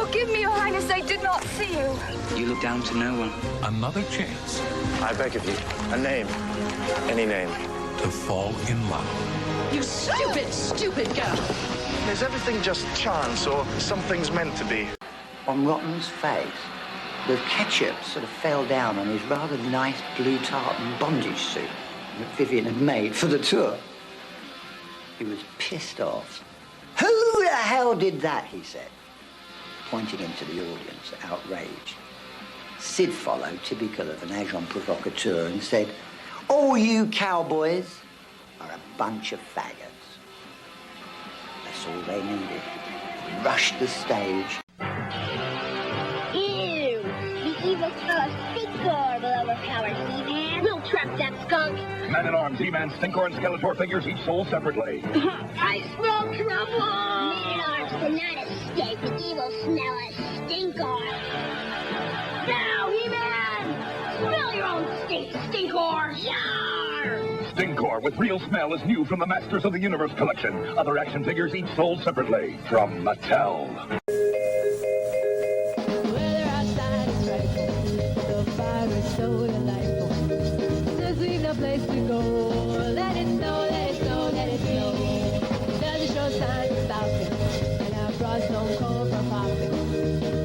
Forgive me, Your Highness, I did not see you. You look down to no one. Another chance. I beg of you, a name. Any name. To fall in love. You stupid, stupid girl. Is everything just chance, or something's meant to be? On Rotten's face, the ketchup sort of fell down on his rather nice blue tartan bondage suit that Vivian had made for the tour. He was pissed off. Who the hell did that, he said, pointing into the audience, outraged. Sid followed, typical of an agent provocateur, and said, all you cowboys are a bunch of faggots. That's all they needed. Rushed the stage. Ew! The evil smell of Stinkor will overpower He-Man. We'll trap that skunk. Man-at-Arms, He-Man, Stinkor, and Skeletor figures each sold separately. I smell trouble! Man-at-Arms cannot escape the evil smell of Stinkor. Now, He-Man! Smell your own stink, Stinkor! Yar! Stinkor with real smell is new from the Masters of the Universe collection. Other action figures each sold separately from Mattel. Weather outside is frightful. The fire is so delightful. Just leave no place to go. Let it snow, let it snow, let it snow. Doesn't show signs of stopping. And our frost don't call for popping.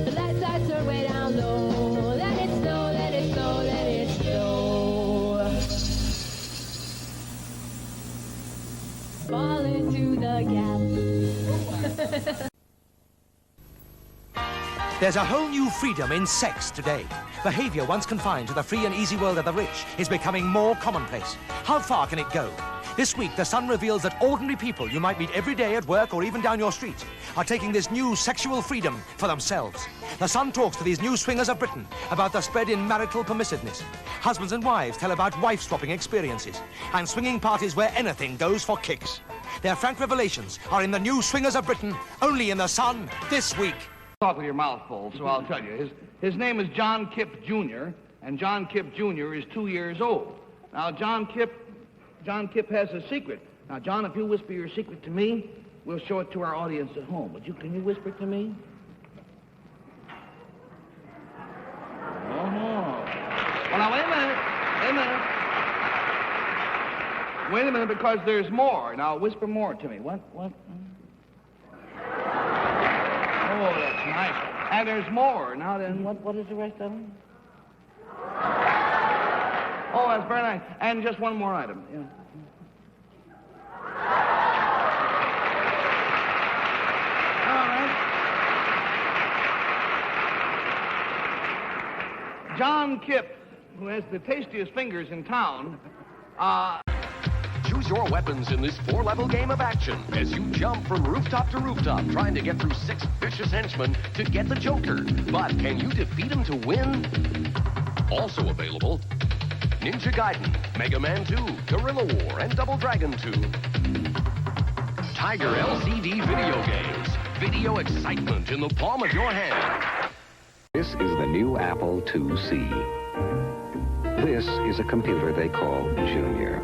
The lights are way down low. Let it snow, let it snow, let it snow. Fall into the gap. There's a whole new freedom in sex today. Behavior once confined to the free and easy world of the rich is becoming more commonplace. How far can it go? This week, The Sun reveals that ordinary people you might meet every day at work or even down your street are taking this new sexual freedom for themselves. The Sun talks to these new swingers of Britain about the spread in marital permissiveness. Husbands and wives tell about wife-swapping experiences and swinging parties where anything goes for kicks. Their frank revelations are in the new Swingers of Britain, only in The Sun this week. Talk with your mouth full, so I'll tell you. His name is John Kipp Jr., and John Kipp Jr. is 2 years old. Now, John Kipp has a secret. Now, John, if you whisper your secret to me, we'll show it to our audience at home. Can you whisper it to me? Oh. Well, now, wait a minute, because there's more. Now, whisper more to me. What? Oh, that's nice. And there's more. Now then, what is the rest of them? Oh, that's very nice. And just one more item. Yeah. All right. John Kipp, who has the tastiest fingers in town, Choose your weapons in this 4-level game of action as you jump from rooftop to rooftop, trying to get through 6 vicious henchmen to get the Joker. But can you defeat him to win? Also available, Ninja Gaiden, Mega Man 2, Guerrilla War, and Double Dragon 2. Tiger LCD video games. Video excitement in the palm of your hand. This is the new Apple IIc. This is a computer they call Junior.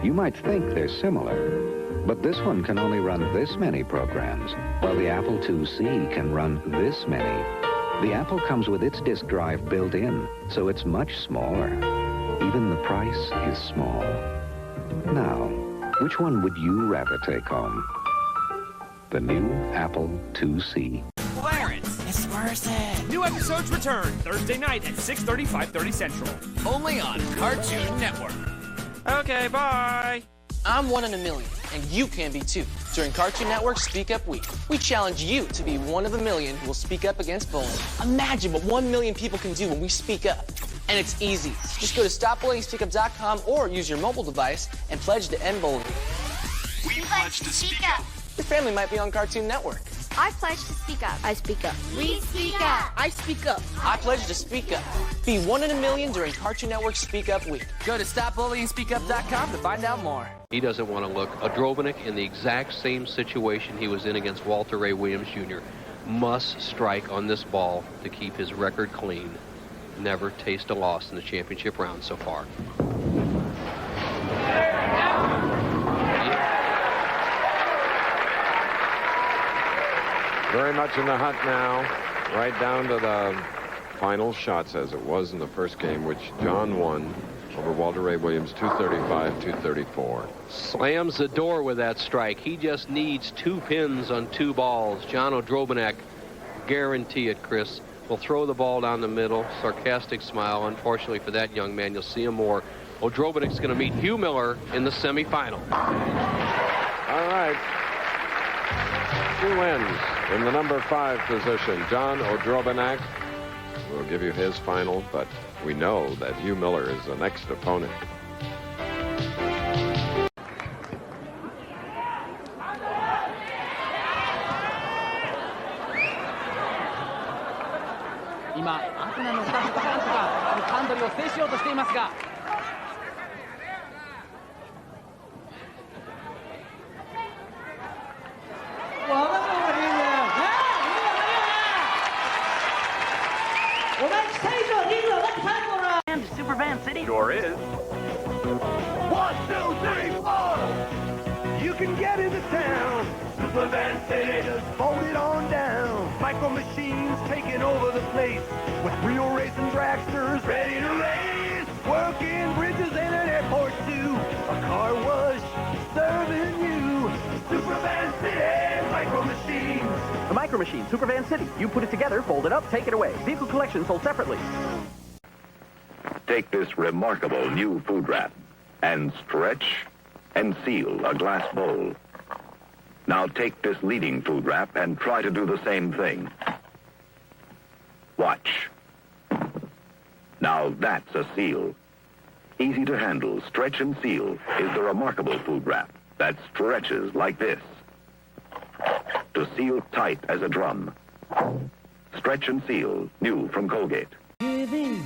You might think they're similar, but this one can only run this many programs, while the Apple IIc can run this many. The Apple comes with its disk drive built in, so it's much smaller. Even the price is small. Now, which one would you rather take home? The new Apple IIc. Clarence, it's worth it. New episodes return Thursday night at 6:30, 5:30 Central. Only on Cartoon Network. Okay, bye. I'm 1 in a million, and you can be too. During Cartoon Network Speak Up Week, we challenge you to be 1 of a million who will speak up against bullying. Imagine what 1 million people can do when we speak up. And it's easy. Just go to stopbullying.speakup.com or use your mobile device and pledge to end bullying. We pledge to speak up. Your family might be on Cartoon Network. I pledge to speak up. I speak up. We speak up. I speak up. I pledge to speak up. Be 1 in a million during Cartoon Network Speak Up Week. Go to stopbullying.speakup.com to find out more. He doesn't want to look. A Drobnik in the exact same situation he was in against Walter Ray Williams Jr. must strike on this ball to keep his record clean. Never taste a loss in the championship round so far. Very much in the hunt now. right down to the final shots as it was in the first game, which John won over Walter Ray Williams, 235-234. Slams the door with that strike. He just needs 2 pins on 2 balls. John Odrobanek, guarantee it, Chris, will throw the ball down the middle. Sarcastic smile. Unfortunately for that young man, you'll see him more. Odrobanek's going to meet Hugh Miller in the semifinal. All right. 2 wins in the number 5 position. John Odrobanek will give you his final, but we know that Hugh Miller is the next opponent. Supervan City? Sure is. 1, 2, 3, 4. You can get into town. Supervan City, just fold it on down. Micro machines taking over the place with real racing dragsters ready to race. Working bridges and an airport too. A car wash serving you. Supervan City, Micro Machines. The Micro Machine, Supervan City. You put it together, fold it up, take it away. Vehicle collection sold separately. Take this remarkable new food wrap and stretch and seal a glass bowl. Now take this leading food wrap and try to do the same thing. Watch. Now that's a seal. Easy to handle, stretch and seal is the remarkable food wrap that stretches like this. To seal tight as a drum. Stretch and seal, new from Colgate. Giving,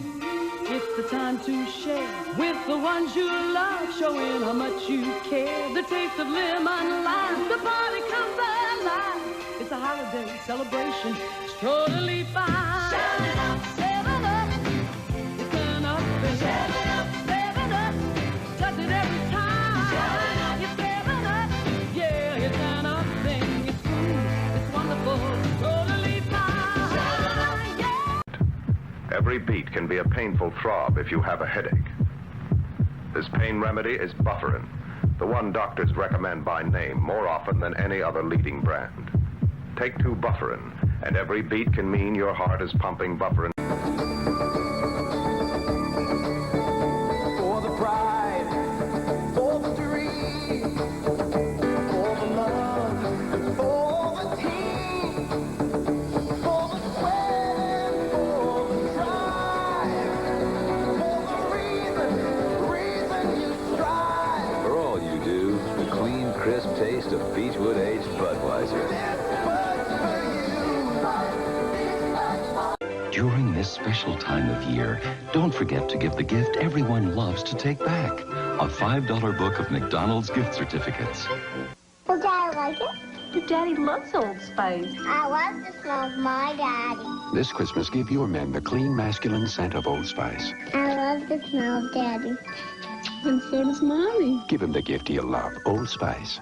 it's the time to share with the ones you love, showing how much you care. The taste of lemon lime, the party comes alive. It's a holiday celebration, it's totally fine. 7 Up, 7 Up, it's an up thing. 7 Up, 7 Up, does it every time. 7 Up, it's 7 Up, yeah, it's an up thing. It's smooth, it's wonderful, it's totally fine. 7 Up, yeah. Every beat can be a painful throb if you have a headache. This pain remedy is Bufferin, the one doctors recommend by name more often than any other leading brand. Take 2 Bufferin, and every beat can mean your heart is pumping Bufferin. For the pride, for the dream, for the love, for the team, for the sweat, for the drive, for the reason you strive. For all you do, the clean, crisp taste of Beechwood aged Budweiser. During this special time of year, don't forget to give the gift everyone loves to take back. A $5 book of McDonald's gift certificates. Will Daddy like it? Your daddy loves Old Spice. I love the smell of my daddy. This Christmas, give your men the clean, masculine scent of Old Spice. I love the smell of Daddy. And so does Mommy. Give him the gift he'll love, Old Spice.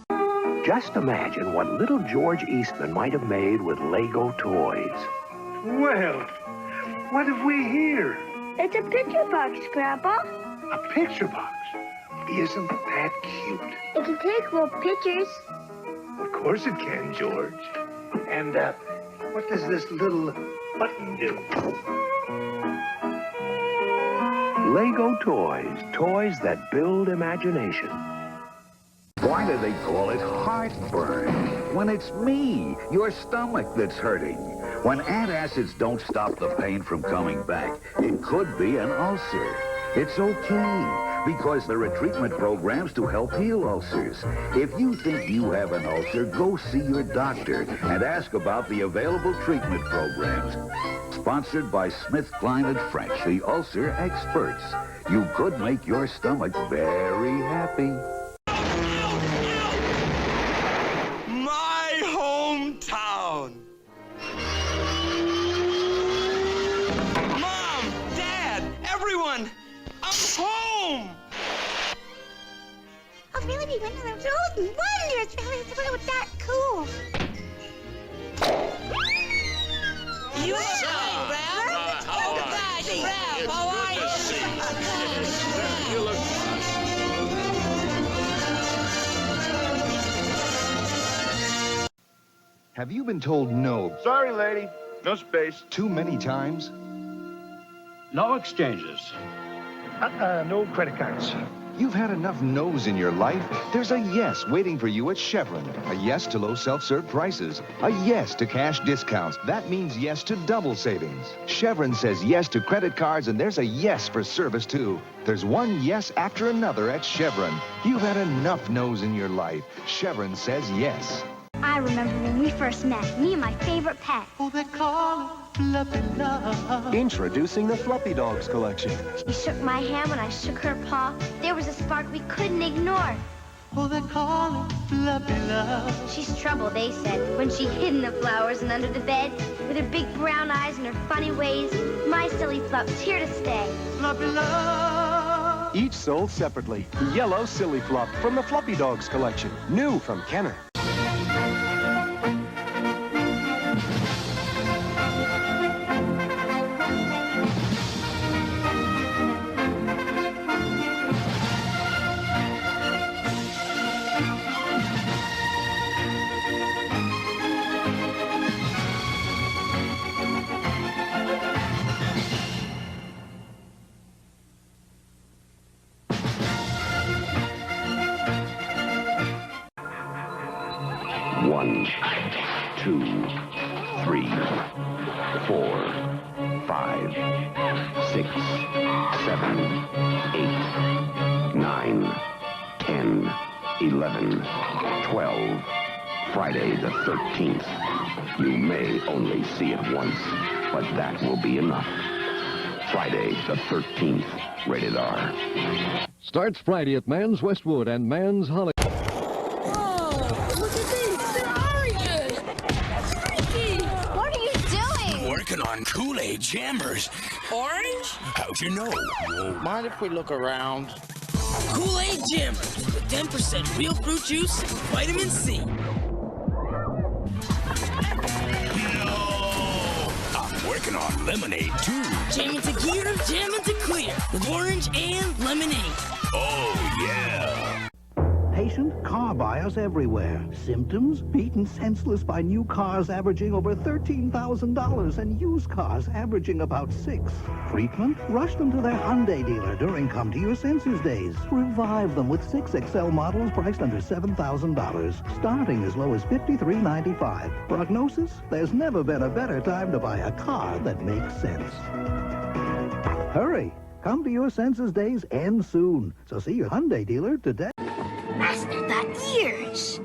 Just imagine what little George Eastman might have made with Lego toys. Well, what have we here? It's a picture box, Grandpa. A picture box? Isn't that cute? It can take little pictures. Of course it can, George. And, what does this little button do? Lego toys, toys that build imagination. Why do they call it heartburn? When it's me, your stomach, that's hurting. When antacids don't stop the pain from coming back, it could be an ulcer. It's okay, because there are treatment programs to help heal ulcers. If you think you have an ulcer, go see your doctor and ask about the available treatment programs. Sponsored by SmithKline & French, the ulcer experts. You could make your stomach very happy. My hometown. Mom, Dad, everyone, I'm home. I'll really be one of those old wonders. Really, it's that cool. You Have you been told no? Sorry, lady. No space. Too many times? No exchanges. No credit cards. You've had enough no's in your life. There's a yes waiting for you at Chevron. A yes to low self-serve prices. A yes to cash discounts. That means yes to double savings. Chevron says yes to credit cards, and there's a yes for service, too. There's one yes after another at Chevron. You've had enough no's in your life. Chevron says yes. I remember when we first met, me and my favorite pet. Oh, they call it Fluffy Love. Introducing the Fluffy Dogs collection. She shook my hand when I shook her paw. There was a spark we couldn't ignore. Oh, they call it Fluffy Love. She's trouble, they said, when she hid in the flowers and under the bed. With her big brown eyes and her funny ways, my silly Fluff's here to stay. Fluffy Love. Each sold separately. Yellow Silly Fluff from the Fluffy Dogs collection. New from Kenner. One, 2, 3, 4, 5, 6, 7, 8, 9, 10, 11, 12. Friday the 13th. You may only see it once, but that will be enough. Friday the 13th. Rated R. Starts Friday at Man's Westwood and Man's Hollywood. On Kool-Aid jammers. Orange? How'd you know? Mind if we look around? Kool-Aid jammers with 10% real fruit juice and vitamin C. No! I'm working on lemonade, too. Jam into gear, jam into clear with orange and lemonade. Oh, yeah. Patient car buyers everywhere. Symptoms? Beaten senseless by new cars averaging over $13,000 and used cars averaging about $6,000. Frequent? Rush them to their Hyundai dealer during Come to Your Senses days. Revive them with 6 XL models priced under $7,000, starting as low as $53.95. Prognosis? There's never been a better time to buy a car that makes sense. Hurry! Come to Your Senses days end soon, so see your Hyundai dealer today. Master, the ears.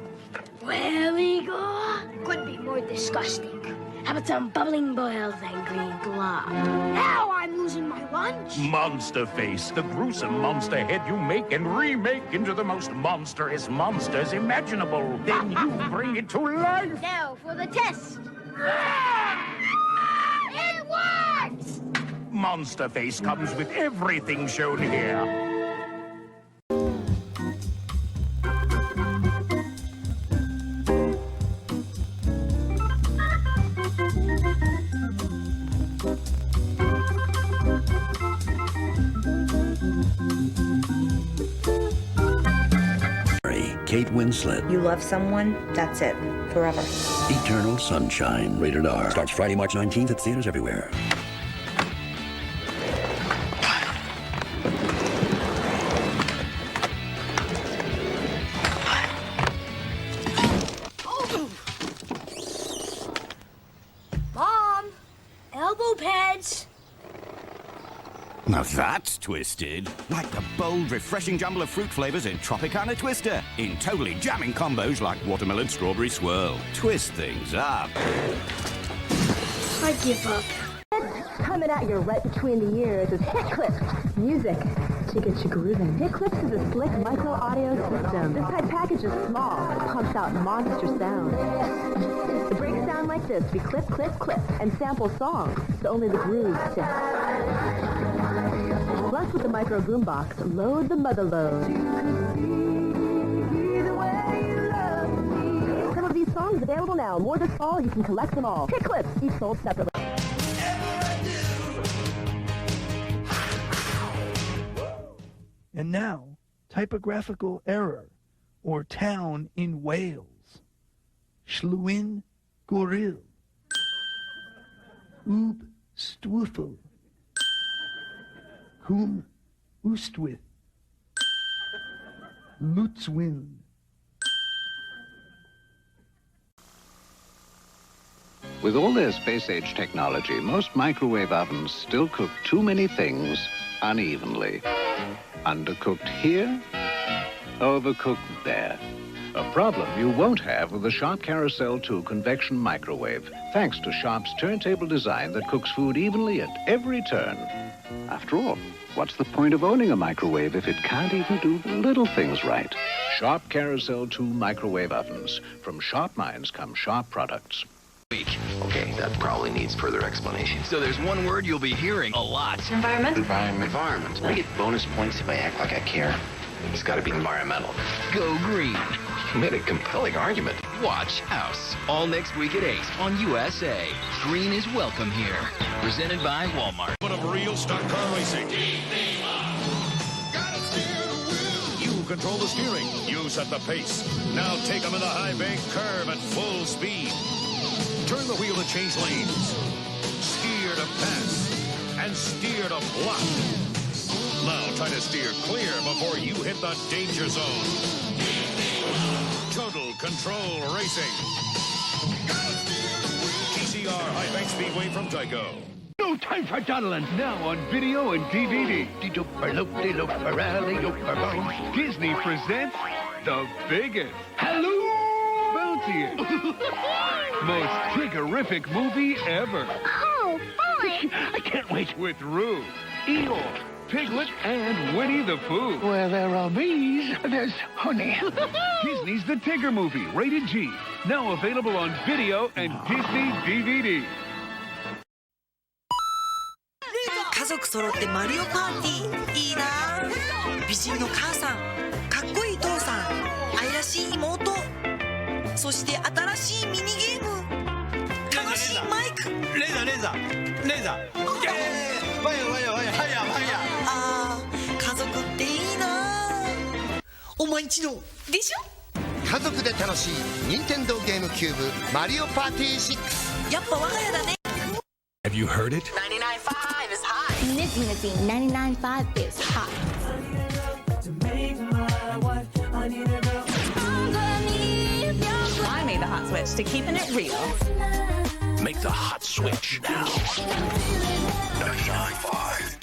Well, Igor, could be more disgusting. How about some bubbling boils and green glop? Now I'm losing my lunch. Monster Face, the gruesome monster head you make and remake into the most monstrous monsters imaginable. Then you bring it to life. Now for the test. It works! Monster Face comes with everything shown here. Kate Winslet. You love someone, that's it. Forever. Eternal Sunshine. Rated R. Starts Friday, March 19th at theaters everywhere. Mom, elbow pads. Now that's twisted. Like the bold, refreshing jumble of fruit flavors in Tropicana Twister. In totally jamming combos like watermelon strawberry swirl. Twist things up. I give up. Coming at you right between the ears is Hit Clips. Music to get you grooving. Hit Clips is a slick micro audio system. This type package is small. It pumps out monster sound. It breaks down like this. We clip, clip, clip, and sample songs, so only the grooves stick. Plus, with the micro boombox, load the mother load. Some of these songs available now. More this fall, you can collect them all. Hit Clips, each sold separately. And now, typographical error, or town in Wales. Llywyn Goril. Ub Stwffel. Whom Ustwith. Lutzwin. With all their space-age technology, most microwave ovens still cook too many things unevenly. Undercooked here, overcooked there. A problem you won't have with the Sharp Carousel 2 convection microwave, thanks to Sharp's turntable design that cooks food evenly at every turn. After all, what's the point of owning a microwave if it can't even do the little things right? Sharp Carousel 2 microwave ovens. From sharp minds come sharp products. Okay, that probably needs further explanation. So there's one word you'll be hearing a lot. Environment? Environment. I get bonus points if I act like I care. It's got to be environmental. Go green. You made a compelling argument. Watch House. All next week at 8 on USA. Green is welcome here. Presented by Walmart. One of real stock car racing. You control the steering. You set the pace. Now take them in the high bank curve at full speed. Turn the wheel to change lanes. Steer to pass. And steer to block. Now try to steer clear before you hit the danger zone. Total Control Racing. TCR High Bank Speedway from Tyco. No time for dawdling. Now on video and DVD. Disney presents the biggest, bounciest, most triggerific movie ever. Oh, fun! I can't wait. With Roo, Eeyore, Piglet, and Winnie the Pooh. Where there are bees, there's honey. Disney's The Tigger Movie, rated G. Now available on video and Disney DVD. 家族揃ってマリオパーティーいいな。美人の母さん、かっこいい父さん、愛らしい妹、そして新しいミニゲーム、楽しいマイク。レーザーレーザーレーザー。ファイヤーファイヤーファイヤーファイヤーファイヤー。あー、家族っていいな。お前んちのでしょ。家族で楽しい任天堂ゲームキューブマリオパーティー6。やっぱ我が家だね。Have you heard it? 99.5 is hot. Nifty 99.5 is hot. I made the hot switch to keeping it real. Make the hot switch now. 99.5.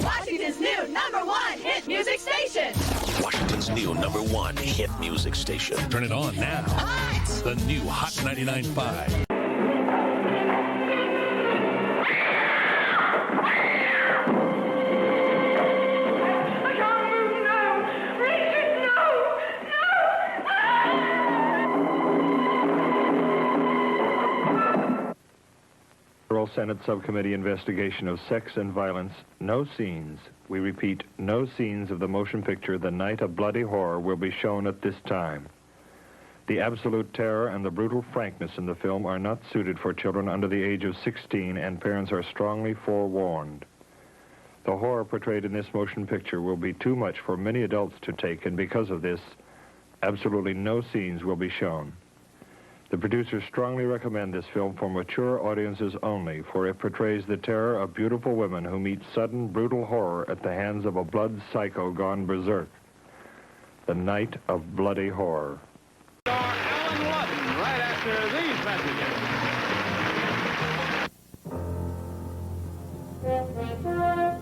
Washington's new #1 hit music station. Washington's new #1 hit music station. Turn it on now. Hot. The new Hot 99.5. Senate Subcommittee investigation of sex and violence. No scenes, we repeat, no scenes of the motion picture The Night of Bloody Horror will be shown at this time. The absolute terror and the brutal frankness in the film are not suited for children under the age of 16, and parents are strongly forewarned. The horror portrayed in this motion picture will be too much for many adults to take, and because of this, absolutely no scenes will be shown. The producers strongly recommend this film for mature audiences only, for it portrays the terror of beautiful women who meet sudden, brutal horror at the hands of a blood psycho gone berserk. The Night of Bloody Horror. Right after these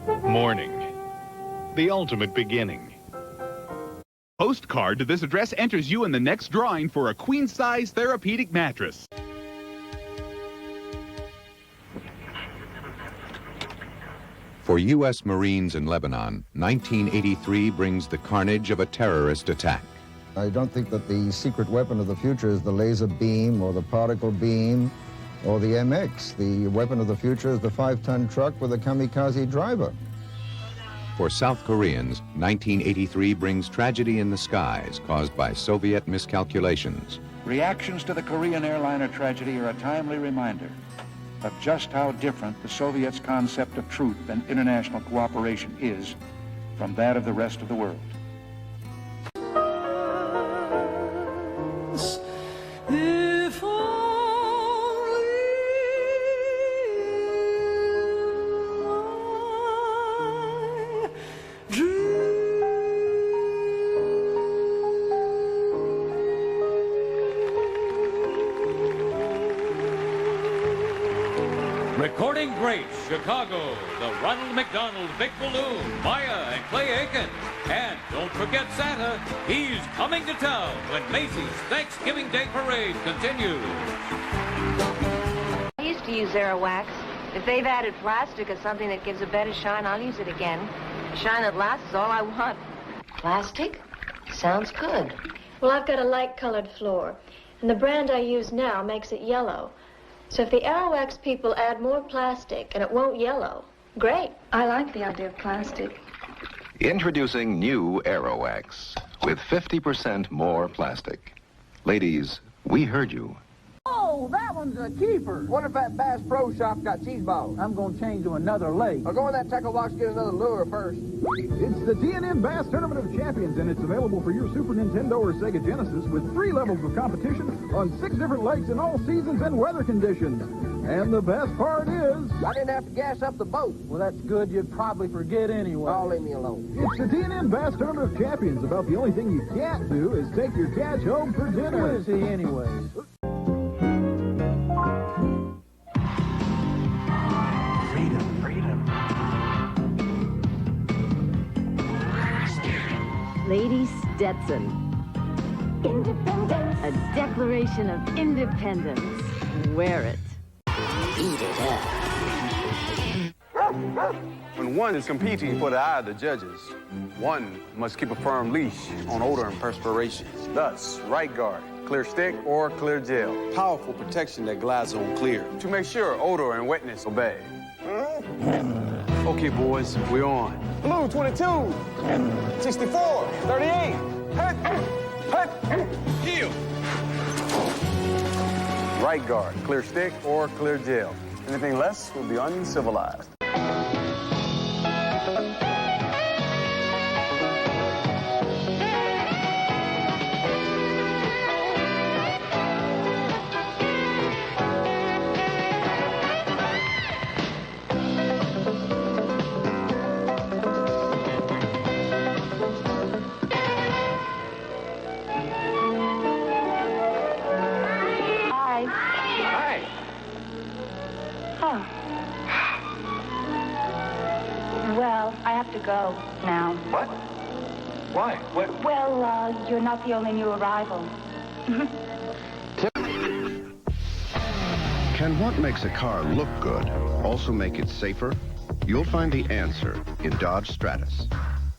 messages. Morning. The ultimate beginning. Postcard to this address enters you in the next drawing for a queen-size therapeutic mattress. For U.S. Marines in Lebanon, 1983 brings the carnage of a terrorist attack. I don't think that the secret weapon of the future is the laser beam or the particle beam or the MX. The weapon of the future is the 5-ton truck with a kamikaze driver. For South Koreans, 1983 brings tragedy in the skies caused by Soviet miscalculations. Reactions to the Korean airliner tragedy are a timely reminder of just how different the Soviets' concept of truth and international cooperation is from that of the rest of the world. If Recording great Chicago, the Ronald McDonald Big Balloon, Maya and Clay Aiken. And don't forget Santa, he's coming to town when Macy's Thanksgiving Day Parade continues. I used to use Aerowax. If they've added plastic or something that gives a better shine, I'll use it again. A shine that lasts is all I want. Plastic? Sounds good. Well, I've got a light-colored floor, and the brand I use now makes it yellow. So if the Aerowax people add more plastic and it won't yellow, great. I like the idea of plastic. Introducing new Aerowax with 50% more plastic. Ladies, we heard you. Oh, that one's a keeper. Wonder if that Bass Pro Shop's got cheese balls. I'm going to change to another lake. I'll go in that tackle box and get another lure first. It's the D&M Bass Tournament of Champions, and it's available for your Super Nintendo or Sega Genesis with 3 levels of competition on 6 different lakes in all seasons and weather conditions. And the best part is... I didn't have to gas up the boat. Well, that's good. You'd probably forget anyway. Oh, leave me alone. It's the D&M Bass Tournament of Champions. About the only thing you can't do is take your catch home for dinner. Who is he anyway? Lady Stetson. Independence. A declaration of independence. Wear it. Eat it up. When one is competing for the eye of the judges, one must keep a firm leash on odor and perspiration. Thus, right guard, clear stick or clear gel. Powerful protection that glides on clear to make sure odor and wetness obey. Okay, boys, we're on. Blue 22, 64, 38, heel. Right guard, clear stick or clear gel. Anything less will be uncivilized. Well, I have to go now. What? Why? What? Well, you're not the only new arrival. Can what makes a car look good also make it safer? You'll find the answer in Dodge Stratus.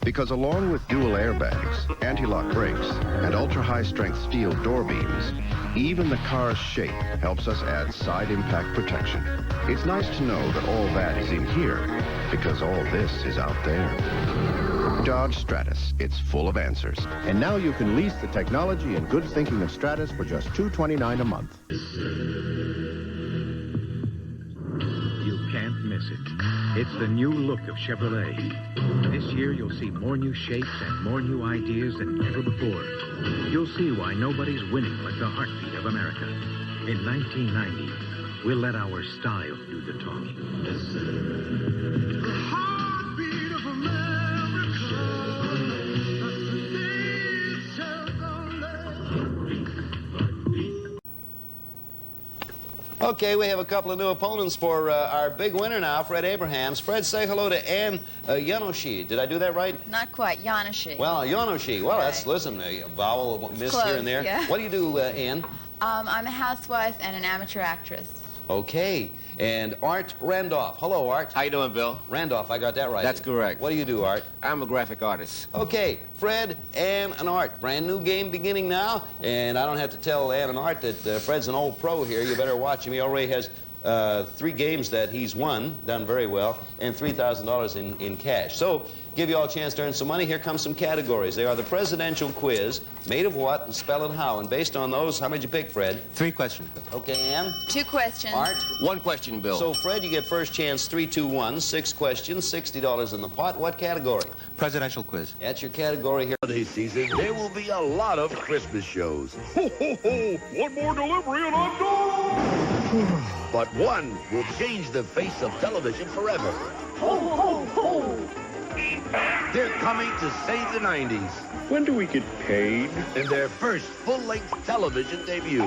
Because along with dual airbags, anti-lock brakes, and ultra-high-strength steel door beams, even the car's shape helps us add side impact protection. It's nice to know that all that is in here, because all this is out there. Dodge Stratus, it's full of answers. And now you can lease the technology and good thinking of Stratus for just $229 a month. You can't miss it. It's the new look of Chevrolet. This year you'll see more new shapes and more new ideas than ever before. You'll see why nobody's winning like the heartbeat of America. In 1990, we'll let our style do the talking. The heartbeat of Okay, we have a couple of new opponents for our big winner now, Fred Abrahams. Fred, say hello to Ann Yanoshi. Did I do that right? Not quite. Yanoshi. Well, Yanoshi. Well, that's, listen, a vowel missed Close, here and there. yeah. What do you do, Ann? I'm a housewife and an amateur actress. Okay. And Art Randolph. Hello, Art. How you doing, Bill? Randolph, I got that right. That's correct. What do you do, Art? I'm a graphic artist. Okay, Fred, Ann, and Art. Brand new game beginning now, and I don't have to tell Ann and Art that Fred's an old pro here. You better watch him. He already has 3 games that he's won, done very well, and $3,000 in cash. So, give you all a chance to earn some money. Here come some categories. They are the presidential quiz, made of what and spell it how. And based on those, how many did you pick, Fred? 3 questions. Okay, Ann? 2 questions. Art? 1 question, Bill. So, Fred, you get first chance, 3, 2, 1, 6 questions, $60 in the pot. What category? Presidential quiz. That's your category here. Holiday season, there will be a lot of Christmas shows. Ho, ho, ho! One more delivery and I'm done! But one will change the face of television forever. Ho, ho, ho! They're coming to save the 90s. When do we get paid? In their first full-length television debut.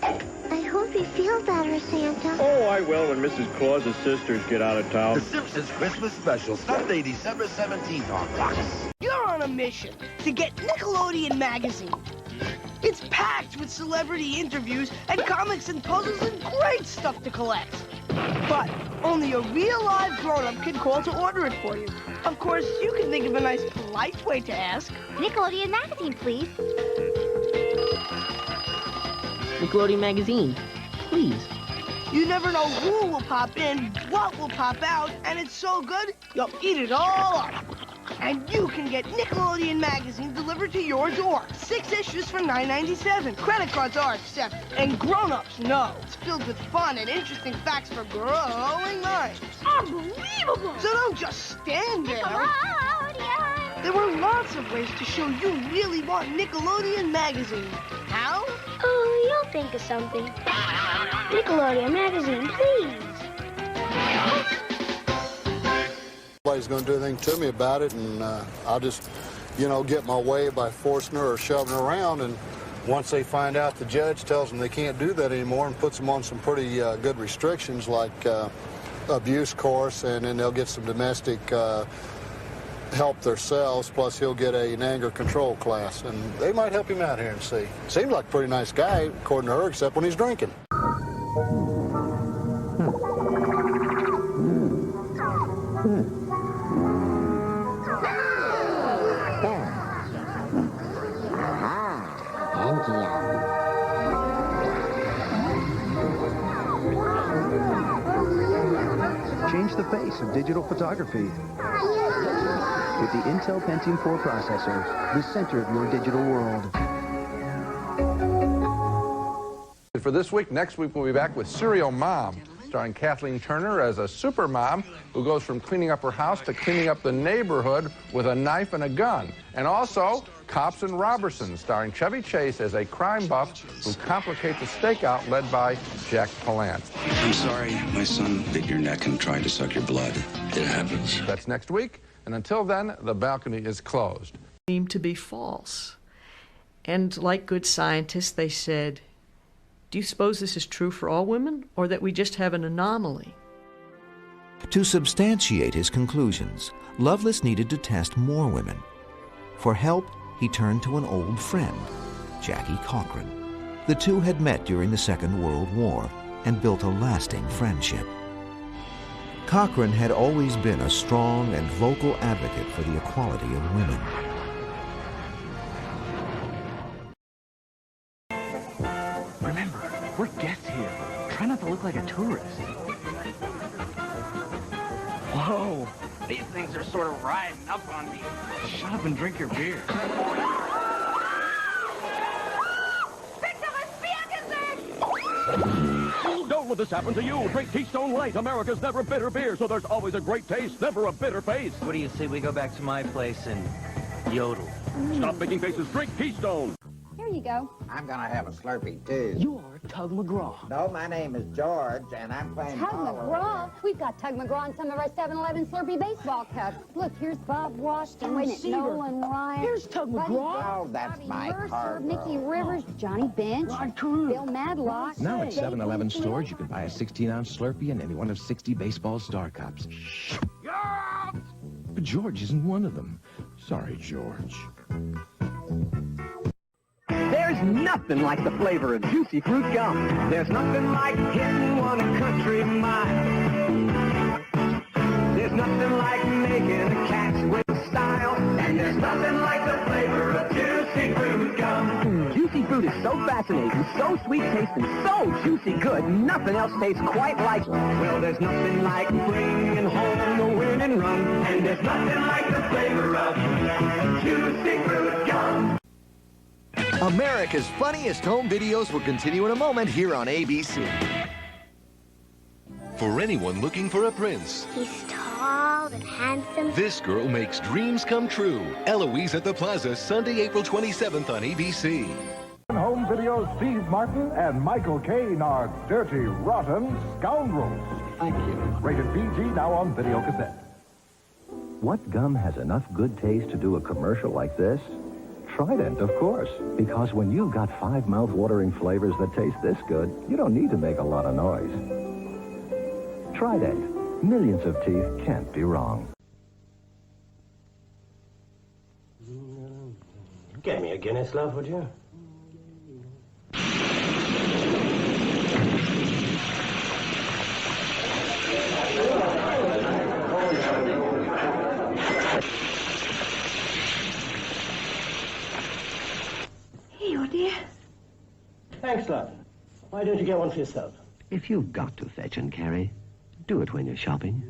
I hope you feel better, Santa. Oh, I will when Mrs. Claus's sisters get out of town. The Simpsons Christmas Special, Sunday, December 17th on Fox. You're on a mission to get Nickelodeon magazine. It's packed with celebrity interviews and comics and puzzles and great stuff to collect. But only a real live grown-up can call to order it for you. Of course, you can think of a nice, polite way to ask. Nickelodeon magazine, please. Nickelodeon magazine, please. You never know who will pop in, what will pop out, and it's so good, you'll eat it all up. And you can get Nickelodeon magazine delivered to your door. 6 issues for $9.97. Credit cards are accepted. And grown-ups know it's filled with fun and interesting facts for growing minds. Unbelievable! So don't just stand there. Nickelodeon! There were lots of ways to show you really want Nickelodeon magazine. How? Oh, you'll think of something. Nickelodeon magazine, please. Nobody's going to do anything to me about it, and I'll just, you know, get my way by forcing her or shoving her around. And once they find out, the judge tells them they can't do that anymore and puts them on some pretty good restrictions like abuse course, and then they'll get some domestic help themselves, plus he'll get an anger control class. And they might help him out here and see. Seems like a pretty nice guy, according to her, except when he's drinking. Change the face of digital photography with the Intel Pentium 4 processor, the center of your digital world. For this week, next week we'll be back with Serial Mom, starring Kathleen Turner as a super mom who goes from cleaning up her house to cleaning up the neighborhood with a knife and a gun. And also, Cops and Robertson, starring Chevy Chase as a crime buff who complicates a stakeout led by Jack Palance. I'm sorry, my son bit your neck and tried to suck your blood. It happens. That's next week, and until then, the balcony is closed. Seemed to be false. And like good scientists, they said, do you suppose this is true for all women, or that we just have an anomaly? To substantiate his conclusions, Lovelace needed to test more women. For help, he turned to an old friend, Jackie Cochran. The two had met during the Second World War and built a lasting friendship. Cochran had always been a strong and vocal advocate for the equality of women. Remember, we're guests here. Try not to look like a tourist. Whoa, these things are sort of riding up on me. Shut up and drink your beer. Don't let this happen to you. Drink Keystone Light, America's never bitter beer, so there's always a great taste, never a bitter face. What do you say we go back to my place and yodel? Stop making faces. Drink Keystone. Here you go. I'm gonna have a Slurpee, too. You are Tug McGraw. No, my name is George, and I'm playing Tug ball McGraw? over We've got Tug McGraw on some of our 7-Eleven Slurpee baseball cups. Look, here's Bob Washington, wait a minute, Nolan Ryan. Here's Tug McGraw. Oh, that's my car. Mickey Rivers, Johnny Bench, Bill Madlock. Now at 7-Eleven stores, you can buy a 16-ounce Slurpee and any one of 60 baseball star cups. But George isn't one of them. Sorry, George. There's nothing like the flavor of juicy fruit gum. There's nothing like hitting one a country mile. There's nothing like making a catch with style. And there's nothing like the flavor of juicy fruit gum. Juicy fruit is so fascinating. fascinating, so sweet tasting, so juicy good, nothing else tastes quite like it. Well, there's nothing like bringing home the winning run, and there's nothing like the flavor of juicy fruit gum. America's Funniest Home Videos will continue in a moment here on ABC. For anyone looking for a prince, He's tall and handsome. this girl makes dreams come true. Eloise at the Plaza, Sunday, April 27th on ABC. Home Video's Steve Martin and Michael Caine are dirty, rotten scoundrels. Thank you. Rated PG, now on video cassette. What gum has enough good taste to do a commercial like this? Trident, of course. Because when you've got 5 mouth-watering flavors that taste this good, you don't need to make a lot of noise. Trident. Millions of teeth can't be wrong. Get me a Guinness, love, would you? Here you are, dear. Thanks, love. Why don't you get one for yourself? If you've got to fetch and carry, do it when you're shopping.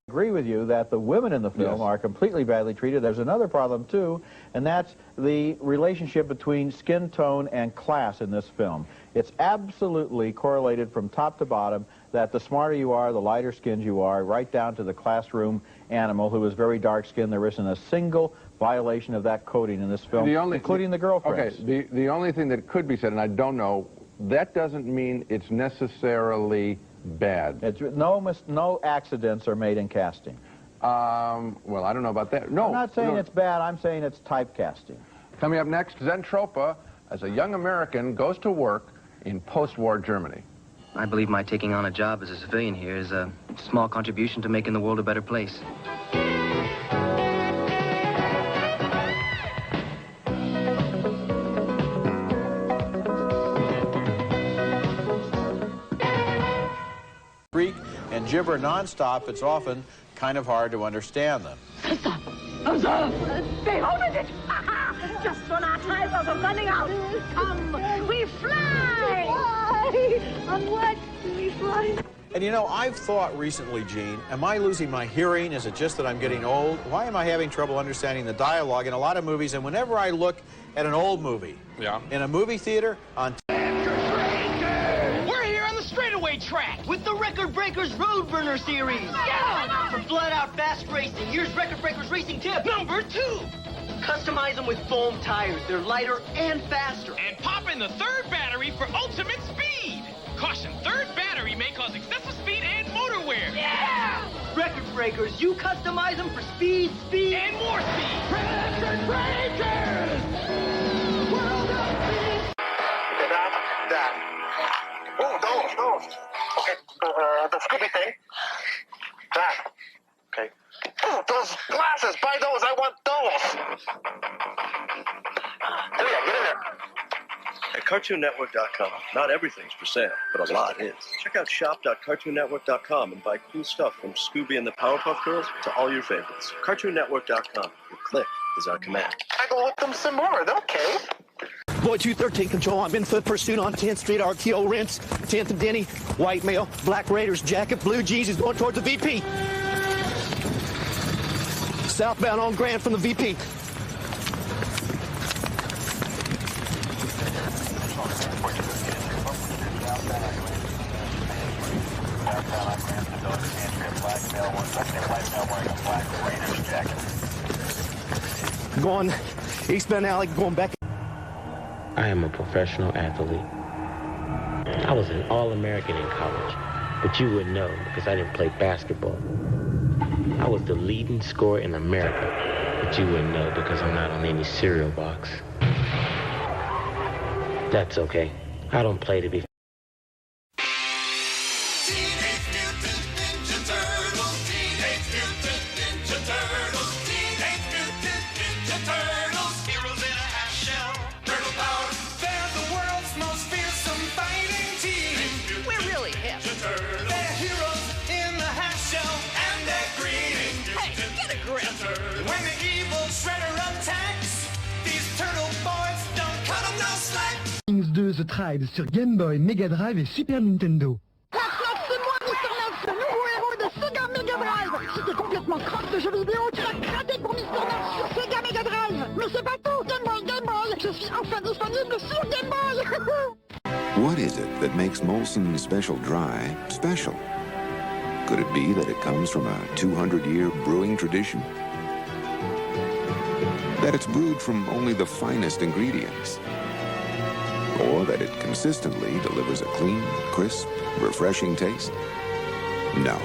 I agree with you that the women in the film are completely badly treated. There's another problem, too, and that's the relationship between skin tone and class in this film. It's absolutely correlated from top to bottom that the smarter you are, the lighter skinned you are, right down to the classroom animal who is very dark-skinned. There isn't a single violation of that coding in this film, including the girlfriends. Okay, the only thing that could be said, and I don't know, that doesn't mean it's necessarily bad. It's, no accidents are made in casting. Well, I don't know about that. No. I'm not saying it's bad. I'm saying it's typecasting. Coming up next, Zentropa, as a young American, goes to work in post-war Germany. I believe my taking on a job as a civilian here is a small contribution to making the world a better place. Greek and gibber nonstop, it's often kind of hard to understand them. Stay hold of it! Just when our tires are running out, come, we fly! On what do we fly? And you know, I've thought recently, Gene, am I losing my hearing? Is it just that I'm getting old? Why am I having trouble understanding the dialogue in a lot of movies? And whenever I look at an old movie, in a movie theater, on We're here on the straightaway track with the Record Breakers Road Burner Series. Yeah! For flat-out fast racing, here's Record Breakers Racing tip number 2. Customize them with foam tires. They're lighter and faster. And pop in the third battery for ultimate speed. Caution, third battery may cause excessive speed and motor wear. Yeah! Record Breakers, you customize them for speed, and more speed. Record Breakers! World of speed! Oh, those. Okay, the Scooby thing. That. Okay. Oh, those glasses. Buy those. I want those. Get in there. At CartoonNetwork.com, not everything's for sale, but a lot is. Check out shop.cartoonnetwork.com and buy cool stuff from Scooby and the Powerpuff Girls to all your favorites. CartoonNetwork.com. Your click is our command. I go with them some more. They'll cave. Boy 213 control, I'm in foot pursuit on 10th Street, RTO rents, 10th and Denny, white male, black Raiders jacket, blue jeans, he's going towards the VP. Southbound on Grand from the VP. Going eastbound alley, going back. I am a professional athlete. I was an All-American in college, but you wouldn't know because I didn't play basketball. I was the leading scorer in America, but you wouldn't know because I'm not on any cereal box. That's okay. I don't play to be When the evil shredder attacks, these turtle boys don't cut The Tribe sur Game Boy, Mega Drive et Super Nintendo. C'est moi, Mr. Nurse, le nouveau héros de Sega Mega Drive. Si t'es complètement craque de jeux vidéo, tu vas craquer pour Mr. Nurse sur Sega Mega Drive. Mais c'est pas tout, Game Boy, je suis enfin disponible sur Game Boy. What is it that makes Molson Special Dry special? Could it be that it comes from a 200-year brewing tradition? That it's brewed from only the finest ingredients? Or that it consistently delivers a clean, crisp, refreshing taste? No.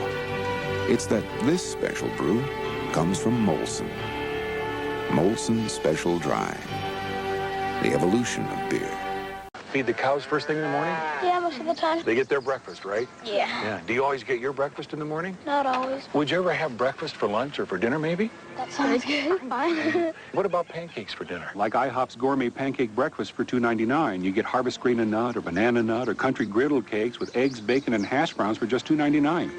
It's that this special brew comes from Molson. Molson Special Dry. The evolution of beer. Feed the cows first thing in the morning? Yeah, most of the time. They get their breakfast, right? Yeah. Yeah. Do you always get your breakfast in the morning? Not always. Would you ever have breakfast for lunch or for dinner, maybe? That sounds good. Fine. What about pancakes for dinner? Like IHOP's gourmet pancake breakfast for $2.99. You get harvest green and nut or banana nut or country griddle cakes with eggs, bacon, and hash browns for just $2.99.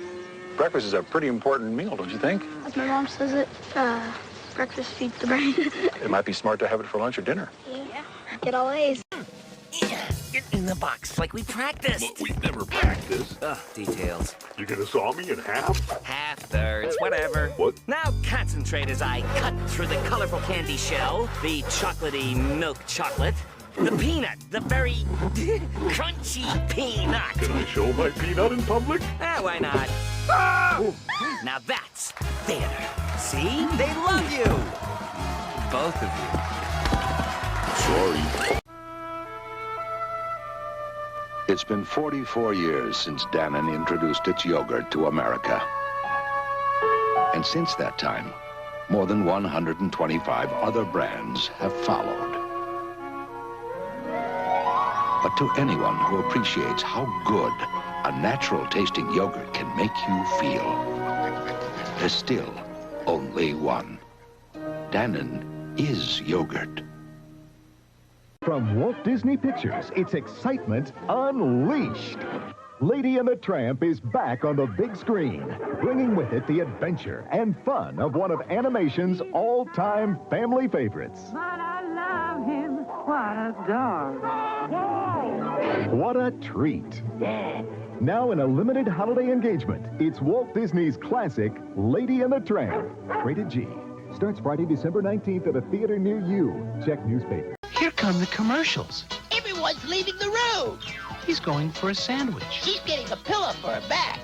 Breakfast is a pretty important meal, don't you think? As my mom says it, breakfast feeds the brain. It might be smart to have it for lunch or dinner. Yeah. Get all A's. Get in the box like we practiced. But we've never practiced. Ugh, details. You're gonna saw me in half? Half-thirds, whatever. What? Now concentrate as I cut through the colorful candy shell, the chocolatey milk chocolate, the peanut, the very crunchy peanut. Can I show my peanut in public? Why not? Ah! Now that's theater. See? They love you. Both of you. Sorry. It's been 44 years since Dannon introduced its yogurt to America. And since that time, more than 125 other brands have followed. But to anyone who appreciates how good a natural-tasting yogurt can make you feel, there's still only one. Dannon is yogurt. From Walt Disney Pictures, it's excitement unleashed. Lady and the Tramp is back on the big screen, bringing with it the adventure and fun of one of animation's all-time family favorites. But I love him. What a dog. What a treat. Now in a limited holiday engagement, it's Walt Disney's classic Lady and the Tramp. Rated G. Starts Friday, December 19th at a theater near you. Check newspaper. Here come the commercials. Everyone's leaving the room. He's going for a sandwich. She's getting a pillow for her back.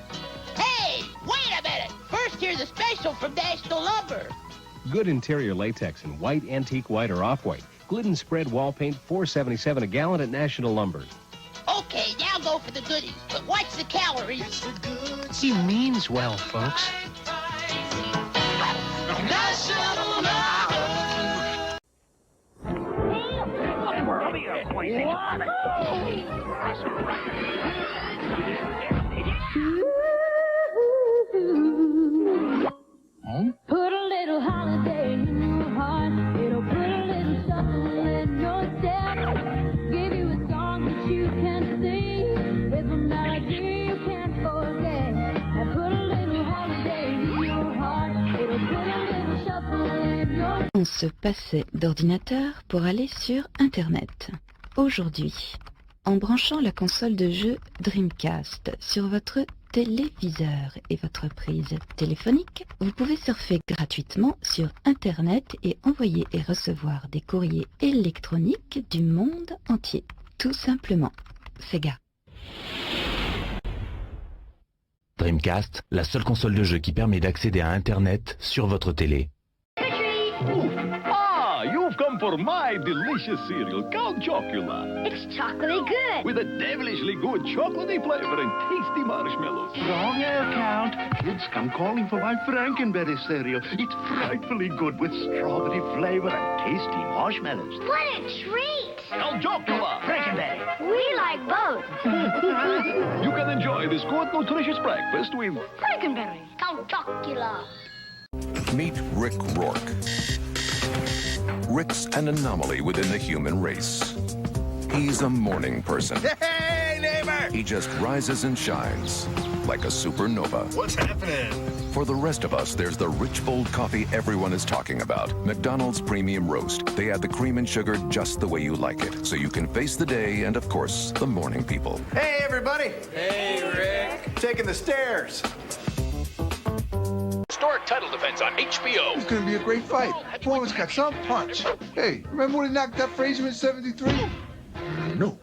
Hey, wait a minute. First, here's a special from National Lumber. Good interior latex in white, antique white, or off-white. Glidden spread wall paint, $4.77 a gallon at National Lumber. Okay, now go for the goodies. But watch the calories. He means well, folks. National Lumber. Put a little holiday in your heart. It'll put a little shuffle in your step. Give you a song that you can sing with a melody you can't forget. And put a little holiday in your heart. It'll put a little shuffle in your On se passait d'ordinateur pour aller sur Internet. Aujourd'hui, en branchant la console de jeu Dreamcast sur votre téléviseur et votre prise téléphonique, vous pouvez surfer gratuitement sur Internet et envoyer et recevoir des courriers électroniques du monde entier. Tout simplement. Sega. Dreamcast, la seule console de jeu qui permet d'accéder à Internet sur votre télé. You've come for my delicious cereal, Count Chocula. It's chocolatey good. With a devilishly good chocolatey flavor and tasty marshmallows. Wrong air, Count. Kids come calling for my Frankenberry cereal. It's frightfully good with strawberry flavor and tasty marshmallows. What a treat. Count Chocula. Frankenberry. We like both. You can enjoy this good, nutritious breakfast with Frankenberry. Count Chocula. Meet Rick Rourke. Rick's an anomaly within the human race. He's a morning person. Hey, neighbor! He just rises and shines like a supernova. What's happening? For the rest of us, there's the rich, bold coffee everyone is talking about. McDonald's Premium Roast. They add the cream and sugar just the way you like it, so you can face the day and, of course, the morning people. Hey, everybody. Hey, Rick. Taking the stairs. Historic title defense on HBO. It's going to be a great fight. Foreman's got some punch. Hey, remember when he knocked out Frazier in 73? No.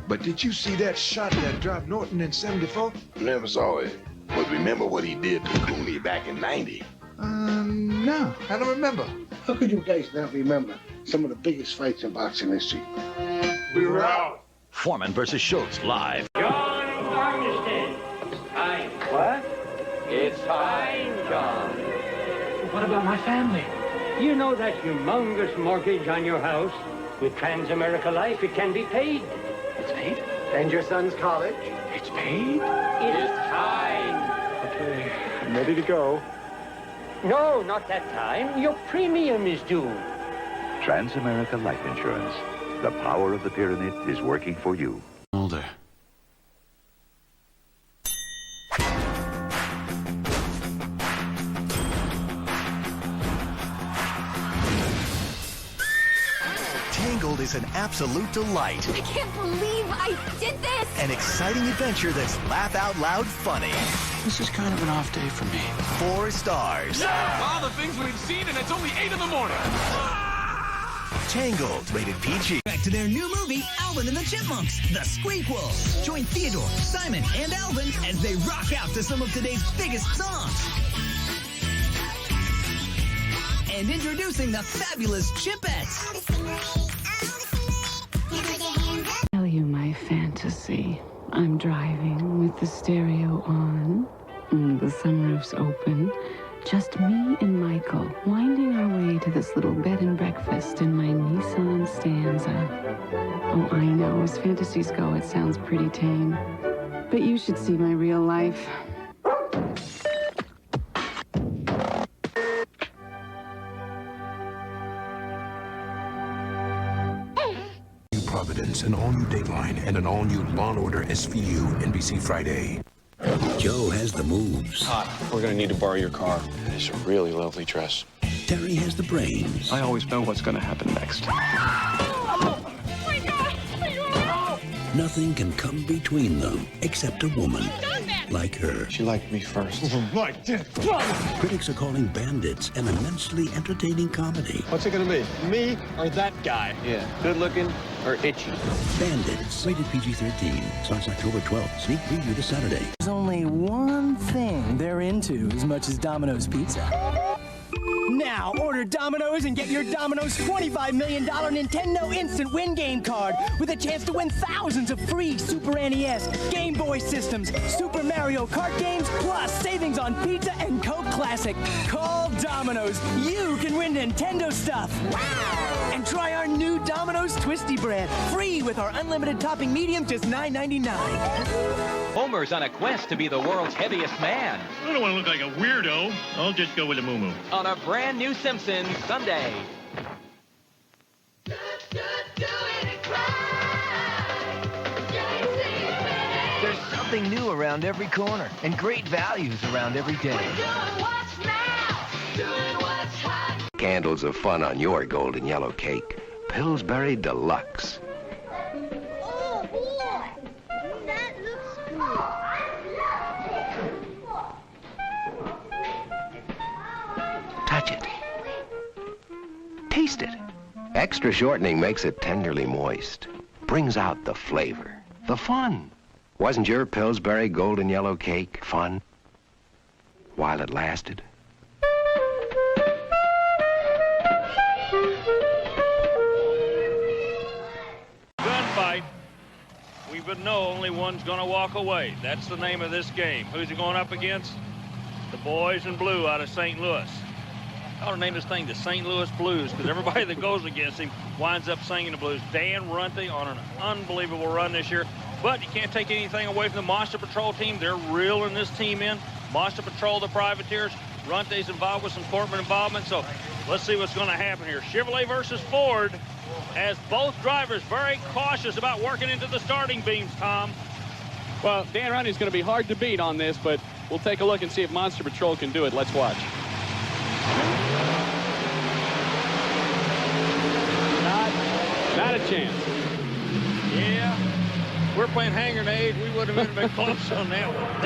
But did you see that shot that dropped Norton in 74? Never saw it. But remember what he did to Cooney back in 90? No, I don't remember. How could you guys not remember some of the biggest fights in boxing history? We were out. Foreman versus Schultz live. John Farniston. Time. What? It's time, John. What about my family? You know that humongous mortgage on your house? With Transamerica Life, it can be paid. It's paid? And your son's college? It's paid? It's time. Okay, I'm ready to go. No, not that time. Your premium is due. Transamerica Life Insurance. The power of the pyramid is working for you. Older. Tangled is an absolute delight. I can't believe I did this! An exciting adventure that's laugh out loud funny. This is kind of an off day for me. 4 stars. Yeah! All the things we've seen, and it's only 8 in the morning. Tangled, rated PG. Back to their new movie, Alvin and the Chipmunks, The Squeakquels. Join Theodore, Simon, and Alvin as they rock out to some of today's biggest songs. And introducing the fabulous Chipettes. Tell you my fantasy. I'm driving with the stereo on, the sunroof's open. Just me and Michael, winding our way to this little bed and breakfast in my Nissan Stanza. Oh, I know, as fantasies go, it sounds pretty tame. But you should see my real life. New Providence, an all-new Dateline, and an all-new Law & Order SVU, NBC Friday. Joe has the moves. Hot. We're gonna need to borrow your car. It's a really lovely dress. Terry has the brains. I always know what's gonna happen next. Oh my God! Nothing can come between them except a woman like her. She liked me first. Like this. Critics are calling Bandits an immensely entertaining comedy. What's it gonna be? Me or that guy? Yeah. Good looking or itchy? Bandits, rated PG-13. Starts October 12th. Sneak preview this Saturday. There's only one thing they're into as much as Domino's Pizza. Now, order Domino's and get your Domino's $25 million Nintendo Instant Win Game card with a chance to win thousands of free Super NES, Game Boy systems, Super Mario Kart games, plus savings on pizza and Coke Classic. Call Domino's. You can win Nintendo stuff. Wow! And try our new Domino's Twisty Bread, free with our unlimited topping medium, just $9.99. Homer's on a quest to be the world's heaviest man. I don't want to look like a weirdo. I'll just go with a moo-moo. On a brand new Simpsons Sunday. There's something new around every corner and great values around every day. Candles of fun on your golden yellow cake. Pillsbury Deluxe. Oh, boy! That looks good. Touch it. Taste it. Extra shortening makes it tenderly moist. Brings out the flavor. The fun. Wasn't your Pillsbury golden yellow cake fun? While it lasted? Gunfight. We would know only one's going to walk away. That's the name of this game. Who's he going up against? The boys in blue out of St. Louis. I ought to name this thing the St. Louis Blues because everybody that goes against him winds up singing the blues. Dan Runte on an unbelievable run this year. But you can't take anything away from the Monster Patrol team. They're reeling this team in. Monster Patrol, the privateers. Runte's involved with some corporate involvement. So let's see what's going to happen here. Chevrolet versus Ford, as both drivers very cautious about working into the starting beams, Tom. Well, Dan Runny's going to be hard to beat on this, but we'll take a look and see if Monster Patrol can do it. Let's watch. Not a chance. Yeah. We're playing hand grenade. We would have been close on that one.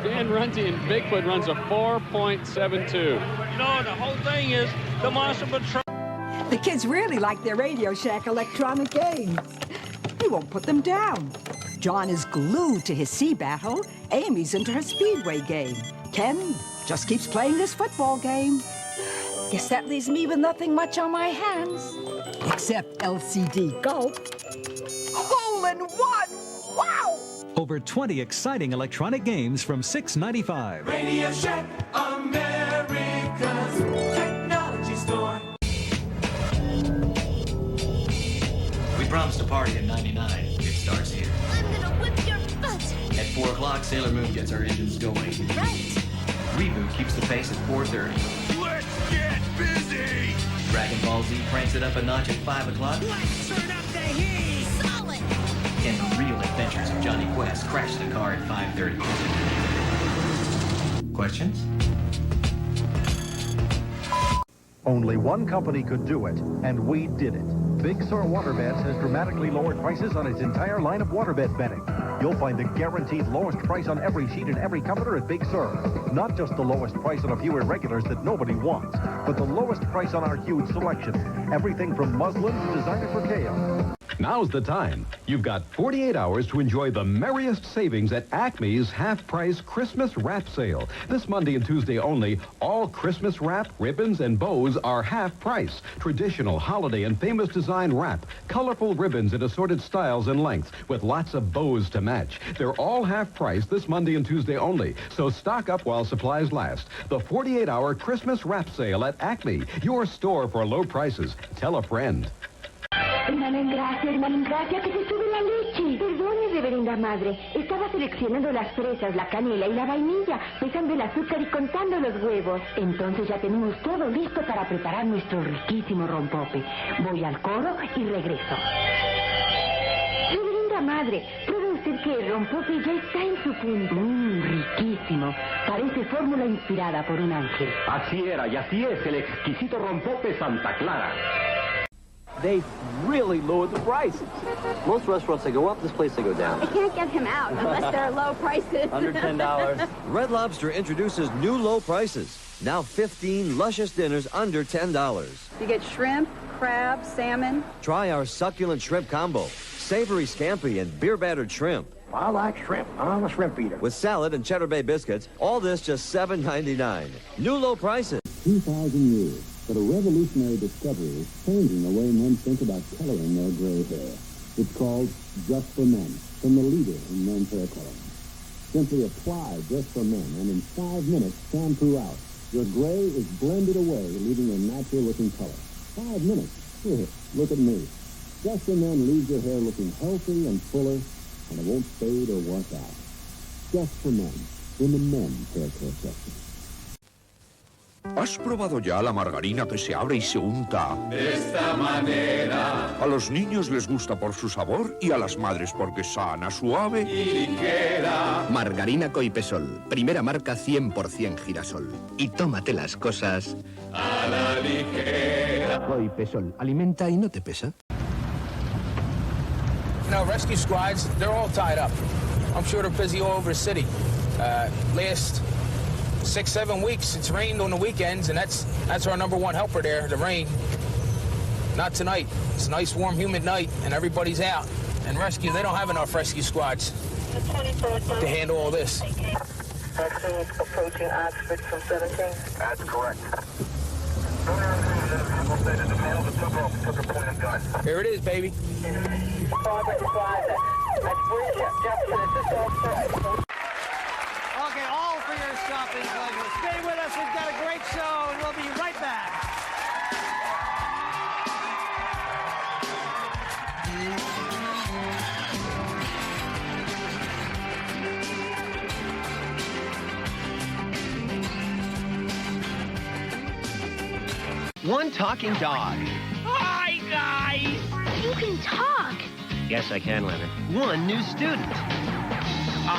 Dan Runty and Bigfoot runs a 4.72. You know, the whole thing is the Monster Patrol. The kids really like their Radio Shack electronic games. He won't put them down. John is glued to his sea battle. Amy's into her speedway game. Ken just keeps playing this football game. Guess that leaves me with nothing much on my hands. Except LCD Gulp. Hole in one! Wow! Over 20 exciting electronic games from $6.95. Radio Shack, America's technology store. We promised a party at 99. It starts here. I'm gonna whip your butt. At 4 o'clock, Sailor Moon gets our engines going. Right. Reboot keeps the pace at 4:30. Let's get busy! Dragon Ball Z cranks it up a notch at 5 o'clock. Let's turn up the heat. Solid. And the real adventures of Johnny Quest crash the car at 5:30. Questions? Only one company could do it, and we did it. Big Sur Waterbeds has dramatically lowered prices on its entire line of waterbed bedding. You'll find the guaranteed lowest price on every sheet and every comforter at Big Sur. Not just the lowest price on a few irregulars that nobody wants, but the lowest price on our huge selection. Everything from muslin to designer percale. Now's the time. You've got 48 hours to enjoy the merriest savings at Acme's half-price Christmas wrap sale. This Monday and Tuesday only, all Christmas wrap, ribbons, and bows are half price. Traditional, holiday, and famous design wrap. Colorful ribbons in assorted styles and lengths with lots of bows to match. They're all half price this Monday and Tuesday only, so stock up while supplies last. The 48-hour Christmas wrap sale at Acme, your store for low prices. Tell a friend. Hermano Ingracia, que se sube la leche. Perdone, reverenda madre. Estaba seleccionando las fresas, la canela y la vainilla, pesando el azúcar y contando los huevos. Entonces ya tenemos todo listo para preparar nuestro riquísimo rompope. Voy al coro y regreso. Reverenda madre, ¿pruebe usted que el rompope ya está en su punto? Riquísimo. Parece fórmula inspirada por un ángel. Así era y así es el exquisito rompope Santa Clara. They really lowered the prices. Most restaurants, they go up. This place, they go down. I can't get him out unless there are low prices. Under $10. Red Lobster introduces new low prices. Now 15 luscious dinners under $10. You get shrimp, crab, salmon. Try our succulent shrimp combo. Savory scampi and beer-battered shrimp. I like shrimp. I'm a shrimp eater. With salad and Cheddar Bay biscuits. All this just $7.99. New low prices. 2,000 years. But a revolutionary discovery is changing the way men think about coloring their gray hair. It's called Just for Men, from the leader in men's hair coloring. Simply apply Just for Men, and in 5 minutes, shampoo out. Your gray is blended away, leaving a natural-looking color. 5 minutes. Here, look at me. Just for Men leaves your hair looking healthy and fuller, and it won't fade or wash out. Just for Men, in the men's hair care section. ¿Has probado ya la margarina que se abre y se unta? De esta manera. A los niños les gusta por su sabor y a las madres porque es sana, suave y ligera. Margarina Coipesol, primera marca 100% girasol. Y tómate las cosas a la ligera. Coipesol, alimenta y no te pesa. You know, rescue squads, they're all tied up. I'm sure they're busy all over the city. Last 6-7 weeks, it's rained on the weekends, and that's our #1 helper there, the rain. Not tonight. It's a nice, warm, humid night, and everybody's out. And rescue, they don't have enough rescue squads to handle all this. Vaccines approaching Oxford from 17. That's correct. Here it is, baby. Okay, all for your shopping pleasure. Stay with us. We've got a great show, and we'll be right back. One talking dog. Hi, guys. You can talk. Yes, I can, Leonard. One new student.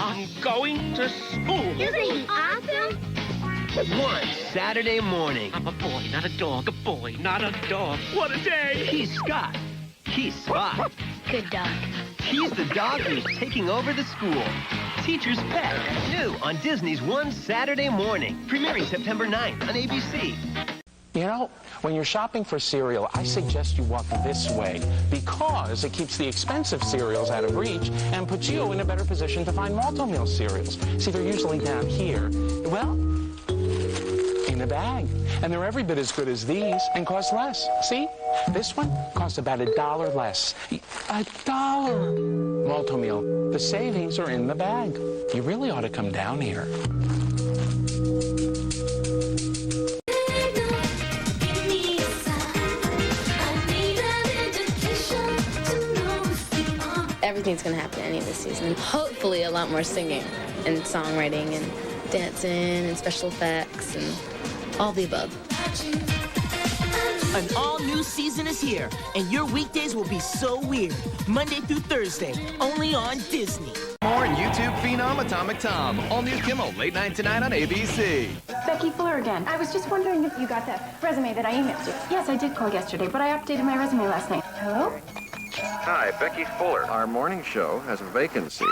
I'm going to school. Isn't he awesome? One Saturday morning. I'm a boy, not a dog. A boy, not a dog. What a day. He's Scott. He's Spot. Good dog. He's the dog who's taking over the school. Teacher's Pet. New on Disney's One Saturday Morning. Premiering September 9th on ABC. You know, when you're shopping for cereal, I suggest you walk this way because it keeps the expensive cereals out of reach and puts you in a better position to find Automotive cereals. See, they're usually down here. Well, in a bag. And they're every bit as good as these and cost less. See? This one costs about $1 less. $1! Automotive, the savings are in the bag. You really ought to come down here. Everything's going to happen at the end of the season. Hopefully a lot more singing and songwriting and dancing and special effects and all the above. An all-new season is here, and your weekdays will be so weird. Monday through Thursday, only on Disney. More YouTube phenom Atomic Tom. All new Kimmel, late night tonight on ABC. Becky Fuller again. I was just wondering if you got that resume that I emailed you. Yes, I did call yesterday, but I updated my resume last night. Hello? Hi, Becky Fuller. Our morning show has a vacancy.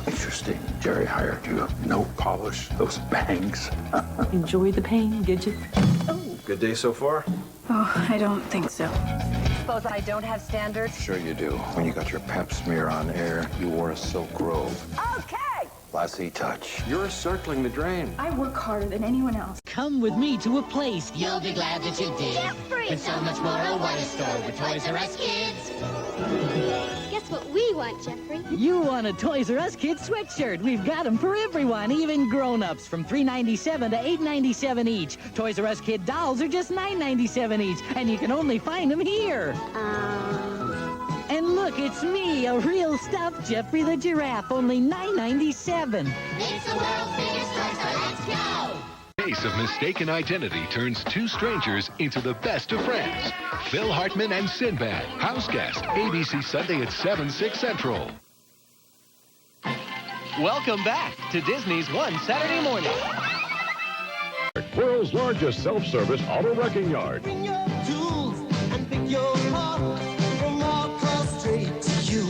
Interesting. Jerry hired you. No polish, those bangs. Enjoy the pain, did you? Good day so far? Oh, I don't think so. Suppose I don't have standards? Sure you do. When you got your pap smear on air, you wore a Silk Grove. Okay! Lassie touch. You're circling the drain. I work harder than anyone else. Come with me to a place. You'll be glad that you did. Jeffrey! With so much more, oh, what a store with Toys R Us kids. Guess what we want, Jeffrey? You want a Toys R Us Kids sweatshirt. We've got them for everyone, even grown-ups, from $3.97 to $8.97 each. Toys R Us Kid dolls are just $9.97 each, and you can only find them here. And look, it's me, a real stuffed Jeffrey the Giraffe, only $9.97. It's the world's biggest toy store. Let's go! Case of mistaken identity turns two strangers into the best of friends. Phil Hartman and Sinbad. House Guest. ABC Sunday at 7, 6 Central. Welcome back to Disney's One Saturday Morning. World's largest self-service auto wrecking yard. Bring your tools and pick your part from all close straight to you.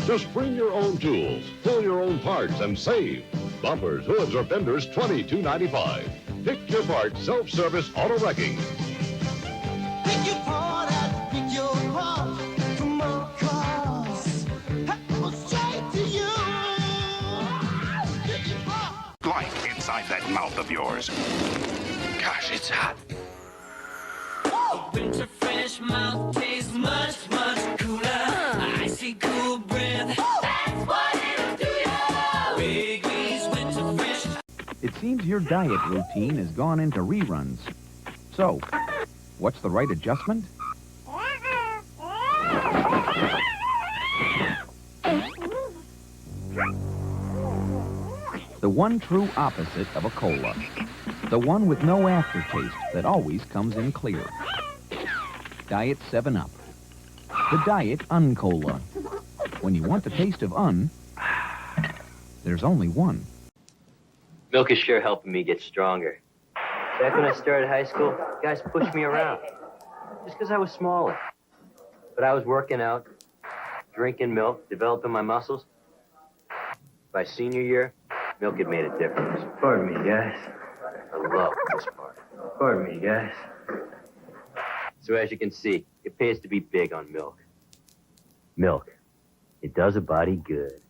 Just bring your own tools, fill your own parts, and save. Bumpers, hoods, or fenders, $22.95. Pick your part, self-service auto wrecking. Pick your part and pick your part from all cars. Straight to you. Pick your part. Like inside that mouth of yours. Gosh, it's hot. A winter fresh mouth tastes much, much cooler. Icy cool breath. That's what it'll do you. Wrigley's winter fresh. It seems your diet routine has gone into reruns. So, what's the right adjustment? The one true opposite of a cola. The one with no aftertaste that always comes in clear. Diet 7-Up. The Diet Un-Cola. When you want the taste of un, there's only one. Milk is sure helping me get stronger. Back when I started high school, guys pushed me around. Just because I was smaller. But I was working out, drinking milk, developing my muscles. By senior year, milk had made a difference. Pardon me, guys. I love this part. Pardon me, guys. So as you can see, it pays to be big on milk. Milk. It does a body good.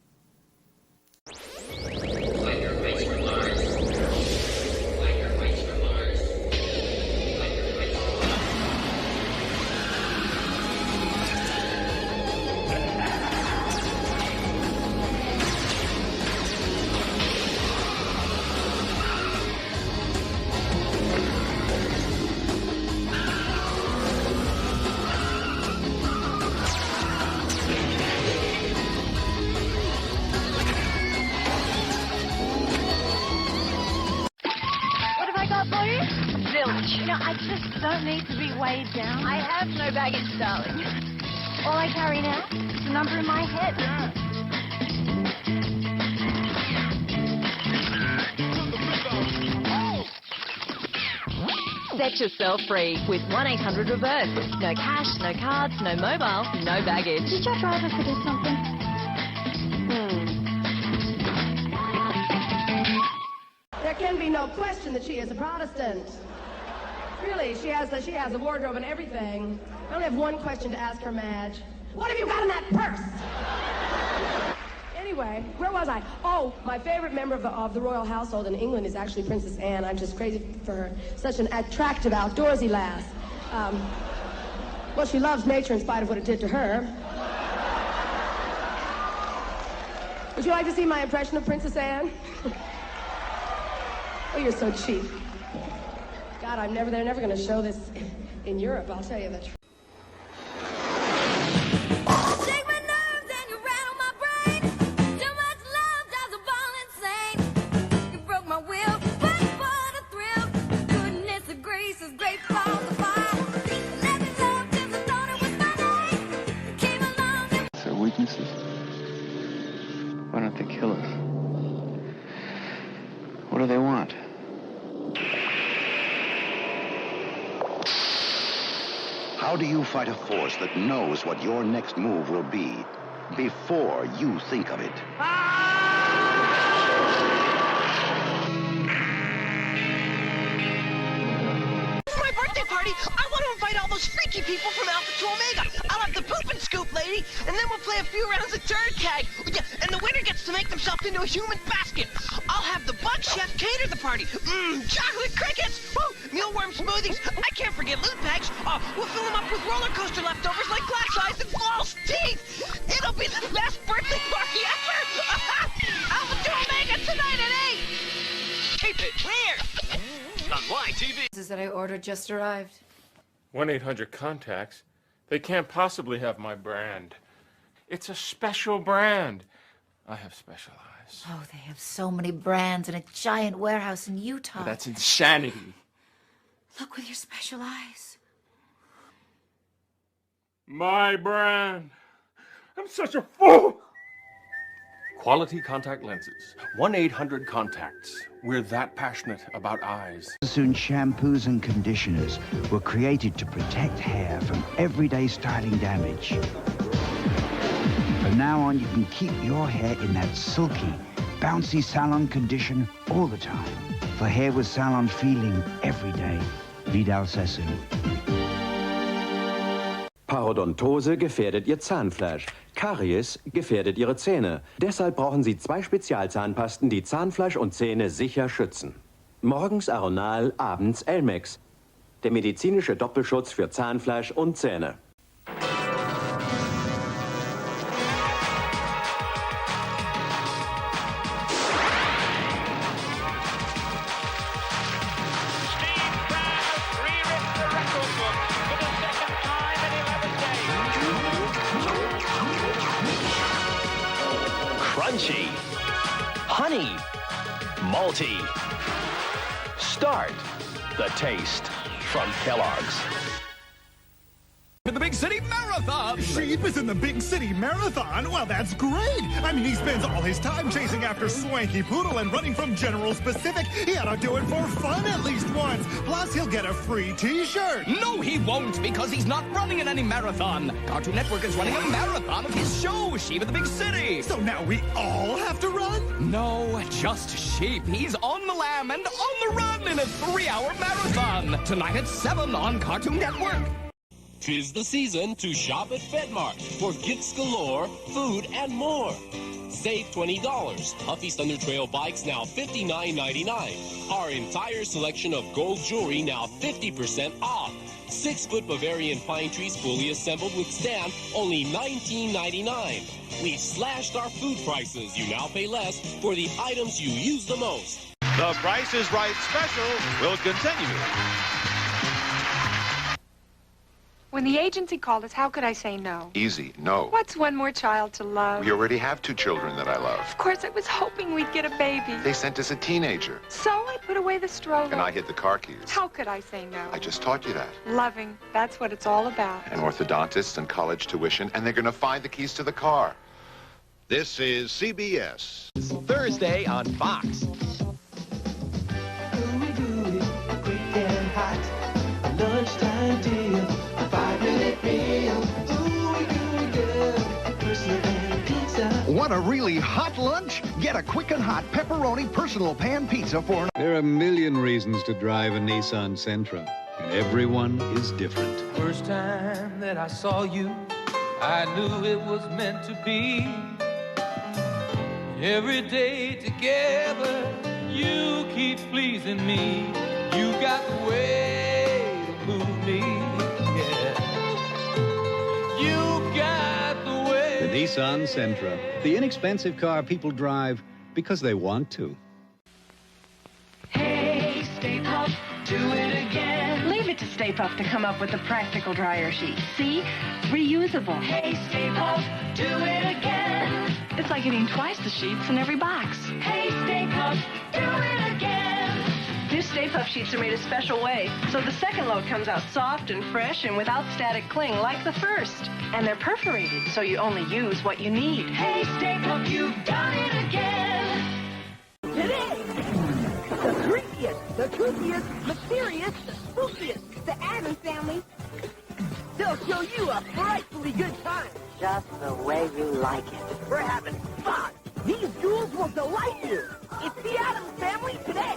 Zilch. No, I just don't need to be weighed down. I have no baggage, darling. All I carry now is the number in my head. Set yourself free with 1-800-REVERSE. No cash, no cards, no mobile, no baggage. Did your driver forget something? There can be no question that she is a Protestant. Really, she has a wardrobe and everything. I only have one question to ask her, Madge. What have you got in that purse? Anyway, where was I? Oh, my favorite member of the royal household in England is actually Princess Anne. I'm just crazy for her. Such an attractive, outdoorsy lass. Well, she loves nature in spite of what it did to her. Would you like to see my impression of Princess Anne? Oh, you're so cheap. God, they're never going to show this in Europe, I'll tell you the truth. Weaknesses? Why don't they kill us? What do they want? How do you fight a force that knows what your next move will be before you think of it? For my birthday party, I want to invite all those freaky people from Alpha to Omega. I'll have the poop and scoop lady, and then we'll play a few rounds of turd tag. Yeah, and the winner gets to make themselves into a human basket. I'll have the bug chef cater the party. Chocolate crickets! Woo! Mealworm smoothies. I can't forget loot bags. We'll fill them up with roller coaster leftovers like glass eyes and false teeth. It'll be the best birthday party ever! Alpha to Omega tonight at 8! Keep it clear! On YTV. This is that I ordered just arrived. 1-800-CONTACTS. They can't possibly have my brand. It's a special brand. I have special eyes. Oh, they have so many brands in a giant warehouse in Utah. That's insanity. Look with your special eyes. My brand. I'm such a fool. Quality contact lenses. 1-800-CONTACTS. We're that passionate about eyes. Soon shampoos and conditioners were created to protect hair from everyday styling damage. From now on, you can keep your hair in that silky, bouncy salon condition all the time. For hair with salon feeling every day. Vidal Sassoon. Parodontose gefährdet Ihr Zahnfleisch. Karies gefährdet Ihre Zähne. Deshalb brauchen Sie 2 Spezialzahnpasten, die Zahnfleisch und Zähne sicher schützen. Morgens Aronal, abends Elmex. Der medizinische Doppelschutz für Zahnfleisch und Zähne. Crunchy, honey, malty. Start the taste from Kellogg's. In the Big City Marathon! Sheep is in the Big City Marathon? Well, that's great! I mean, he spends all his time chasing after Swanky Poodle and running from General Specific. He ought to do it for fun at least once. Plus, he'll get a free T-shirt. No, he won't, because he's not running in any marathon. Cartoon Network is running a marathon of his show, Sheep in the Big City. So now we all have to run? No, just Sheep. He's on the lam and on the run in a 3-hour marathon. Tonight at 7 on Cartoon Network. 'Tis the season to shop at FedMart for gifts galore, food, and more. Save $20. Huffy's Thunder Trail bikes now $59.99. Our entire selection of gold jewelry now 50% off. 6-foot Bavarian pine trees fully assembled with stand, only $19.99. We've slashed our food prices. You now pay less for the items you use the most. The Price is Right special will continue. When the agency called us, how could I say no? Easy, no. What's one more child to love? We already have 2 children that I love. Of course, I was hoping we'd get a baby. They sent us a teenager. So I put away the stroller. And I hid the car keys. How could I say no? I just taught you that. Loving, that's what it's all about. And orthodontists and college tuition, and they're going to find the keys to the car. This is CBS. Thursday on Fox. Quick and hot. Want a really hot lunch? Get a quick and hot pepperoni personal pan pizza for... There are a million reasons to drive a Nissan Sentra, and everyone is different. First time that I saw you, I knew it was meant to be. Every day together, you keep pleasing me. You got the way to move me, yeah. You got the way. The Nissan Sentra, the inexpensive car people drive because they want to. Hey, Stay Puft, do it again. Leave it to Stay Puft to come up with the practical dryer sheet. See? Reusable. Hey, Stay Puft, do it again. It's like getting twice the sheets in every box. Hey, Stay Puft, do it again. New Stay Puft sheets are made a special way, so the second load comes out soft and fresh and without static cling like the first. And they're perforated, so you only use what you need. Hey, Stay Puft, you've done it again. Today, the creepiest, mysterious, the spookiest, the Addams Family. They'll show you a frightfully good time. Just the way you like it. We're having fun. These jewels will delight you. It's the Addams Family today.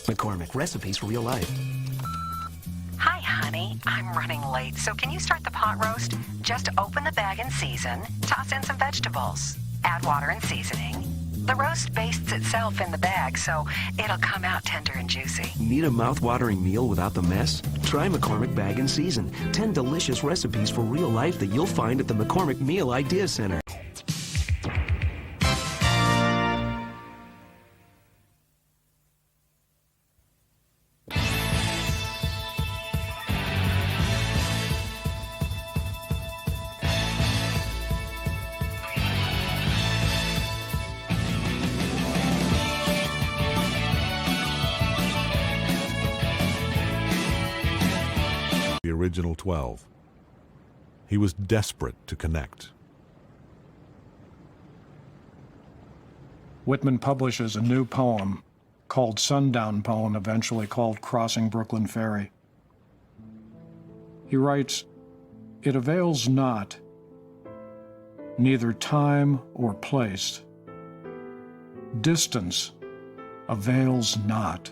McCormick, recipes for real life. Hi, honey. I'm running late, so can you start the pot roast? Just open the bag and season, toss in some vegetables, add water and seasoning. The roast bastes itself in the bag, so it'll come out tender and juicy. Need a mouth-watering meal without the mess? Try McCormick Bag and Season. 10 delicious recipes for real life that you'll find at the McCormick Meal Idea Center. The original 12. He was desperate to connect. Whitman publishes a new poem called Sundown Poem, eventually called Crossing Brooklyn Ferry. He writes, "It avails not, neither time or place. Distance avails not."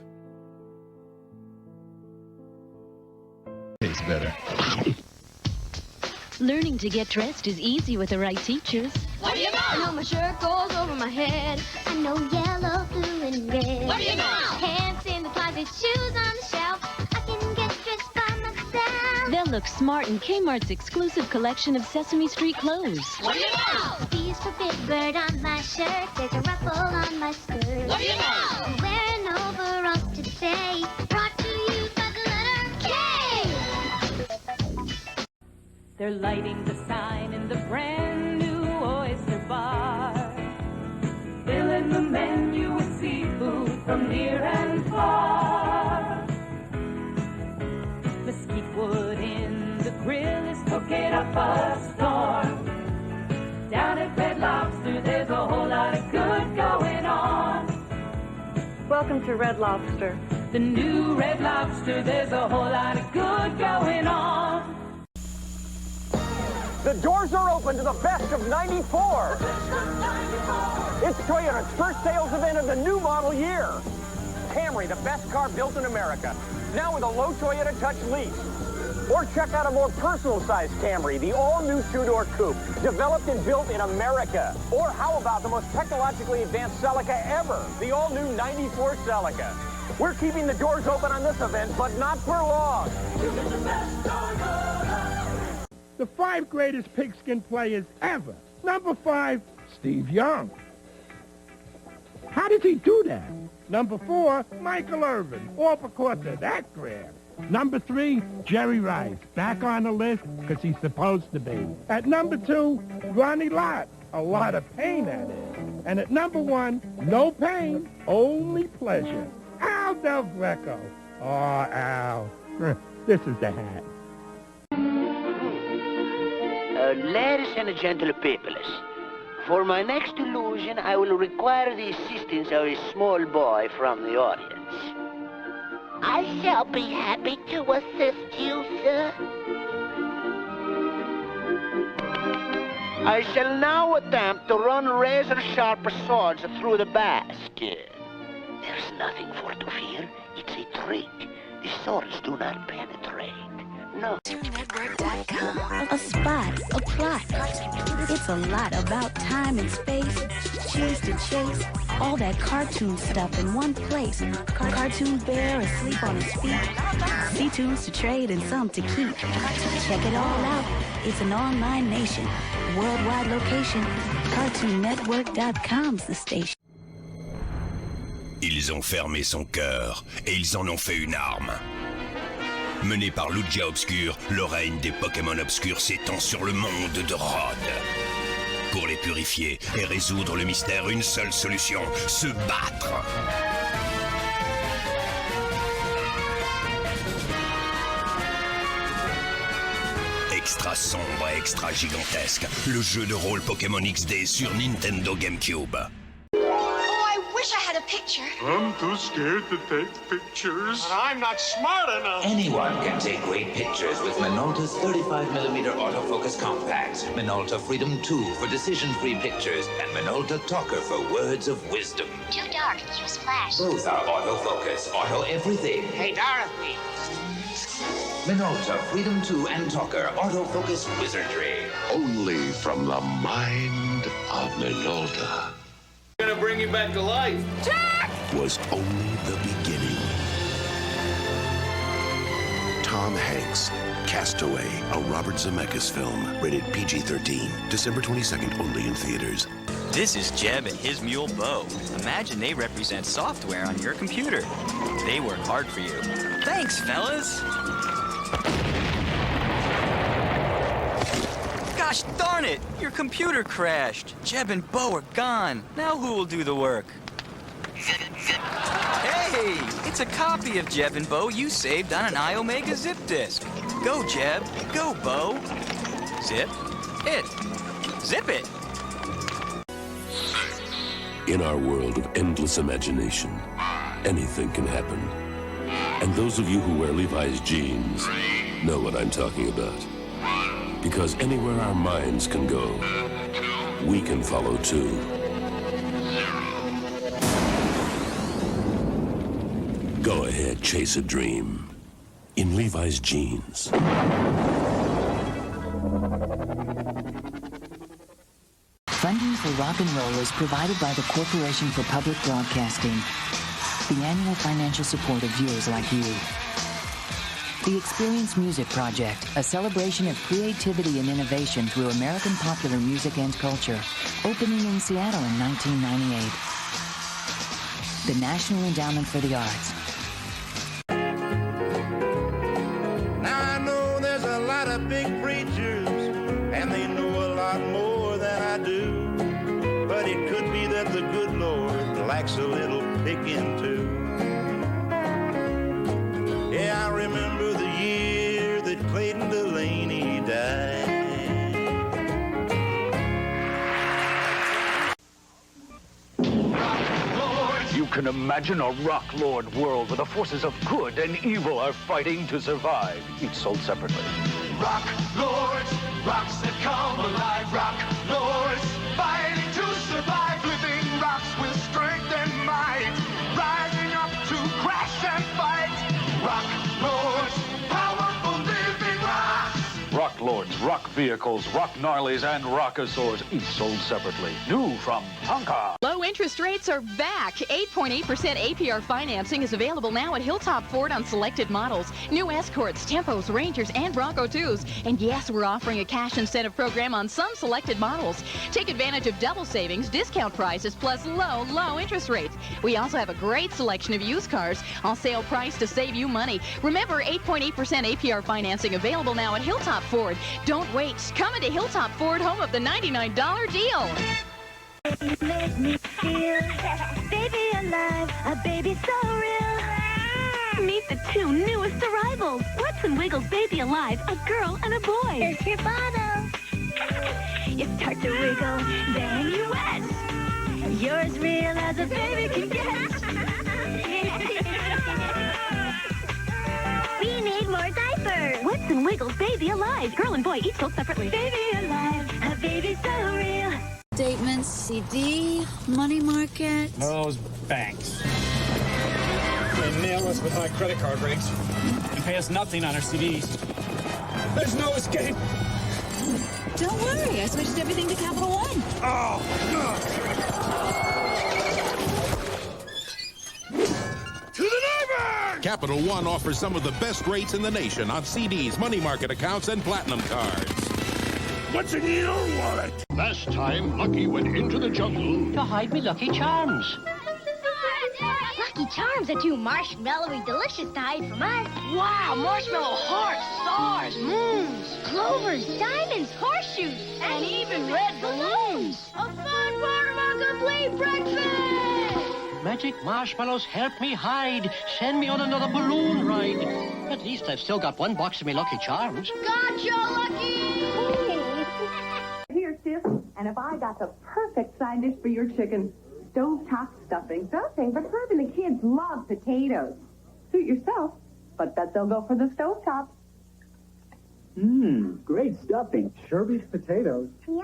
Tastes better. Learning to get dressed is easy with the right teachers. What do you know? I know my shirt goes over my head. I know yellow, blue, and red. What do you know? Pants in the closet, shoes on the shelf. I can get dressed by myself. They'll look smart in Kmart's exclusive collection of Sesame Street clothes. What do you know? These for Big Bird on my shirt. There's a ruffle on my skirt. What do you know? I'm wearing overalls today. Brought to you by the letter K. They're lighting the sign in the brand new oyster bar. Filling the menu with seafood from near and far. Mesquite wood in the grill is cooking up a storm. Down at Red Lobster, there's a whole lot of good going on. Welcome to Red Lobster. The new Red Lobster, there's a whole lot of good going on. The doors are open to the best of '94. It's Toyota's first sales event of the new model year. Camry, the best car built in America. Now with a low Toyota Touch lease. Or check out a more personal-sized Camry, the all-new two-door coupe, developed and built in America. Or how about the most technologically advanced Celica ever, the all-new '94 Celica. We're keeping the doors open on this event, but not for long. The 5 greatest pigskin players ever. Number 5, Steve Young. How did he do that? Number 4, Michael Irvin, all because of that grab. Number 3, Jerry Rice, back on the list because he's supposed to be. At number 2, Ronnie Lott, a lot of pain that is. And at number 1, no pain, only pleasure. Al Del Greco. Oh, Al. This is the hat. Ladies and gentle peoples, for my next illusion, I will require the assistance of a small boy from the audience. I shall be happy to assist you, sir. I shall now attempt to run razor-sharp swords through the basket. There's nothing for to fear. It's a trick. The swords do not penetrate. No. A spot, a plot. It's a lot about time and space. Cheese to chase. All that cartoon stuff in one place. Cartoon bear asleep on his feet. C-tunes to trade and some to keep. Check it all out. It's an online nation. Worldwide location. CartoonNetwork.com's the station. Ils ont fermé son cœur et ils en ont fait une arme. Mené par Lugia Obscur, le règne des Pokémon obscurs s'étend sur le monde de Rod. Pour les purifier et résoudre le mystère, une seule solution, se battre. Extra sombre et extra gigantesque, le jeu de rôle Pokémon XD sur Nintendo GameCube. I wish I had a picture. I'm too scared to take pictures. And I'm not smart enough. Anyone can take great pictures with Minolta's 35mm autofocus compacts, Minolta Freedom 2 for decision-free pictures, and Minolta Talker for words of wisdom. Too dark. Use flash. Both are autofocus, auto everything. Hey, Dorothy. Minolta Freedom 2 and Talker autofocus wizardry. Only from the mind of Minolta. Gonna bring you back to life. Jack! Was only the beginning. Tom Hanks, Castaway, a Robert Zemeckis film, rated PG-13, December 22nd, only in theaters. This is Jeb and his mule Bo. Imagine they represent software on your computer. They work hard for you. Thanks, fellas. Gosh darn it! Your computer crashed. Jeb and Bo are gone. Now who will do the work? Hey! It's a copy of Jeb and Bo you saved on an iOmega zip disk. Go, Jeb. Go, Bo. Zip it. Zip it. In our world of endless imagination, anything can happen. And those of you who wear Levi's jeans know what I'm talking about. Because anywhere our minds can go, we can follow too. Go ahead, chase a dream in Levi's jeans. Funding for rock and roll is provided by the Corporation for Public Broadcasting, the annual financial support of viewers like you. The Experience Music Project, a celebration of creativity and innovation through American popular music and culture, opening in Seattle in 1998. The National Endowment for the Arts. Now I know there's a lot of big preachers, and they know a lot more than I do. But it could be that the good Lord lacks a little picking too. Yeah, I remember the year that Clayton Delaney died. You can imagine a rock lord world where the forces of good and evil are fighting to survive, each sold separately. Rock lords, rocks that come alive. Rock lords, fighting to survive. Living rocks with strength and might, rising up to crash and fight. Rock lords, powerful living rocks. Rock lords, rock vehicles, rock gnarlies, and rockosaurs, each sold separately. New from Tonka. Low interest rates are back. 8.8% APR financing is available now at Hilltop Ford on selected models. New Escorts, Tempos, Rangers, and Bronco 2s. And yes, we're offering a cash incentive program on some selected models. Take advantage of double savings, discount prices, plus low interest rates. We also have a great selection of used cars on sale price to save you money. Remember, 8.8% APR financing available now at Hilltop Ford. Don't wait. Come into Hilltop Ford, home of the $99 deal. Make me feel baby alive, a baby so real. Meet the two newest arrivals. What's and Wiggles Baby Alive, a girl and a boy. Here's your bottle. You start to wiggle, then you wet. You're as real as a baby can get. We need more diapers. What's and Wiggles Baby Alive, girl and boy each sold separately. Baby alive, a baby so real. Statements, CD, money market. Those banks. They nail us with high credit card rates and pay us nothing on our CDs. There's no escape. Don't worry, I switched everything to Capital One. Oh, To the neighbor! Capital One offers some of the best rates in the nation on CDs, money market accounts, and platinum cards. What's in your wallet? Last time, Lucky went into the jungle to hide me Lucky Charms. Lucky Charms are too marshmallowy delicious to hide from us. Wow, marshmallow hearts, stars, moons, Clovers, diamonds, horseshoes, and even red balloons. A fun part of our complete breakfast! Magic marshmallows help me hide. Send me on another balloon ride. At least I've still got one box of me Lucky Charms. Gotcha, Lucky! Here, sis, and if I got the perfect side dish for your chicken, stovetop stuffing. Something, but Herb and the kids love potatoes. Suit yourself, but bet they'll go for the stovetop. Great stuffing. Sure beats potatoes. Yummy!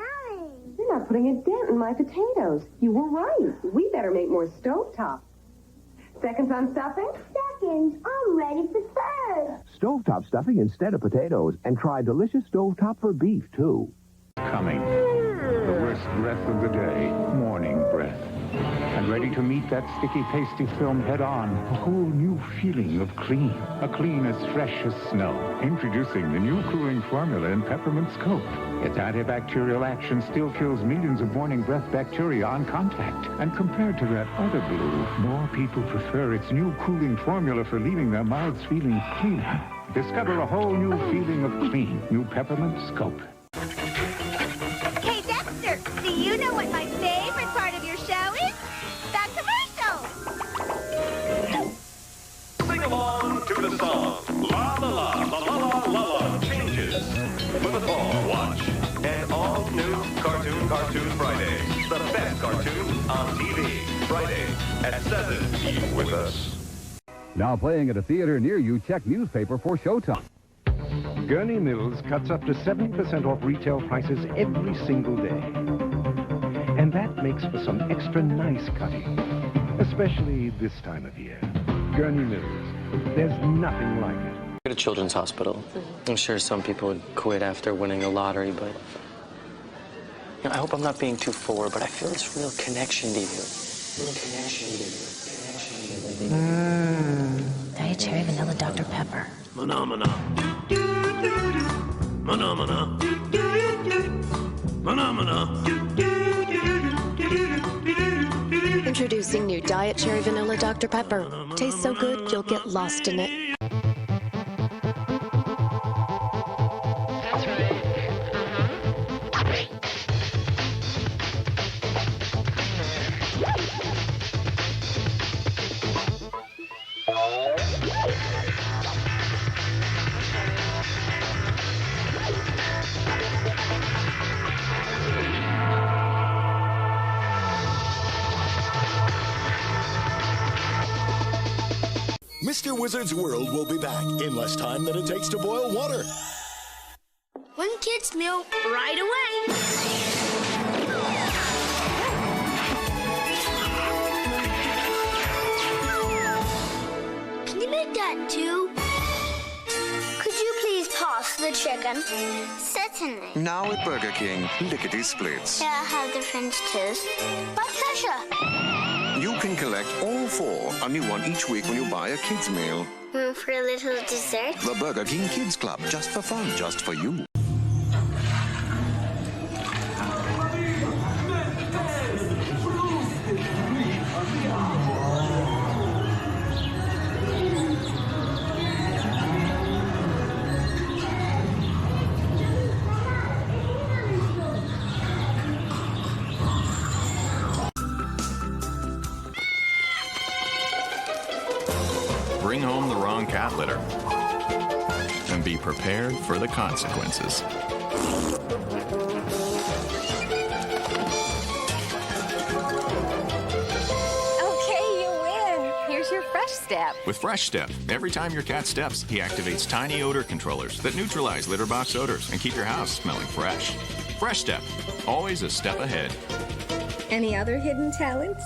You're not putting a dent in my potatoes. You were right. We better make more stovetop. Seconds on stuffing? Seconds. I'm ready for third. Stovetop stuffing instead of potatoes, and try delicious stovetop for beef, too. Coming. The worst breath of the day, morning breath. And ready to meet that sticky, pasty film head on. A whole new feeling of clean. A clean as fresh as snow. Introducing the new cooling formula in Peppermint Scope. Its antibacterial action still kills millions of morning breath bacteria on contact. And compared to that other blue, more people prefer its new cooling formula for leaving their mouths feeling cleaner. Discover a whole new feeling of clean. New Peppermint Scope. Hey, Dexter, do you know what my favorite part of your show is? The commercial! Sing along to the song. La la la, la la la la la, changes. With a fall watch. An all-new Cartoon Friday. The best cartoon on TV. Friday at 7. Keep with us. Now playing at a theater near you, check newspaper for showtime. Gurney Mills cuts up to 70% off retail prices every single day. And that makes for some extra nice cutting, especially this time of year. Gurney Mills, there's nothing like it. At a children's hospital. I'm sure some people would quit after winning the lottery, but you know, I hope I'm not being too forward, but I feel this real connection to you. Real connection to you. Dietary vanilla Dr. Pepper. Phenomena. Phenomena. Phenomena. Introducing new Diet Cherry Vanilla Dr. Pepper. Tastes so good, you'll get lost in it. That's right. Mr. Wizard's World will be back in less time than it takes to boil water. One kid's meal right away. Can you make that too? Could you please pass the chicken? Certainly. Now at Burger King, lickety splits. Yeah, I have the French toast. My pleasure. You can collect all 4, a new one each week when you buy a kid's meal. For a little dessert? The Burger King Kids Club, just for fun, just for you. Bring home the wrong cat litter and be prepared for the consequences. Okay, you win. Here's your Fresh Step. With Fresh Step, every time your cat steps, he activates tiny odor controllers that neutralize litter box odors and keep your house smelling fresh. Fresh Step, always a step ahead. Any other hidden talents?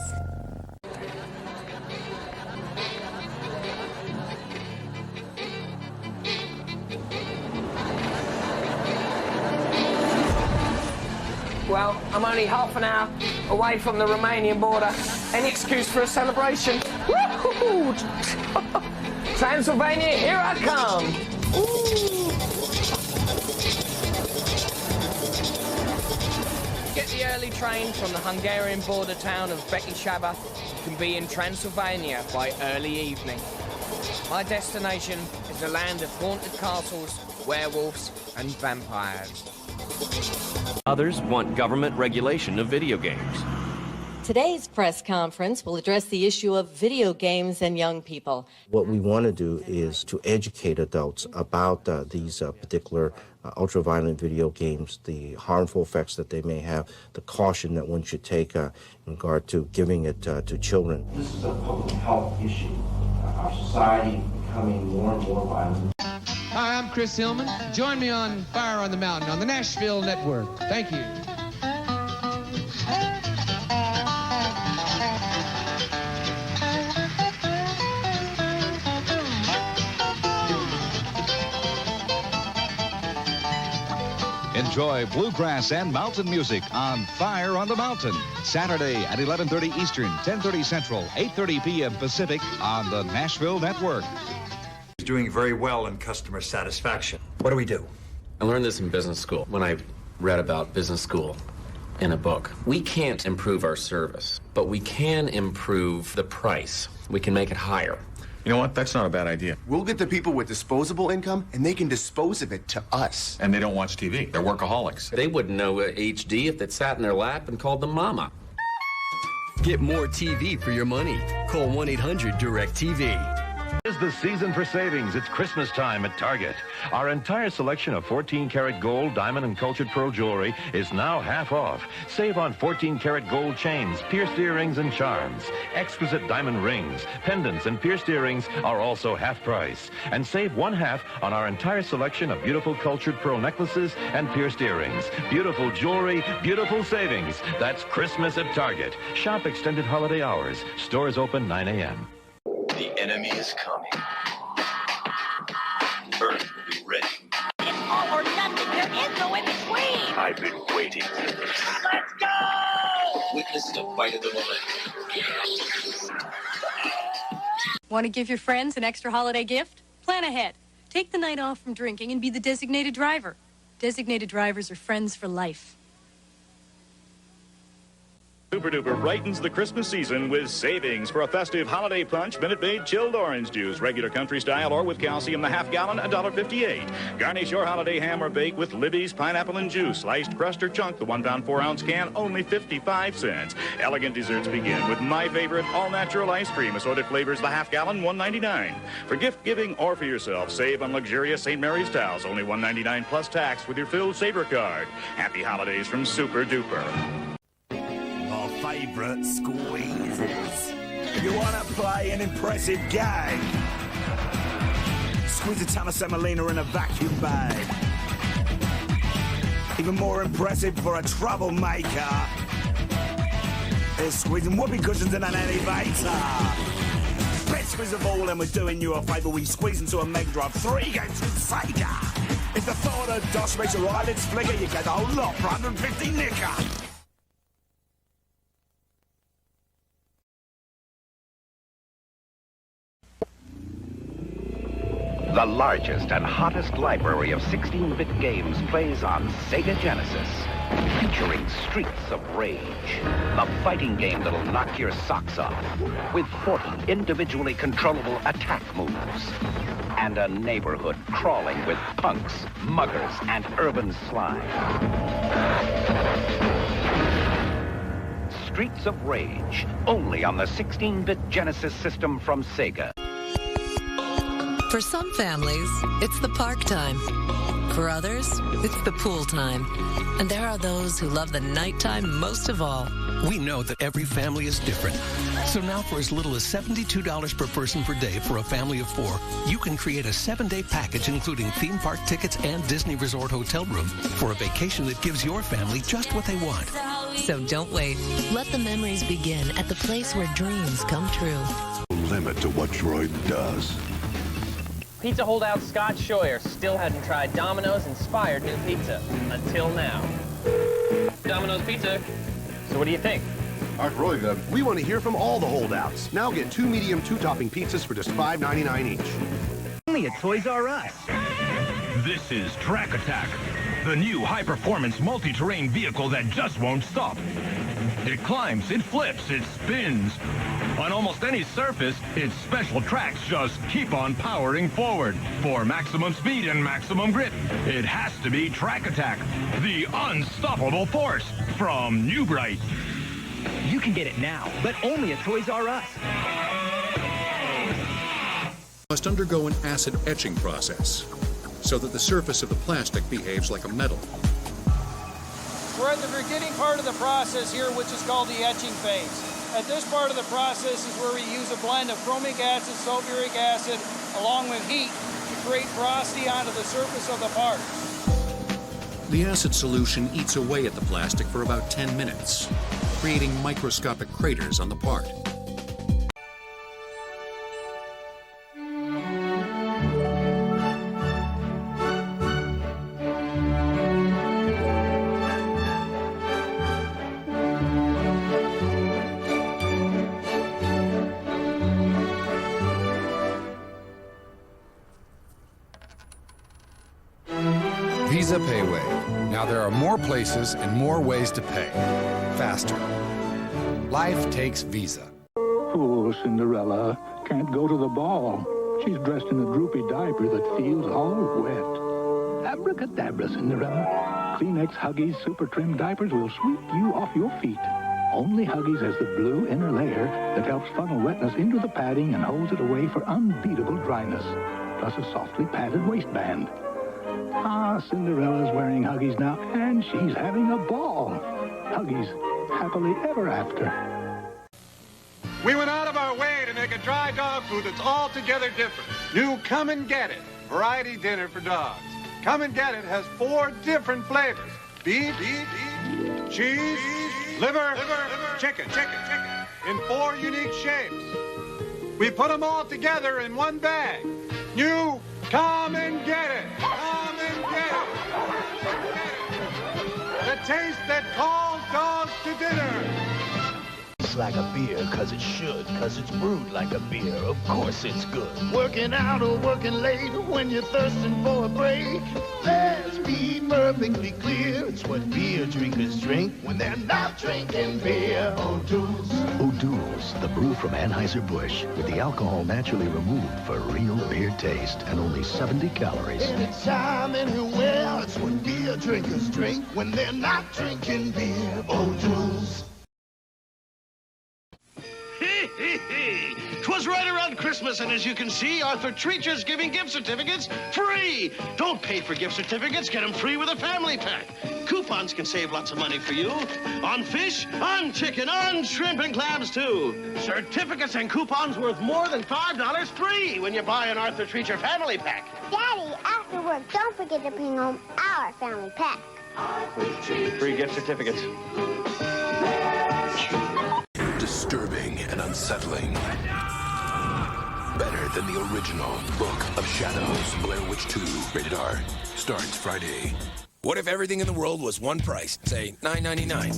Well, I'm only half an hour away from the Romanian border. Any excuse for a celebration? Woo-hoo-hoo! Transylvania, here I come! Ooh. Get the early train from the Hungarian border town of Betyshava. You can be in Transylvania by early evening. My destination is the land of haunted castles, werewolves, and vampires. Others want government regulation of video games. Today's press conference will address the issue of video games and young people. What we want to do is to educate adults about these particular ultra-violent video games, the harmful effects that they may have, the caution that one should take in regard to giving it to children. This is a public health issue. Our society becoming more and more violent. Hi, I'm Chris Hillman. Join me on Fire on the Mountain on the Nashville Network. Thank you. Enjoy bluegrass and mountain music on Fire on the Mountain, Saturday at 11:30 Eastern, 10:30 Central, 8:30 p.m. Pacific on the Nashville Network. He's doing very well in customer satisfaction. What do we do? I learned this in business school when I read about business school in a book. We can't improve our service, but we can improve the price. We can make it higher. You know what? That's not a bad idea. We'll get the people with disposable income, and they can dispose of it to us. And they don't watch TV. They're workaholics. They wouldn't know HD if they'd sat in their lap and called them mama. Get more TV for your money. Call 1-800-DIRECTV. It's the season for savings. It's Christmas time at Target. Our entire selection of 14-karat gold, diamond, and cultured pearl jewelry is now half off. Save on 14-karat gold chains, pierced earrings, and charms. Exquisite diamond rings, pendants, and pierced earrings are also half price. And save 1/2 on our entire selection of beautiful cultured pearl necklaces and pierced earrings. Beautiful jewelry, beautiful savings. That's Christmas at Target. Shop extended holiday hours. Stores open 9 a.m. The enemy is coming. Earth will be ready. It's all or nothing. There is no in between. I've been waiting for this. Let's go! Witness the fight of the moment. Want to give your friends an extra holiday gift? Plan ahead. Take the night off from drinking and be the designated driver. Designated drivers are friends for life. Super Duper brightens the Christmas season with savings for a festive holiday punch, Minute Maid chilled orange juice, regular country style or with calcium, the half gallon, $1.58. Garnish your holiday ham or bake with Libby's pineapple and juice, sliced, crushed, or chunk. The 1 pound, 4 ounce can, only 55 cents. Elegant desserts begin with my favorite all natural ice cream, assorted flavors, the half gallon, $1.99. For gift giving or for yourself, save on luxurious St. Mary's towels, only $1.99 plus tax with your Phil Saver card. Happy holidays from Super Duper. Favorite squeezes. You want to play an impressive gag? Squeeze a ton of semolina in a vacuum bag. Even more impressive for a troublemaker is squeezing whoopee cushions in an elevator. Best squeeze of all, and we're doing you a favour. We squeeze into a Mega Drive 3 games with Sega. If the thought of DOS makes your eyelids flicker, you get the whole lot for 150 nicker. The largest and hottest library of 16-bit games plays on Sega Genesis, featuring Streets of Rage, the fighting game that'll knock your socks off, with 40 individually controllable attack moves, and a neighborhood crawling with punks, muggers, and urban slime. Streets of Rage, only on the 16-bit Genesis system from Sega. For some families, it's the park time. For others, it's the pool time. And there are those who love the nighttime most of all. We know that every family is different. So now for as little as $72 per person per day for a family of 4, you can create a 7-day package including theme park tickets and Disney Resort hotel room for a vacation that gives your family just what they want. So don't wait. Let the memories begin at the place where dreams come true. Limit to what Droid does. Pizza holdout Scott Scheuer still hadn't tried Domino's inspired new pizza until now. Domino's Pizza. So what do you think? Droid, we want to hear from all the holdouts. Now get 2 medium 2-topping pizzas for just $5.99 each. Only at Toys R Us. This is Track Attack, the new high-performance multi-terrain vehicle that just won't stop. It climbs, it flips, it spins. On almost any surface, its special tracks just keep on powering forward. For maximum speed and maximum grip, it has to be Track Attack, the unstoppable force from New Bright. You can get it now, but only at Toys R Us. Must undergo an acid etching process so that the surface of the plastic behaves like a metal. We're at the beginning part of the process here, which is called the etching phase. At this part of the process is where we use a blend of chromic acid, sulfuric acid, along with heat to create porosity onto the surface of the part. The acid solution eats away at the plastic for about 10 minutes, creating microscopic craters on the part. Visa PayWave. Now there are more places and more ways to pay. Faster. Life takes Visa. Poor Cinderella can't go to the ball. She's dressed in a droopy diaper that feels all wet. Abracadabra, Cinderella. Kleenex Huggies Super Trim Diapers will sweep you off your feet. Only Huggies has the blue inner layer that helps funnel wetness into the padding and holds it away for unbeatable dryness. Plus a softly padded waistband. Ah, Cinderella's wearing Huggies now, and she's having a ball. Huggies, happily ever after. We went out of our way to make a dry dog food that's altogether different. New Come and Get It, variety dinner for dogs. Come and Get It has 4 different flavors. Beef, cheese, liver, chicken, in 4 unique shapes. We put them all together in one bag. New Come and Get It. Come and get it. The taste that calls dogs to dinner. It's like a beer, 'cause it should, 'cause it's brewed like a beer. Of course it's good. Working out or working late, when you're thirsting for a break, let's be perfectly clear. It's what beer drinkers drink when they're not drinking beer. O'Doul's. O'Doul's, the brew from Anheuser-Busch, with the alcohol naturally removed for real beer taste and only 70 calories. Anytime, anywhere, it's what beer drinkers drink when they're not drinking beer. O'Doul's. 'Twas right around Christmas, and as you can see, Arthur Treacher's giving gift certificates free. Don't pay for gift certificates. Get them free with a family pack. Coupons can save lots of money for you. On fish, on chicken, on shrimp and clams, too. Certificates and coupons worth more than $5 free when you buy an Arthur Treacher family pack. Daddy, after work, don't forget to bring home our family pack. Free gift certificates. Disturbing and unsettling. Better than the original Book of Shadows. Blair Witch 2, rated R. Starts Friday. What if everything in the world was one price? Say, $9.99.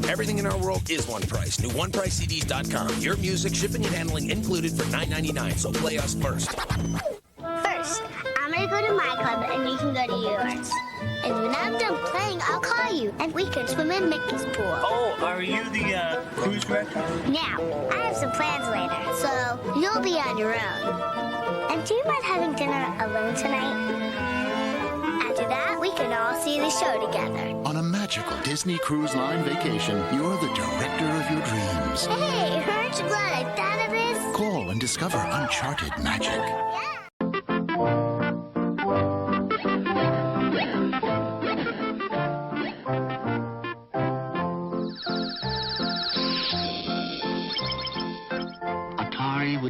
Everything in our world is one price. New OnePriceCDs.com. Your music, shipping, and handling included for $9.99. So play us first. First, I'm gonna go to my club and you can go to yours. And when I'm done playing, I'll call you and we can swim in Mickey's pool. Oh, are you the cruise director? Now, I have some plans later, so you'll be on your own. And do you mind having dinner alone tonight? After that, we can all see the show together. On a magical Disney Cruise Line vacation, you're the director of your dreams. Hey, aren't you glad I thought of this? Call and discover uncharted magic.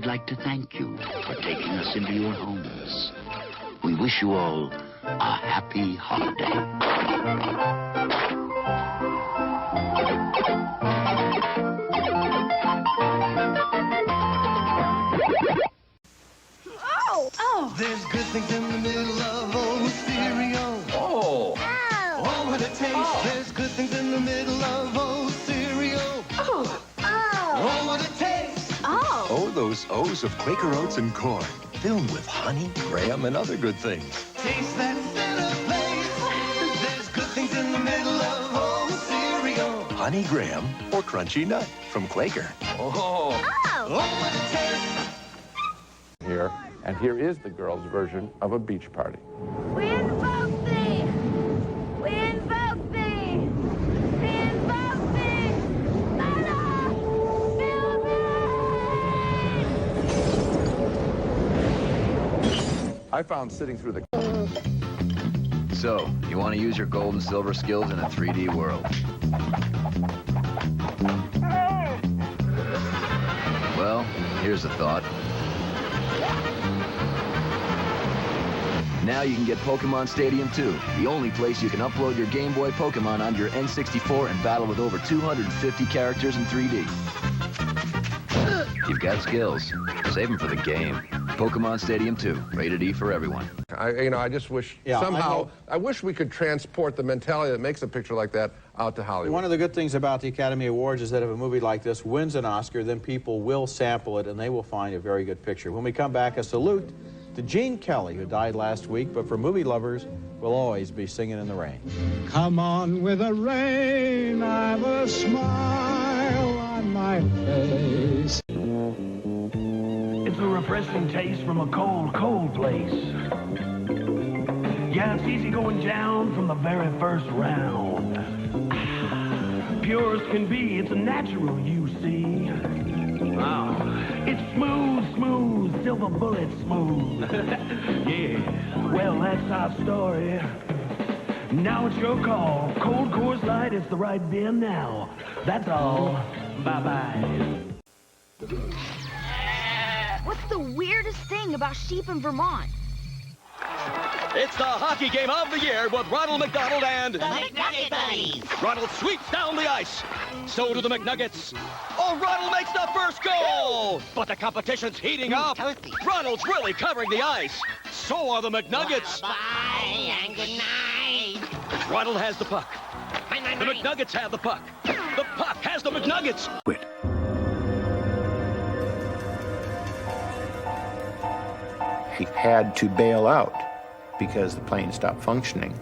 like to thank you for taking us into your homes. We wish you all a happy holiday. Oh! There's good things in the middle of old cereal. Oh! Oh, what a taste! There's good things in the middle of old cereal. Oh! Oh, what a taste! Oh, those O's of Quaker oats and corn, filled with honey, graham, and other good things. Taste that center place. There's good things in the middle of old cereal. Honey graham or crunchy nut from Quaker. Oh, what a taste! Here, and here is the girls' version of a beach party. We invoke thee! We invoke thee! We invoke thee! I found sitting through the... So, you want to use your gold and silver skills in a 3D world. Well, here's a thought. Now you can get Pokemon Stadium 2, the only place you can upload your Game Boy Pokemon onto your N64 and battle with over 250 characters in 3D. You've got skills. Save them for the game. Pokemon Stadium 2, rated E for everyone. I just wish somehow, I wish we could transport the mentality that makes a picture like that out to Hollywood. One of the good things about the Academy Awards is that if a movie like this wins an Oscar, then people will sample it and they will find a very good picture. When we come back, a salute to Gene Kelly, who died last week, but for movie lovers, will always be Singing in the Rain. Come on with the rain, I've a smile on my face. It's a refreshing taste from a cold, cold place. Yeah, it's easy going down from the very first round. Pure as can be, it's a natural, you see. Wow. It's smooth, smooth, silver bullet smooth. Yeah, well, that's our story. Now it's your call. Cold Coors Light is the right beer now. That's all. Bye-bye. What's the weirdest thing about sheep in Vermont? It's the hockey game of the year with Ronald McDonald and... the McNugget Buddies. Ronald sweeps down the ice. So do the McNuggets. Oh, Ronald makes the first goal! But the competition's heating up. Ronald's really covering the ice. So are the McNuggets. Bye and good night. Ronald has the puck. The McNuggets have the puck. The puck has the McNuggets. Quit. He had to bail out because the plane stopped functioning.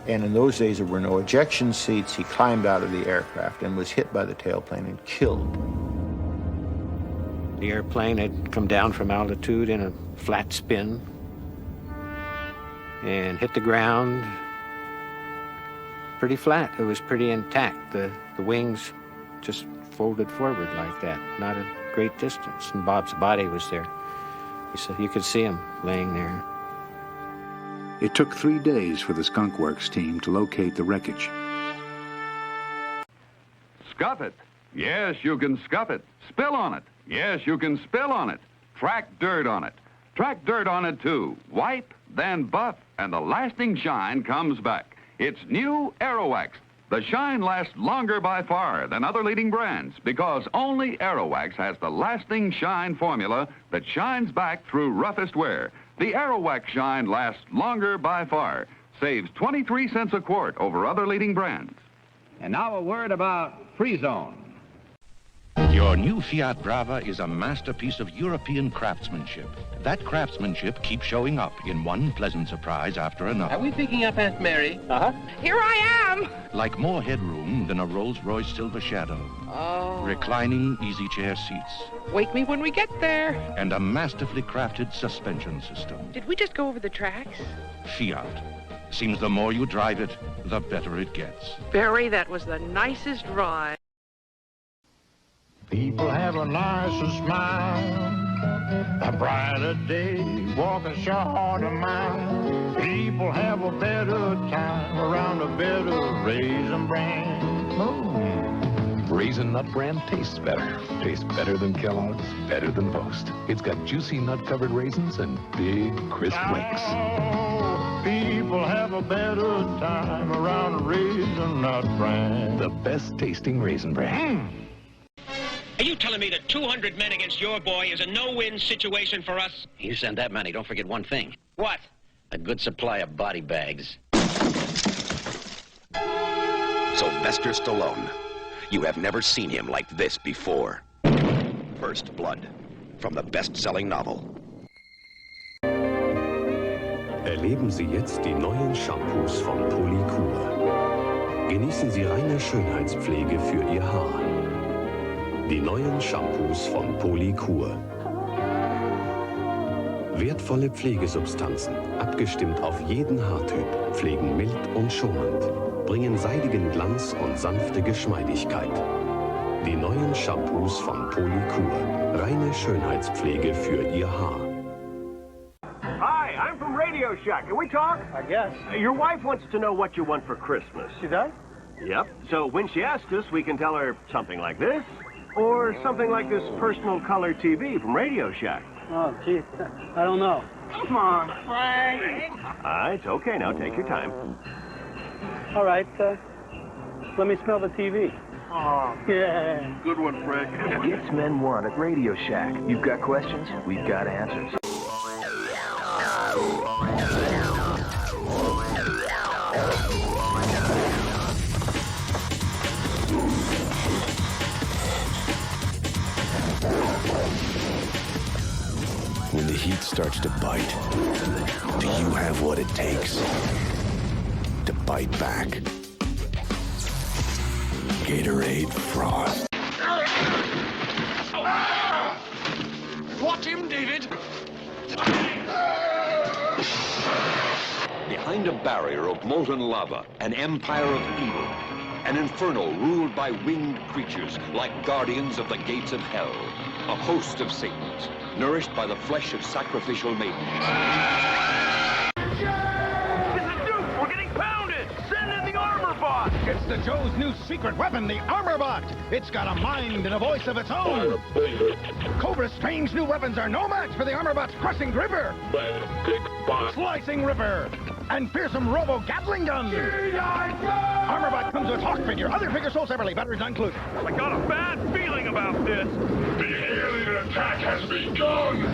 And in those days, there were no ejection seats. He climbed out of the aircraft and was hit by the tailplane and killed. The airplane had come down from altitude in a flat spin and hit the ground pretty flat. It was pretty intact. The wings just folded forward like that, not a great distance. And Bob's body was there. You could see him laying there. It took 3 days for the Skunk Works team to locate the wreckage. Scuff it. Yes, you can scuff it. Spill on it. Yes, you can spill on it. Track dirt on it. Track dirt on it, too. Wipe, then buff, and the lasting shine comes back. It's new Aerowax. The shine lasts longer by far than other leading brands because only Aerowax has the lasting shine formula that shines back through roughest wear. The Aerowax shine lasts longer by far, saves 23 cents a quart over other leading brands. And now a word about Free Zone. Your new Fiat Brava is a masterpiece of European craftsmanship. That craftsmanship keeps showing up in one pleasant surprise after another. Are we picking up Aunt Mary? Uh-huh. Here I am! Like more headroom than a Rolls-Royce Silver Shadow. Oh. Reclining easy chair seats. Wake me when we get there. And a masterfully crafted suspension system. Did we just go over the tracks? Fiat. Seems the more you drive it, the better it gets. Barry, that was the nicest ride. People have a nicer smile, a brighter day, walk a shorter mile. People have a better time around a better raisin bran. Raisin Nut Bran tastes better. Tastes better than Kellogg's, better than most. It's got juicy nut-covered raisins and big, crisp flakes. People have a better time around Raisin Nut Bran. The best tasting Raisin Bran. Are you telling me that 200 men against your boy is a no-win situation for us? You send that many, don't forget one thing. What? A good supply of body bags. Sylvester Stallone. You have never seen him like this before. First Blood, from the best-selling novel. Erleben Sie jetzt die neuen Shampoos von Polycure. Genießen Sie reine Schönheitspflege für Ihr Haar. Die neuen Shampoos von Polycure. Wertvolle Pflegesubstanzen, abgestimmt auf jeden Haartyp, pflegen mild und schonend, bringen seidigen Glanz und sanfte Geschmeidigkeit. Die neuen Shampoos von Polycure. Reine Schönheitspflege für Ihr Haar. Hi, I'm from Radio Shack. Can we talk? I guess. Your wife wants to know what you want for Christmas. She does? Yep. So when she asks us, we can tell her something like this, or something like this personal color TV from Radio Shack. Oh, gee, I don't know. Come on, Frank. It's okay. Now take your time. All right, let me smell the TV. Oh, yeah. Good one, Frank. It's Men Want at Radio Shack. You've got questions, we've got answers. When the heat starts to bite, do you have what it takes to bite back? Gatorade Frost. Watch him, David! Behind a barrier of molten lava, an empire of evil. An inferno ruled by winged creatures like guardians of the gates of hell. A host of Satans, nourished by the flesh of sacrificial maidens. This is Duke! We're getting pounded! Send in the armor bot! It's the Joe's new secret weapon, the Armor Bot. It's got a mind and a voice of its own. Cobra's strange new weapons are no match for the Armor Bot's crushing gripper, slicing ripper, and fearsome robo-gatling gun. Armor Bot comes with Hawk figure. Other figures sold separately, batteries not included. I got a bad feeling about this. The alien attack has begun!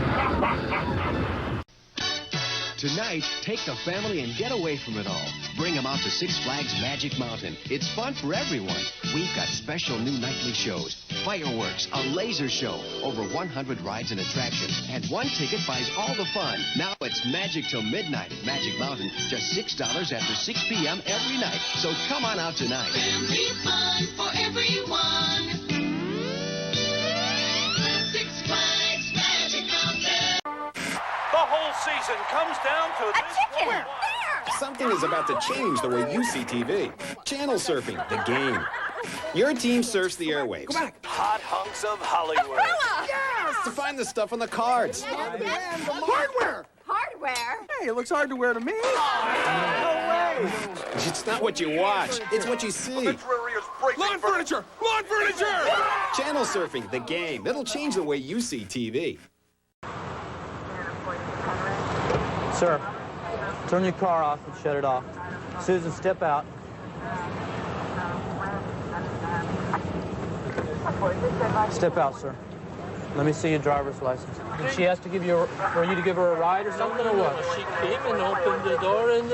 Tonight, take the family and get away from it all. Bring them out to Six Flags Magic Mountain. It's fun for everyone. We've got special new nightly shows, fireworks, a laser show, over 100 rides and attractions, and one ticket buys all the fun. Now it's magic till midnight at Magic Mountain, just $6 after 6 p.m. every night. So come on out tonight. Family fun for everyone. Six Flags Magic Mountain. The whole season comes down to this. Chicken! Something is about to change the way you see TV. Channel surfing, the game. Your team surfs the airwaves. Go back. Hot hunks of Hollywood. Yes! To find the stuff on the cards. And the hardware. Hardware? Hey, it looks hard to wear to me. No way! It's not what you watch. It's what you see. Lawn furniture! Lawn furniture! Channel surfing, the game. It'll change the way you see TV. Sir, turn your car off and shut it off. Susan, step out. Step out, sir. Let me see your driver's license. Did she ask to give you for you to give her a ride or something, or what? She came and opened the door, and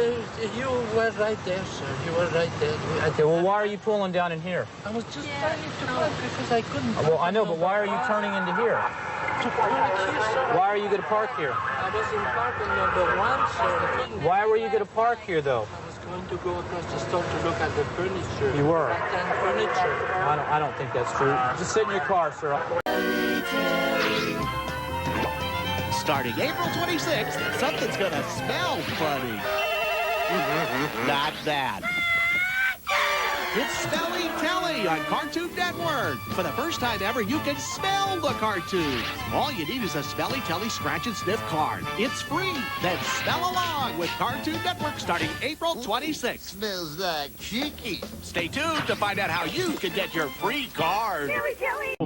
you were right there, sir. You were right there. Okay, well, why are you pulling down in here? I was just trying to park because I couldn't. Well, I know, but why are you turning into here? To park here, sir. Why are you going to park here? I was in parking number 1, sir. Why were you going to park here, though? I was going to go across the store to look at the furniture. You were? Front-end furniture. I don't think that's true. Just sit in your car, sir. Starting April 26th, something's gonna smell funny. Not that. It's Smelly Telly on Cartoon Network. For the first time ever, you can smell the cartoon. All you need is a Smelly Telly scratch and sniff card. It's free. Then smell along with Cartoon Network starting April 26th. Smells like chicken. Stay tuned to find out how you can get your free card. Smelly Telly!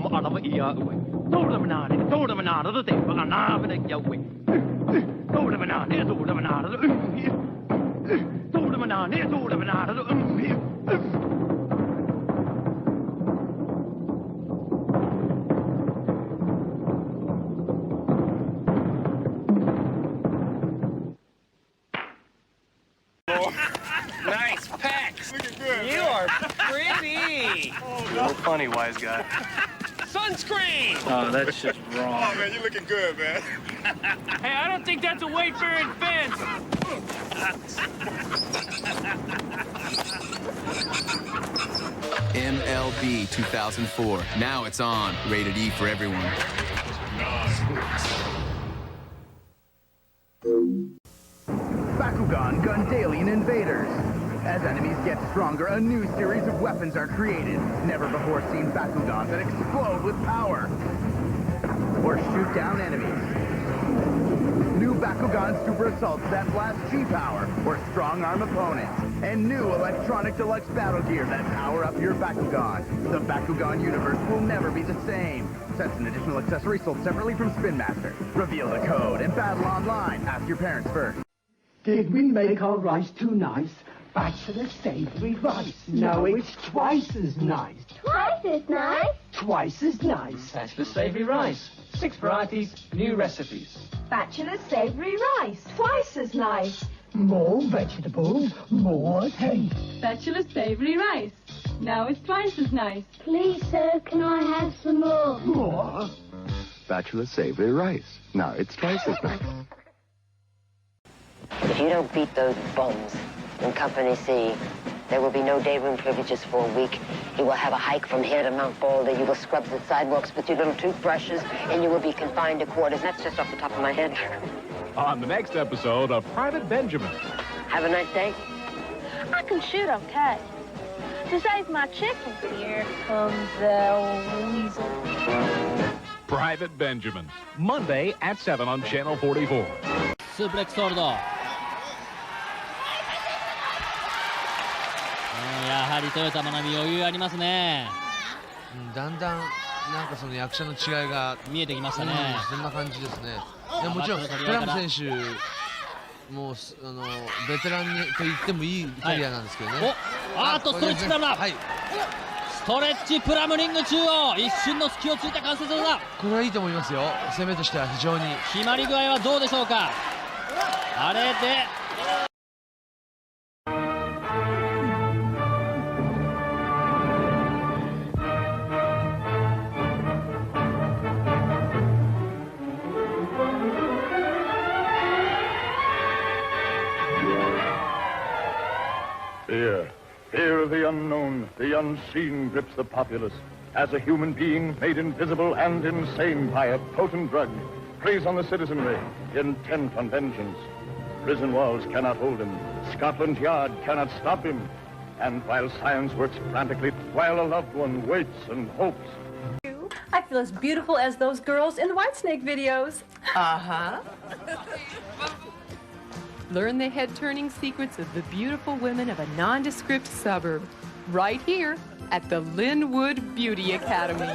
Nice pecs. Looking good, You are pretty. You're funny, wise guy. Sunscreen. Oh, that's just wrong. Oh, man, you're looking good, man. Hey, I don't think that's a weight-bearing fence. MLB 2004. Now it's on. Rated E for everyone. Bakugan Gundalian Invaders. As enemies get stronger, a new series of weapons are created. Never-before-seen Bakugans that explode with power. Or shoot down enemies. New Bakugan Super Assaults that blast G-Power or strong-arm opponents. And new electronic deluxe battle gear that power up your Bakugan. The Bakugan universe will never be the same. Sets and additional accessories sold separately from Spin Master. Reveal the code and battle online. Ask your parents first. Did we make our rice too nice? Bachelor savory rice. No, it's twice as nice. Twice as nice? Twice as nice. Bachelor savory rice. 6 varieties, new recipes. Bachelor savory rice. Twice as nice. More vegetables, more taste. Bachelor savory rice. Now it's twice as nice. Please, sir, can I have some more? More? Bachelor savory rice. Now it's twice as nice. If you don't beat those bums in Company C, there will be no day room privileges for a week. You will have a hike from here to Mount Boulder. You will scrub the sidewalks with your little toothbrushes, and you will be confined to quarters. That's just off the top of my head. On the next episode of Private Benjamin. Have a nice day. I can shoot okay. To save my chickens, here comes the weasel. Private Benjamin. Monday at 7 on Channel 44. スープレックスホールド。やはり豊田真奈美余裕ありますね。だんだんなんかその役者の違いが見えてきましたね。そんな感じですね。いやもちろんトランプ選手もうベテランと言ってもいいキャリアなんですけどね。あーっとストレッチプラムだ。はい。ストレッチプラムリング中央一瞬の隙をついた関節技。これはいいと思いますよ。攻めとしては非常に。決まり具合はどうでしょうか。あれで。Fear. Fear of the unknown, the unseen grips the populace. As a human being made invisible and insane by a potent drug, preys on the citizenry, intent on vengeance. Prison walls cannot hold him. Scotland Yard cannot stop him. And while science works frantically, while a loved one waits and hopes. I feel as beautiful as those girls in the Whitesnake videos. Uh-huh. Learn the head-turning secrets of the beautiful women of a nondescript suburb, right here at the Linwood Beauty Academy.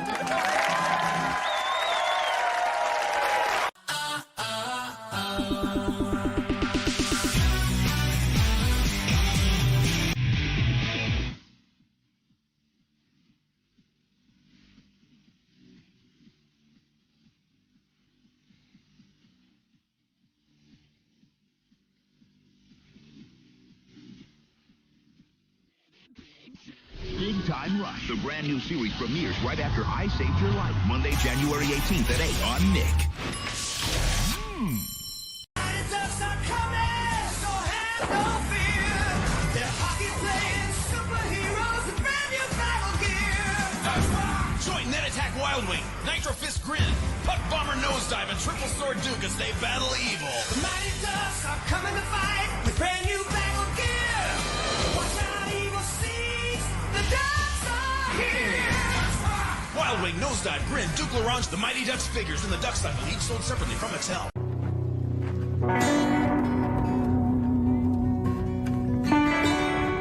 Big Time Rush, the brand new series premieres right after I Saved Your Life, Monday, January 18th at 8 on Nick. Join Net Attack Wildwing, Nitro Fist Grin, Puck Bomber Nosedive, and Triple Sword Duke as they battle evil. The mighty ducks are coming to fight with brand new battle gear. Watch out, evil seeds. The Wing, Nosedive, Grin, Duke L'Orange, the Mighty Ducks figures, and the Duck Cycle, each sold separately from Mattel.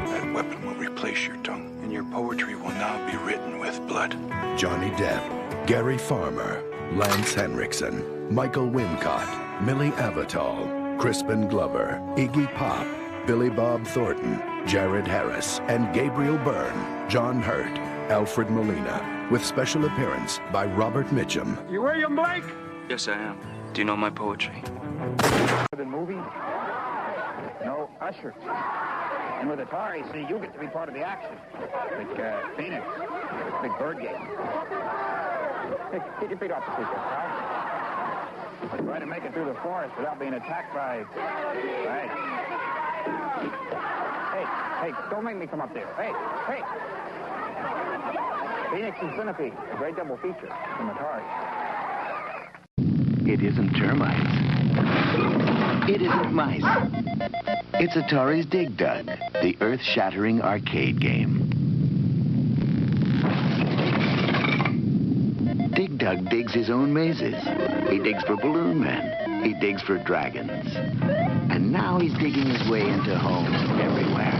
That weapon will replace your tongue, and your poetry will now be written with blood. Johnny Depp, Gary Farmer, Lance Henriksen, Michael Wincott, Millie Avital, Crispin Glover, Iggy Pop, Billy Bob Thornton, Jared Harris, and Gabriel Byrne, John Hurt, Alfred Molina, with special appearance by Robert Mitchum. You William Blake? Yes, I am. Do you know my poetry? The movie? No Usher. And with Atari, see, you get to be part of the action. Like Phoenix, big bird game. Hey, get your feet off the seat, pal. Try to make it through the forest without being attacked by... Right. Hey, don't make me come up there. Hey. Phoenix and Centipede, a great double feature from Atari. It isn't termites. It isn't mice. It's Atari's Dig Dug, the earth-shattering arcade game. Dig Dug digs his own mazes. He digs for balloon men. He digs for dragons. And now he's digging his way into homes everywhere.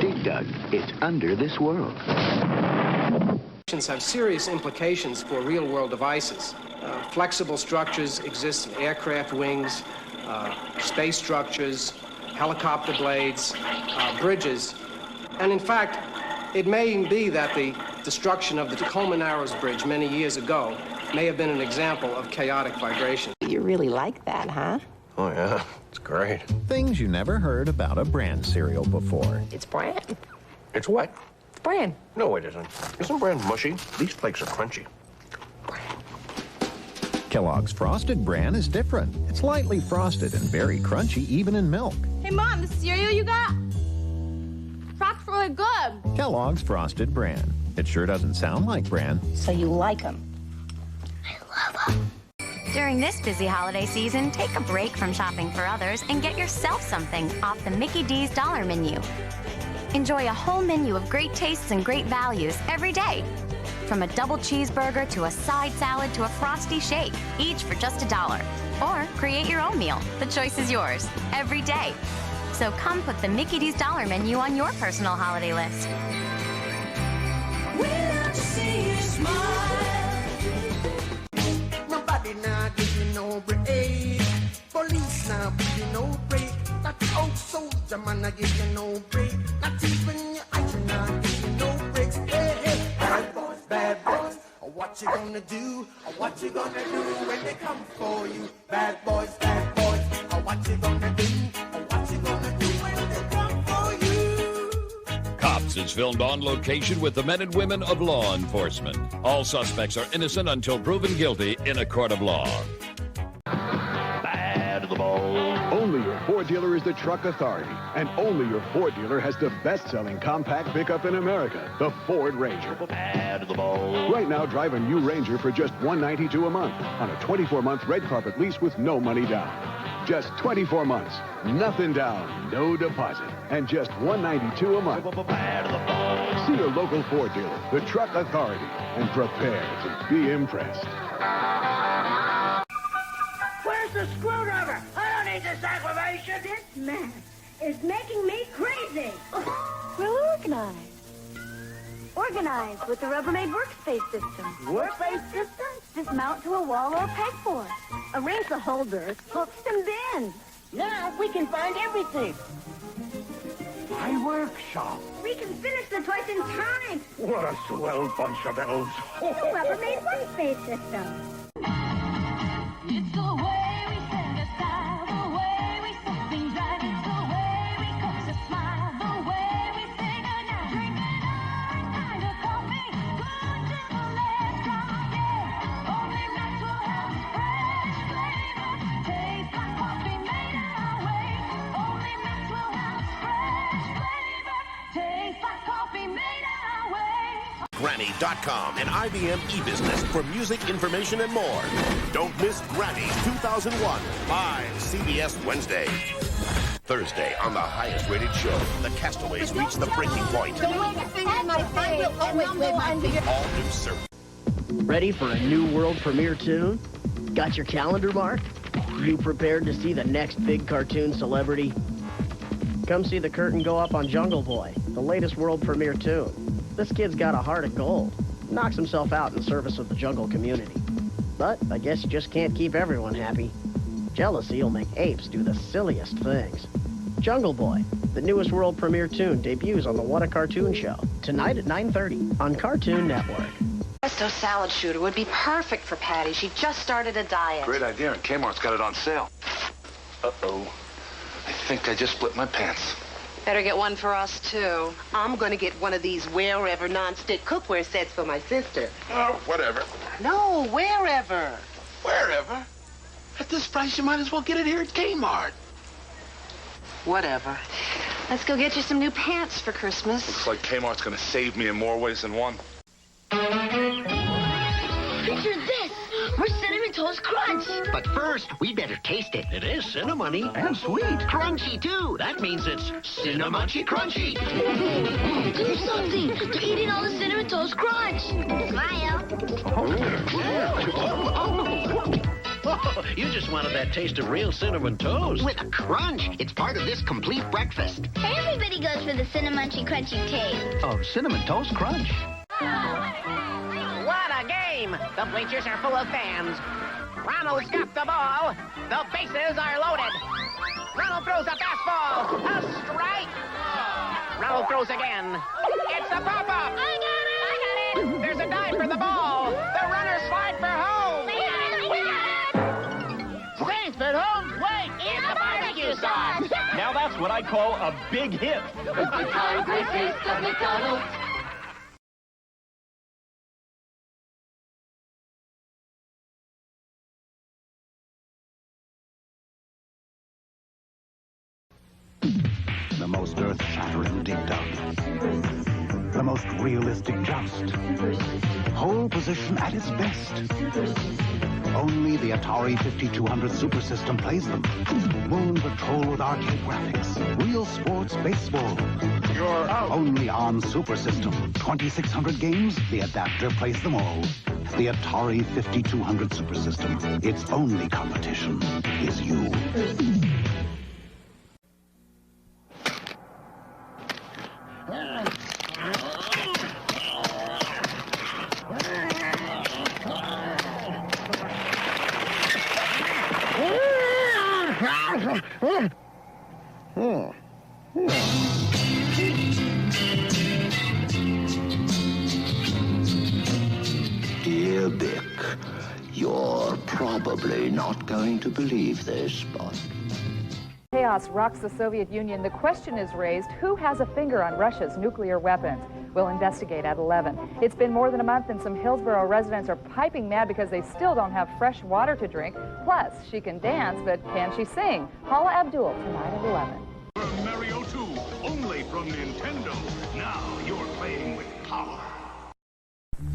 Dig Dug, it's under this world. Have serious implications for real-world devices. Flexible structures exist in aircraft wings, space structures, helicopter blades, bridges. And in fact, it may be that the destruction of the Tacoma Narrows Bridge many years ago may have been an example of chaotic vibration. You really like that, huh? Oh, yeah. It's great. Things you never heard about a Bran cereal before. It's Bran. It's what? It's Bran. No, it isn't. Isn't Bran mushy? These flakes are crunchy. Kellogg's Frosted Bran is different. It's lightly frosted and very crunchy even in milk. Hey, Mom, the cereal you got? That's really good. Kellogg's Frosted Bran. It sure doesn't sound like Bran. So you like them. During this busy holiday season, take a break from shopping for others and get yourself something off the Mickey D's Dollar Menu. Enjoy a whole menu of great tastes and great values every day. From a double cheeseburger to a side salad to a frosty shake, each for just $1. Or create your own meal. The choice is yours every day. So come put the Mickey D's Dollar Menu on your personal holiday list. We love to see you smile. Nobody now give you no break. Police now give you no break. That old soldier man I give you no break. Not even your eyes now give you no breaks. Hey, bad boys, what you gonna do? What you gonna do when they come for you? Bad boys, what you gonna do? What you gonna do when they come for you? Cops is filmed on location with the men and women of law enforcement. All suspects are innocent until proven guilty in a court of law. Bad of the ball. Only your Ford dealer is the Truck Authority, and only your Ford dealer has the best-selling compact pickup in America, the Ford Ranger. Bad of the ball. Right now, drive a new Ranger for just $192 a month on a 24-month red carpet lease with no money down. Just 24 months, nothing down, no deposit, and just $192 a month. Bad of the ball. See your local Ford dealer, the Truck Authority, and prepare to be impressed. Where's the screwdriver? I don't need this aggravation. This man is making me crazy. We're organized. Organized with the Rubbermaid Workspace System. Workspace system? Just mount to a wall or a pegboard. Arrange the holders, hooks, and bins. Now we can find everything. My workshop. We can finish the toys in time. What a swell bunch of elves. The Rubbermaid Workspace System. It's the way we send a style, the way we set things right. It's the way we coax a smile, the way we sing a night. Drinking our kind of coffee, good to the last drop, yeah. Only natural health, fresh flavor. Tastes like coffee made our way. Only natural health, fresh flavor. Tastes like coffee made our way. Granny.com and IBM eBusiness for music information and more. Don't miss Granny's 2001 live CBS Wednesday. Thursday on the highest-rated show, the castaways reach the breaking point. Don't wave your finger in my face. Always wave my finger. All new service. Ready for a new world premiere tune? Got your calendar marked? You prepared to see the next big cartoon celebrity? Come see the curtain go up on Jungle Boy, the latest world premiere tune. This kid's got a heart of gold. Knocks himself out in service of the jungle community. But I guess you just can't keep everyone happy. Jealousy will make apes do the silliest things. Jungle Boy, the newest world premiere tune, debuts on the What a Cartoon Show, tonight at 9:30 on Cartoon Network. Pesto salad shooter would be perfect for Patty. She just started a diet. Great idea, and Kmart's got it on sale. Uh-oh. I think I just split my pants. Better get one for us, too. I'm going to get one of these wherever non-stick cookware sets for my sister. Oh, whatever. No, wherever. Wherever? At this price, you might as well get it here at Kmart. Whatever. Let's go get you some new pants for Christmas. Looks like Kmart's going to save me in more ways than one. Picture this. We're Cinnamon Toast Crunch. But first, we better taste it. It is cinnamony and sweet. Crunchy, too. That means it's Cinnamunchy Crunchy. Do something. They're eating all the Cinnamon Toast Crunch. Smile. You just wanted that taste of real cinnamon toast. With a crunch. It's part of this complete breakfast. Everybody goes for the Cinnamunchy Crunchy taste. Of Cinnamon Toast Crunch. What a game! The bleachers are full of fans. Ronald's got the ball. The bases are loaded. Ronald throws a fastball. A strike. Ronald throws again. It's a pop-up. I got it. There's a dive for the ball. The runners slide for home. We got it. Safe at home plate in the barbecue sauce. Now that's what I call a big hit. The most earth-shattering dig dug. The most realistic joust. Whole position at its best. Only the Atari 5200 Super System plays them. Moon Patrol with arcade graphics. Real sports baseball. You're out. Only on Super System. 2,600 games, the adapter plays them all. The Atari 5200 Super System. Its only competition is you. Dear Bick, you're probably not going to believe this, but... Chaos rocks the Soviet Union. The question is raised, who has a finger on Russia's nuclear weapons? We'll investigate at 11. It's been more than a month and some Hillsborough residents are piping mad because they still don't have fresh water to drink. Plus, she can dance, but can she sing? Paula Abdul, tonight at 11. Super Mario 2, only from Nintendo. Now you're playing with power.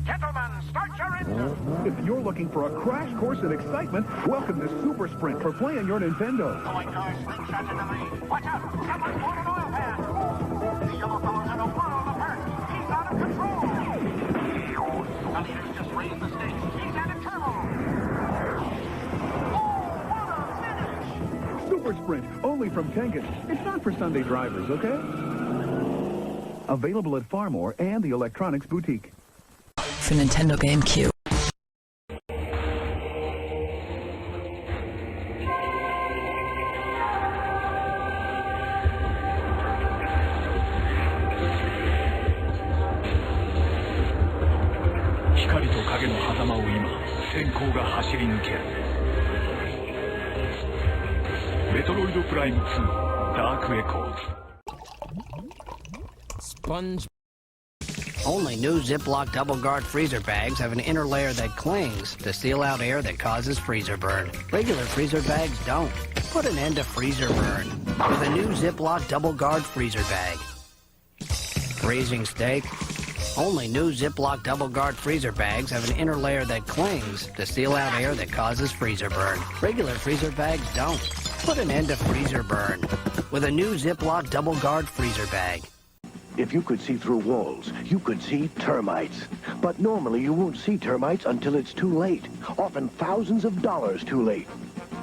Gentlemen, start your engines. If you're looking for a crash course in excitement, welcome to Super Sprint for playing your Nintendo. Going cars, slingshot in the lead. Watch out, someone's blown an oil pan. The yellow fellow's in a world apart. He's out of control. The leader's just raised the stakes. He's at a turbo. Oh, what a finish! Super Sprint, only from Tengen. It's not for Sunday drivers, okay? Available at Farmore and the Electronics Boutique. For Nintendo GameCube. Sponge. Only new Ziploc double-guard freezer bags have an inner layer that clings to seal out air that causes freezer burn. Regular freezer bags don't. Put an end to freezer burn with a new Ziploc double-guard freezer bag. Freezing steak? Only new Ziploc double-guard freezer bags have an inner layer that clings to seal out air that causes freezer burn. Regular freezer bags don't. Put an end to freezer burn with a new Ziploc double guard freezer bag. If you could see through walls, you could see termites. But normally you won't see termites until it's too late, often thousands of dollars too late.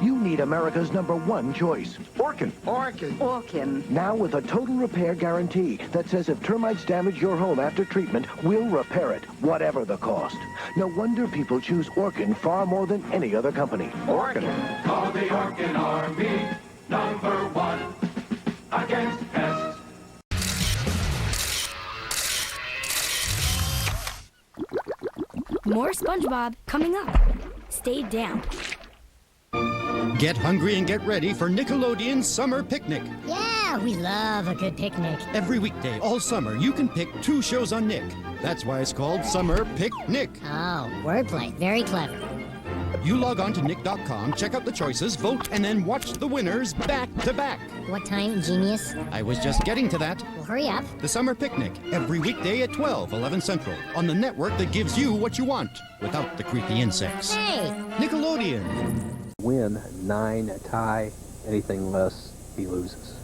You need America's #1 choice, Orkin. Orkin. Orkin. Now with a total repair guarantee that says if termites damage your home after treatment, we'll repair it, whatever the cost. No wonder people choose Orkin far more than any other company. Orkin. Call the Orkin Army, #1 against pests. More SpongeBob coming up. Stay down. Get hungry and get ready for Nickelodeon's Summer Picnic. Yeah, we love a good picnic. Every weekday all summer, you can pick 2 shows on Nick. That's why it's called Summer Picnic. Oh, wordplay. Very clever. You log on to nick.com, check out the choices, vote, and then watch the winners back to back. What time, genius? I was just getting to that. Well, hurry up. The Summer Picnic, every weekday at 12, 11 Central, on the network that gives you what you want, without the creepy insects. Hey! Nickelodeon. Win, 9, tie, anything less, he loses.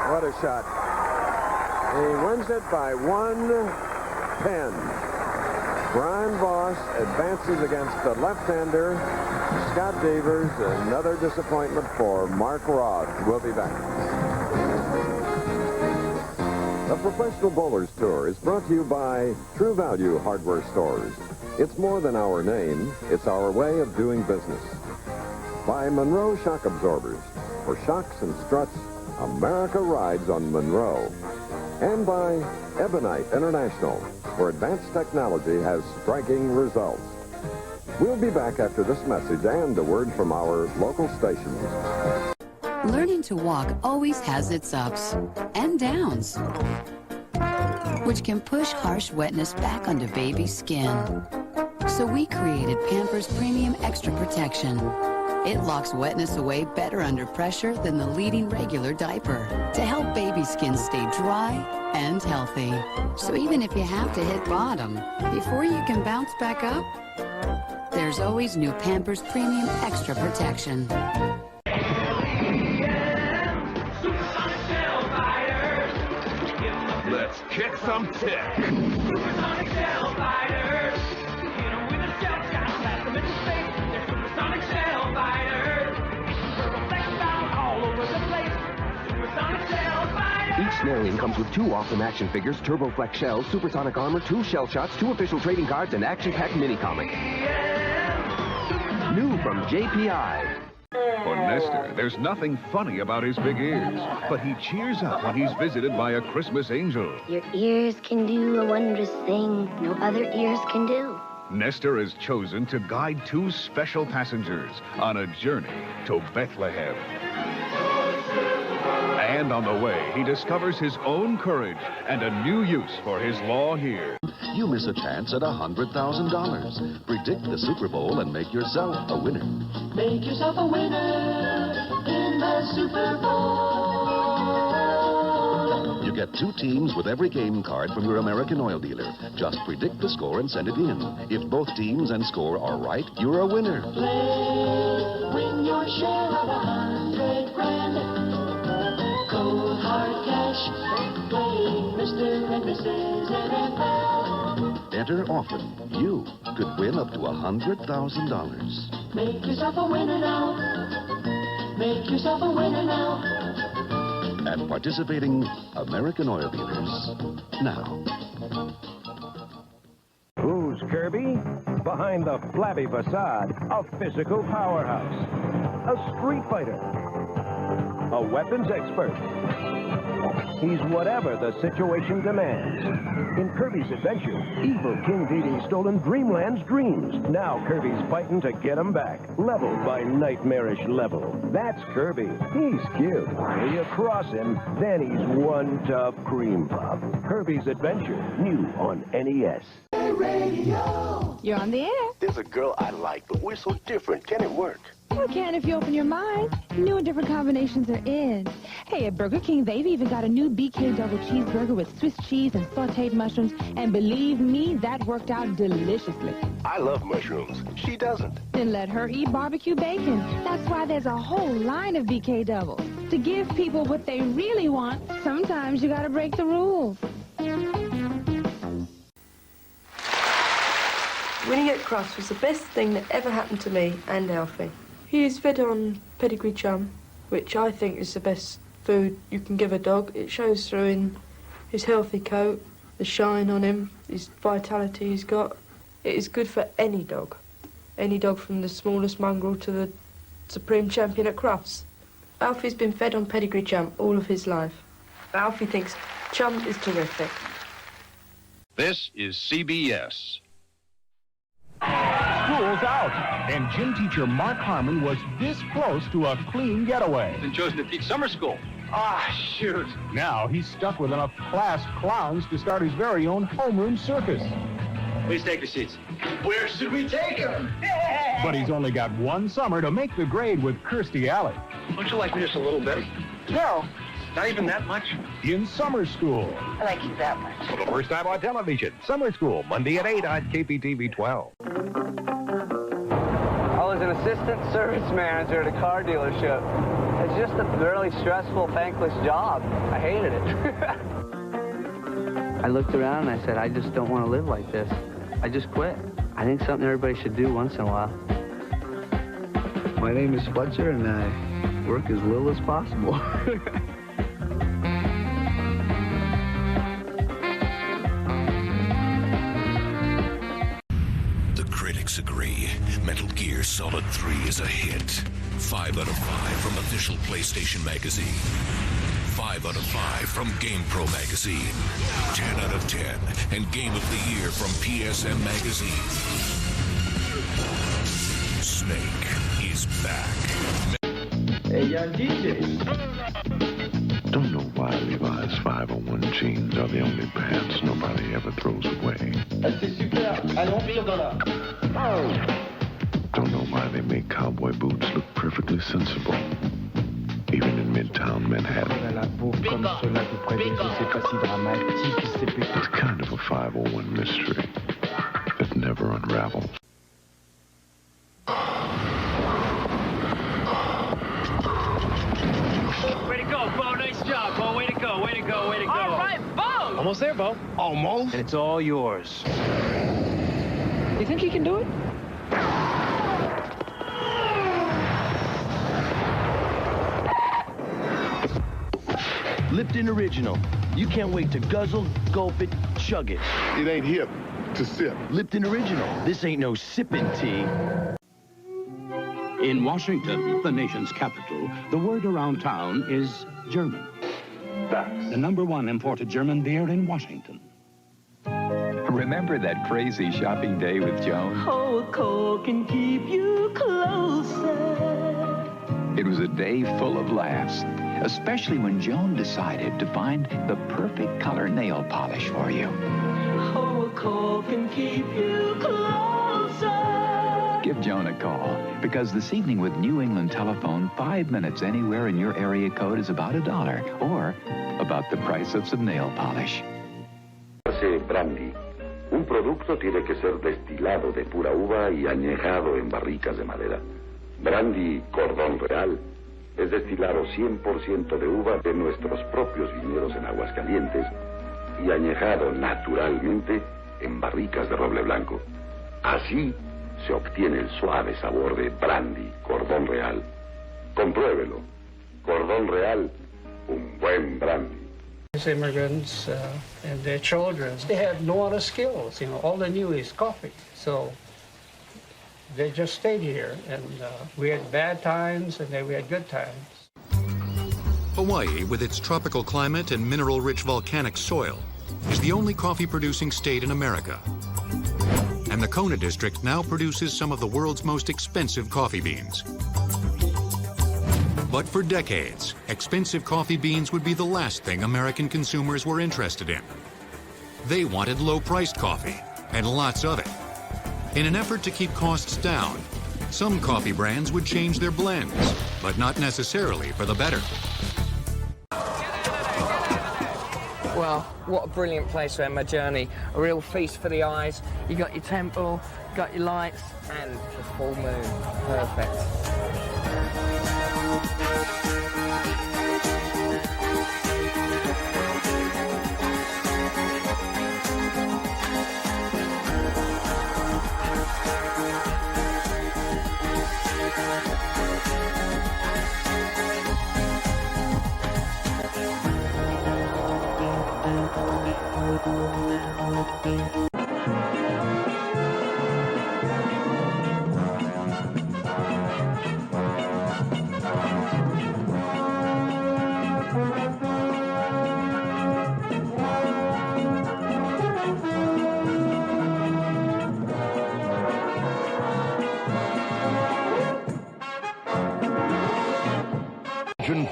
What a shot. He wins it by 1-10. Brian Voss advances against the left-hander, Scott Devers. Another disappointment for Mark Roth. We'll be back. The Professional Bowlers Tour is brought to you by True Value Hardware Stores. It's more than our name, it's our way of doing business. By Monroe Shock Absorbers. For shocks and struts, America rides on Monroe. And by Ebonite International, where advanced technology has striking results. We'll be back after this message and a word from our local stations. Learning to walk always has its ups and downs, which can push harsh wetness back onto baby's skin. So we created Pampers Premium Extra Protection. It locks wetness away better under pressure than the leading regular diaper to help baby skin stay dry and healthy. So even if you have to hit bottom, before you can bounce back up, there's always new Pampers Premium Extra Protection. Let's kick some tick. Supersonic shell fighters. Hit 'em with a shell shot, blast 'em into space. They're supersonic shell fighters. Turbo flex down all over the place. Supersonic shell fighters. Each Snarian comes with 2 awesome action figures, Turbo Flex shells, supersonic armor, 2 shell shots, 2 official trading cards, and action-packed mini-comic. New from JPI. For Nestor, there's nothing funny about his big ears, but he cheers up when he's visited by a Christmas angel. Your ears can do a wondrous thing no other ears can do. Nestor is chosen to guide 2 special passengers on a journey to Bethlehem. And on the way, he discovers his own courage and a new use for his law here. You miss a chance at $100,000. Predict the Super Bowl and make yourself a winner. Make yourself a winner in the Super Bowl. You get 2 teams with every game card from your American Oil dealer. Just predict the score and send it in. If both teams and score are right, you're a winner. Play, win your share of $100 grand. Cold hard cash, playing Mr. and Mrs. NFL. Enter often. You could win up to $100,000. Make yourself a winner now. Make yourself a winner now. At participating American Oil dealers. Now. Who's Kirby? Behind the flabby facade, a physical powerhouse. A street fighter. A weapons expert. He's whatever the situation demands. In Kirby's adventure, evil King Dede's stolen Dreamland's dreams. Now Kirby's fighting to get them back, level by nightmarish level. That's Kirby. He's cute. Till you cross him, then he's one tough cream puff. Kirby's Adventure, new on NES. Radio. You're on the air. There's a girl I like, but we're so different. Can it work? You can if you open your mind. New and different combinations are in. Hey, at Burger King, they've even got a new BK double cheeseburger with Swiss cheese and sauteed mushrooms. And believe me, that worked out deliciously. I love mushrooms. She doesn't. Then let her eat barbecue bacon. That's why there's a whole line of BK doubles. To give people what they really want, sometimes you gotta break the rules. Winning at Crufts was the best thing that ever happened to me and Alfie. He is fed on pedigree chum, which I think is the best food you can give a dog. It shows through in his healthy coat, the shine on him, his vitality he's got. It is good for any dog from the smallest mongrel to the supreme champion at Crufts. Alfie's been fed on pedigree chum all of his life. Alfie thinks chum is terrific. This is CBS. School's out, and gym teacher Mark Harmon was this close to a clean getaway. Been chosen to teach summer school. Ah, shoot. Now he's stuck with enough class clowns to start his very own homeroom circus. Please take your seats. Where should we take him? But he's only got one summer to make the grade with Kirstie Alley. Don't you like me just a little bit? No. Not even that much? In summer school. I like you that much. For the first time on television, Summer School, Monday at 8 on KPTV 12. I was an assistant service manager at a car dealership. It's just a really stressful, thankless job. I hated it. I looked around and I said, I just don't want to live like this. I just quit. I think something everybody should do once in a while. My name is Fletcher and I work as little as possible. Critics agree. Metal Gear Solid 3 is a hit. 5 out of 5 from official PlayStation Magazine. 5 out of 5 from GamePro Magazine. 10 out of 10 and Game of the Year from PSM Magazine. Snake is back. Hey, young DJ. Don't know why Levi's 501 jeans are the only pants nobody ever throws away. C'est super. Allons, $1. Don't know why they make cowboy boots look perfectly sensible, even in Midtown Manhattan. It's kind of a 501 mystery that never unravels. Way to go, Bo. Nice job, Bo. Way to go, way to go, way to go. All right, Bo! Almost there, Bo. Almost? And it's all yours. You think you can do it? Lipton Original. You can't wait to guzzle, gulp it, chug it. It ain't hip to sip. Lipton Original. This ain't no sippin' tea. In Washington, the nation's capital, the word around town is German. That's the #1 imported German beer in Washington. Remember that crazy shopping day with Joan? Oh, a Coke can keep you closer. It was a day full of laughs, especially when Joan decided to find the perfect color nail polish for you. Oh, a Coke can keep you closer. Give Joan a call, because this evening with New England Telephone, 5 minutes anywhere in your area code is about $1, or about the price of some nail polish. Brandy. Un producto tiene que ser destilado de pura uva y añejado en barricas de madera. Brandy Cordón Real es destilado 100% de uva de nuestros propios viñedos en Aguascalientes y añejado naturalmente en barricas de roble blanco. Así se obtiene el suave sabor de Brandy Cordón Real. Compruébelo. Cordón Real, un buen brandy. These immigrants and their children, they had no other skills. You know, all they knew is coffee. So they just stayed here, and we had bad times, and then we had good times. Hawaii, with its tropical climate and mineral-rich volcanic soil, is the only coffee-producing state in America. And the Kona District now produces some of the world's most expensive coffee beans. But for decades, expensive coffee beans would be the last thing American consumers were interested in. They wanted low-priced coffee, and lots of it. In an effort to keep costs down, Some coffee brands would change their blends, but not necessarily for the better. Well, what a brilliant place to end my journey. A real feast for the eyes. You got your temple, you got your lights, and the full moon. Perfect.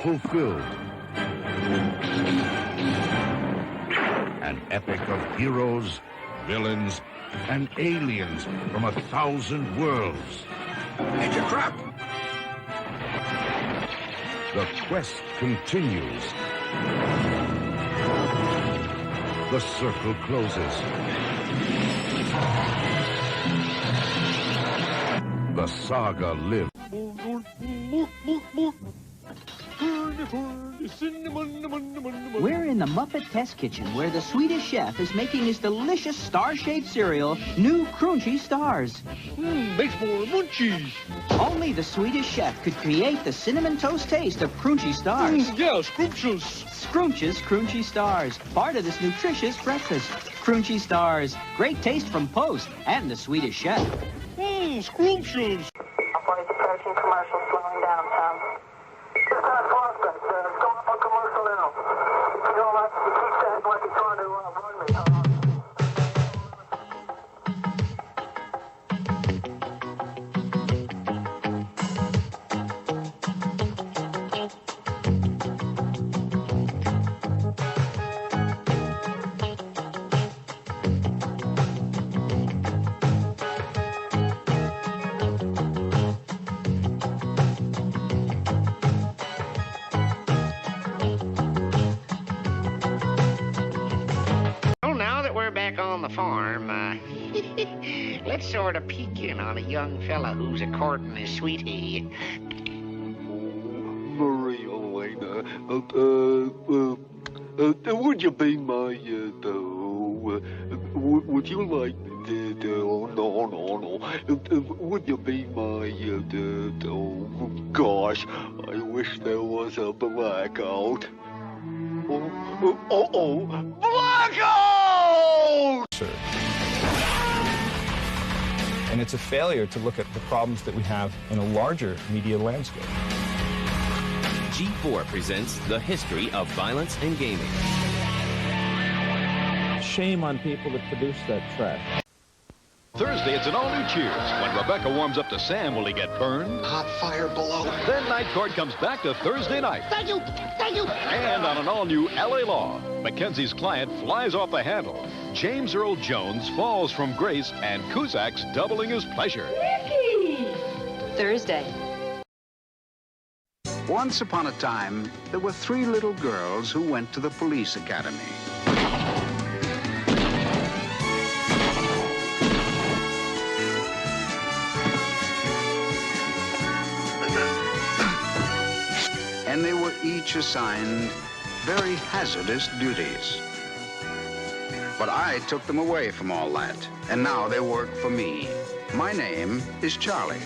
Fulfilled. An epic of heroes, villains, and aliens from 1,000 worlds. It's a trap! The quest continues. The circle closes. The saga lives. We're in the Muppet Test Kitchen, where the Swedish chef is making his delicious star-shaped cereal, New Crunchy Stars. Makes more munchies. Only the Swedish chef could create the cinnamon toast taste of Crunchy Stars. Yeah, scrumptious. Scrumptious Crunchy Stars, part of this nutritious breakfast. Crunchy Stars, great taste from Post and the Swedish chef. Scrumptious. Approaching commercial, slowing down some. Just that prospect, it's going up on commercial now. You know, like, you keep saying like you're trying to run me. On the farm, let's sort of peek in on a young fella who's a courting his sweetie. Marie Elena, would you be my, would you like, no, would you be my, gosh, I wish there was a blackout. Blackout! And it's a failure to look at the problems that we have in a larger media landscape. G4 presents the history of violence and gaming. Shame on people that produce that trash. Thursday, it's an all-new Cheers. When Rebecca warms up to Sam, will he get burned? Hot fire below. Then Night Court comes back to Thursday night. Thank you. And on an all-new L.A. Law, Mackenzie's client flies off the handle. James Earl Jones falls from grace, and Cusack's doubling his pleasure. Thursday. Once upon a time, there were 3 little girls who went to the police academy. And they were each assigned very hazardous duties. But I took them away from all that, and now they work for me. My name is Charlie.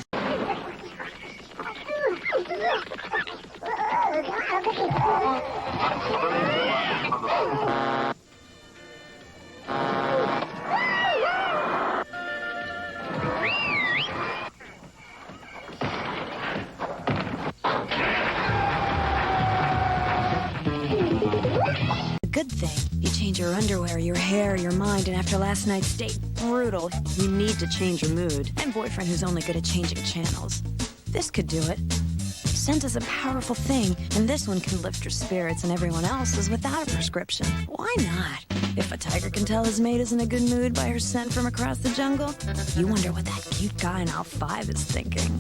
Good thing. You change your underwear, your hair, your mind, and after last night's date, brutal, you need to change your mood. And boyfriend who's only good at changing channels. This could do it. Scent is a powerful thing, and this one can lift your spirits, and everyone else is without a prescription. Why not? If a tiger can tell his mate is in a good mood by her scent from across the jungle, you wonder what that cute guy in aisle 5 is thinking.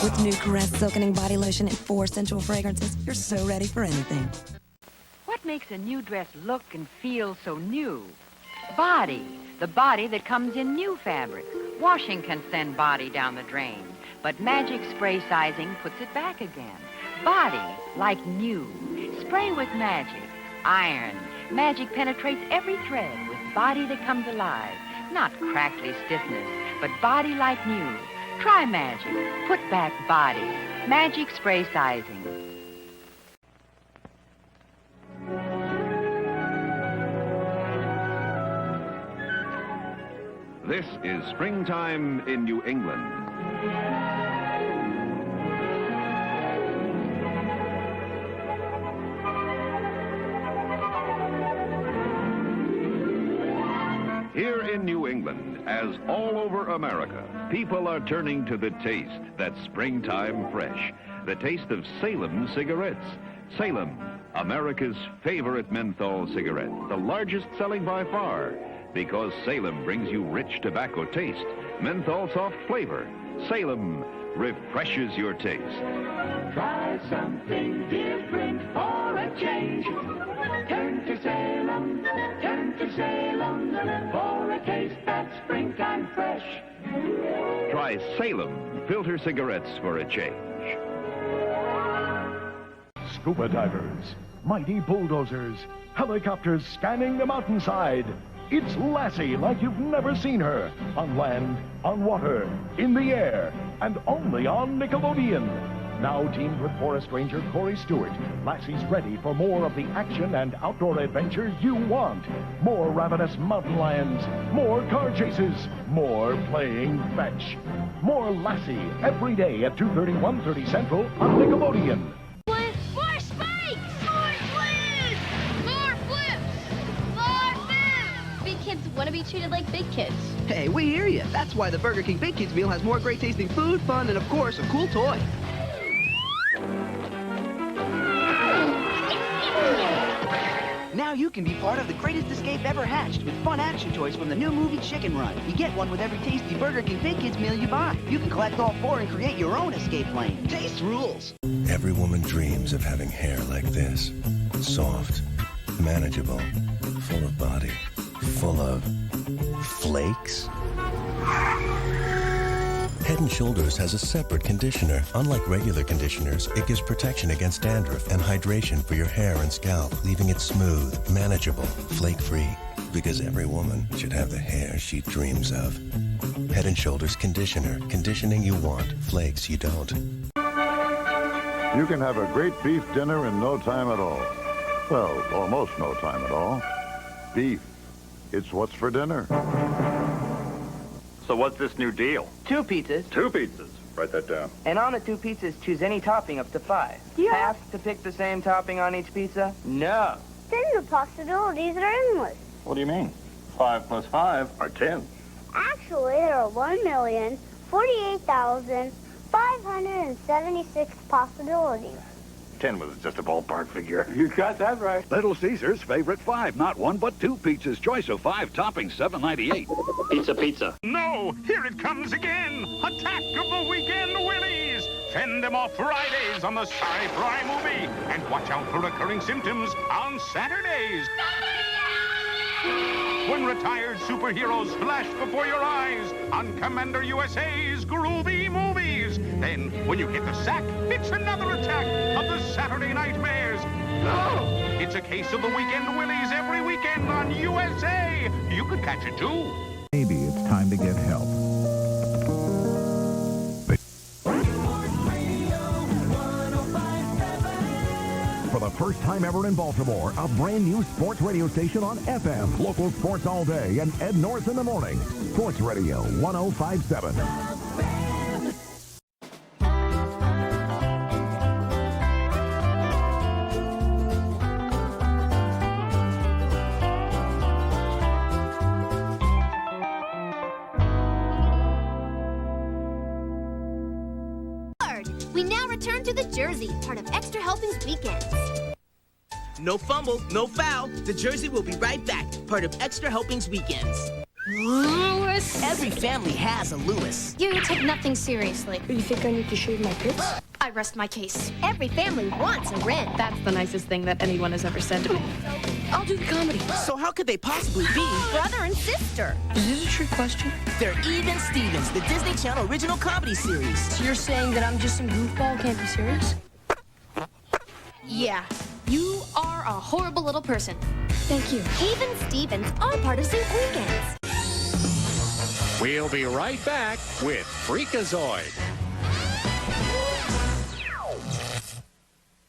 With new Caress Silkening Body Lotion and 4 sensual fragrances, you're so ready for anything. What makes a new dress look and feel so new? Body. The body that comes in new fabrics. Washing can send body down the drain, but Magic Spray Sizing puts it back again. Body, like new. Spray with Magic. Iron. Magic penetrates every thread with body that comes alive. Not crackly stiffness, but body like new. Try Magic. Put back body. Magic Spray Sizing. This is springtime in New England. Here in New England, as all over America, people are turning to the taste that's springtime fresh. The taste of Salem cigarettes. Salem, America's favorite menthol cigarette, the largest selling by far, because Salem brings you rich tobacco taste, menthol soft flavor. Salem refreshes your taste. Try something different for a change. Turn to Salem for a taste that's springtime fresh. Try Salem filter cigarettes for a change. Scuba divers, mighty bulldozers, helicopters scanning the mountainside. It's Lassie like you've never seen her. On land, on water, in the air, and only on Nickelodeon. Now teamed with forest ranger Corey Stewart, Lassie's ready for more of the action and outdoor adventure you want. More ravenous mountain lions, more car chases, more playing fetch. More Lassie every day at 2:30, 1:30 Central on Nickelodeon. More spikes! More flips! More flips! More flips! Big kids want to be treated like big kids. Hey, we hear you. That's why the Burger King Big Kids meal has more great tasting food, fun, and of course, a cool toy. Now you can be part of the greatest escape ever hatched with fun action toys from the new movie Chicken Run. You get one with every tasty Burger King Big Kids meal you buy. You can collect all 4 and create your own escape lane. Taste rules. Every woman dreams of having hair like this. Soft, manageable, full of body, full of flakes. Head & Shoulders has a separate conditioner. Unlike regular conditioners, it gives protection against dandruff and hydration for your hair and scalp, leaving it smooth, manageable, flake-free. Because every woman should have the hair she dreams of. Head & Shoulders Conditioner. Conditioning you want, flakes you don't. You can have a great beef dinner in no time at all. Well, almost no time at all. Beef. It's what's for dinner. So what's this new deal? 2 pizzas. 2 pizzas. Write that down. And on the 2 pizzas, choose any topping up to 5. Do you have to pick the same topping on each pizza? No. Then the possibilities are endless. What do you mean? 5 plus 5 are 10. Actually, there are 1,048,576 possibilities. 10 was just a ballpark figure. You got that right. Little Caesar's favorite 5. Not 1, but 2 pizzas. Choice of 5 toppings, $7.98. Pizza. No, here it comes again. Attack of the Weekend Willies. Fend them off Fridays on the Sci-Fi Movie. And watch out for recurring symptoms on Saturdays. When retired superheroes flash before your eyes on Commander USA's Groovy Movies. Then, when you hit the sack, it's another attack of the Saturday Nightmares. Oh, it's a case of the Weekend Willies every weekend on USA. You could catch it, too. Maybe it's time to get help. For the first time ever in Baltimore, a brand new sports radio station on FM. Local sports all day and Ed Norris in the morning. Sports Radio 1057. We now return to the Jersey, part of Extra Helpings Weekends. No fumble, no foul. The jersey will be right back. Part of Extra Helpings Weekends. Lewis. Every family has a Lewis. You take nothing seriously. You think I need to shave my pits? I rest my case. Every family wants a Ren. That's the nicest thing that anyone has ever said to me. I'll do the comedy. So how could they possibly be brother and sister? Is this a trick question? They're Even Stevens, the Disney Channel original comedy series. So you're saying that I'm just some goofball, can't be serious? Yeah. You are a horrible little person. Thank you. Even Stevens are part of Sync Weekends. We'll be right back with Freakazoid.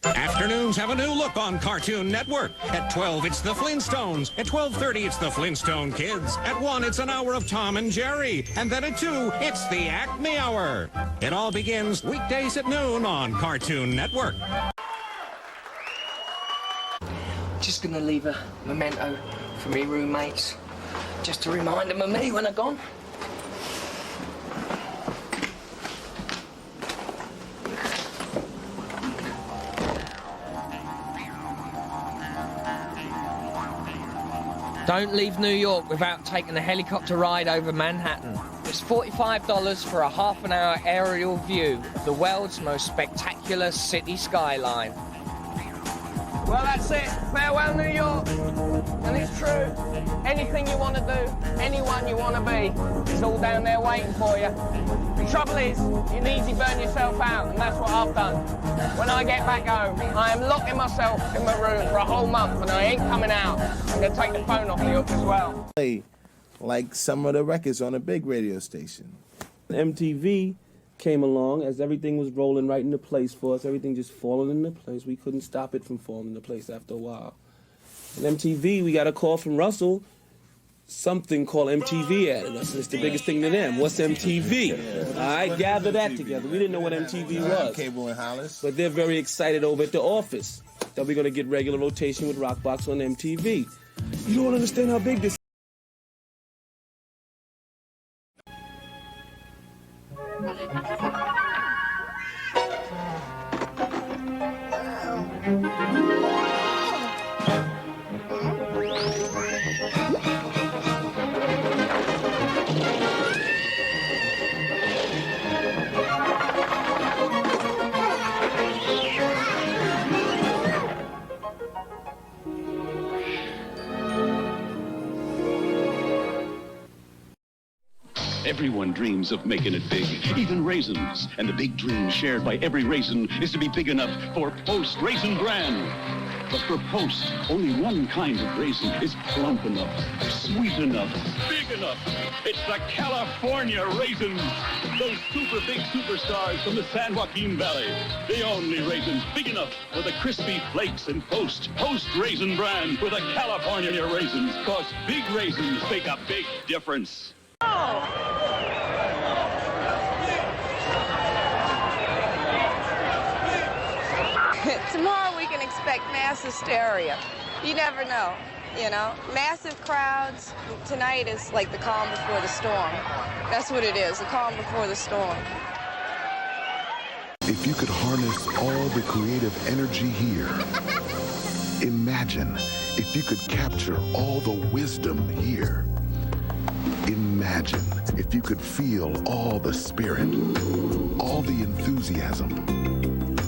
Afternoons have a new look on Cartoon Network. At 12, it's the Flintstones. At 12:30, it's the Flintstone Kids. At 1, it's an hour of Tom and Jerry. And then at 2, it's the Acme Hour. It all begins weekdays at noon on Cartoon Network. Just gonna leave a memento for me roommates. Just to remind them of me when I'm gone. Don't leave New York without taking a helicopter ride over Manhattan. It's $45 for a half-an-hour aerial view of the world's most spectacular city skyline. Well, that's it. Farewell, New York. And it's true. Anything you want to do, anyone you want to be, is all down there waiting for you. The trouble is, you need to burn yourself out, and that's what I've done. When I get back home, I am locking myself in my room for a whole month, and I ain't coming out. I'm going to take the phone off the hook as well. Like some of the records on a big radio station. MTV came along as everything was rolling right into place for us. Everything just falling into place. We couldn't stop it from falling into place after a while. And MTV, we got a call from Russell. Something called MTV added us. It's the biggest thing to them. What's MTV? All right, gather that together. We didn't know what MTV was. Cable and Hollis. But they're very excited over at the office that we're going to get regular rotation with Rockbox on MTV. You don't understand how big this is. Everyone dreams of making it big, even raisins. And the big dream shared by every raisin is to be big enough for Post Raisin Bran. But for Post, only one kind of raisin is plump enough, sweet enough, big enough. It's the California raisins. Those super big superstars from the San Joaquin Valley. The only raisins big enough for the crispy flakes and Post Raisin Bran with the California raisins. Cause big raisins make a big difference. Tomorrow we can expect mass hysteria. You never know, you know. Massive crowds. Tonight is like the calm before the storm. That's what it is, the calm before the storm. If you could harness all the creative energy here, imagine if you could capture all the wisdom here. Imagine if you could feel all the spirit, all the enthusiasm,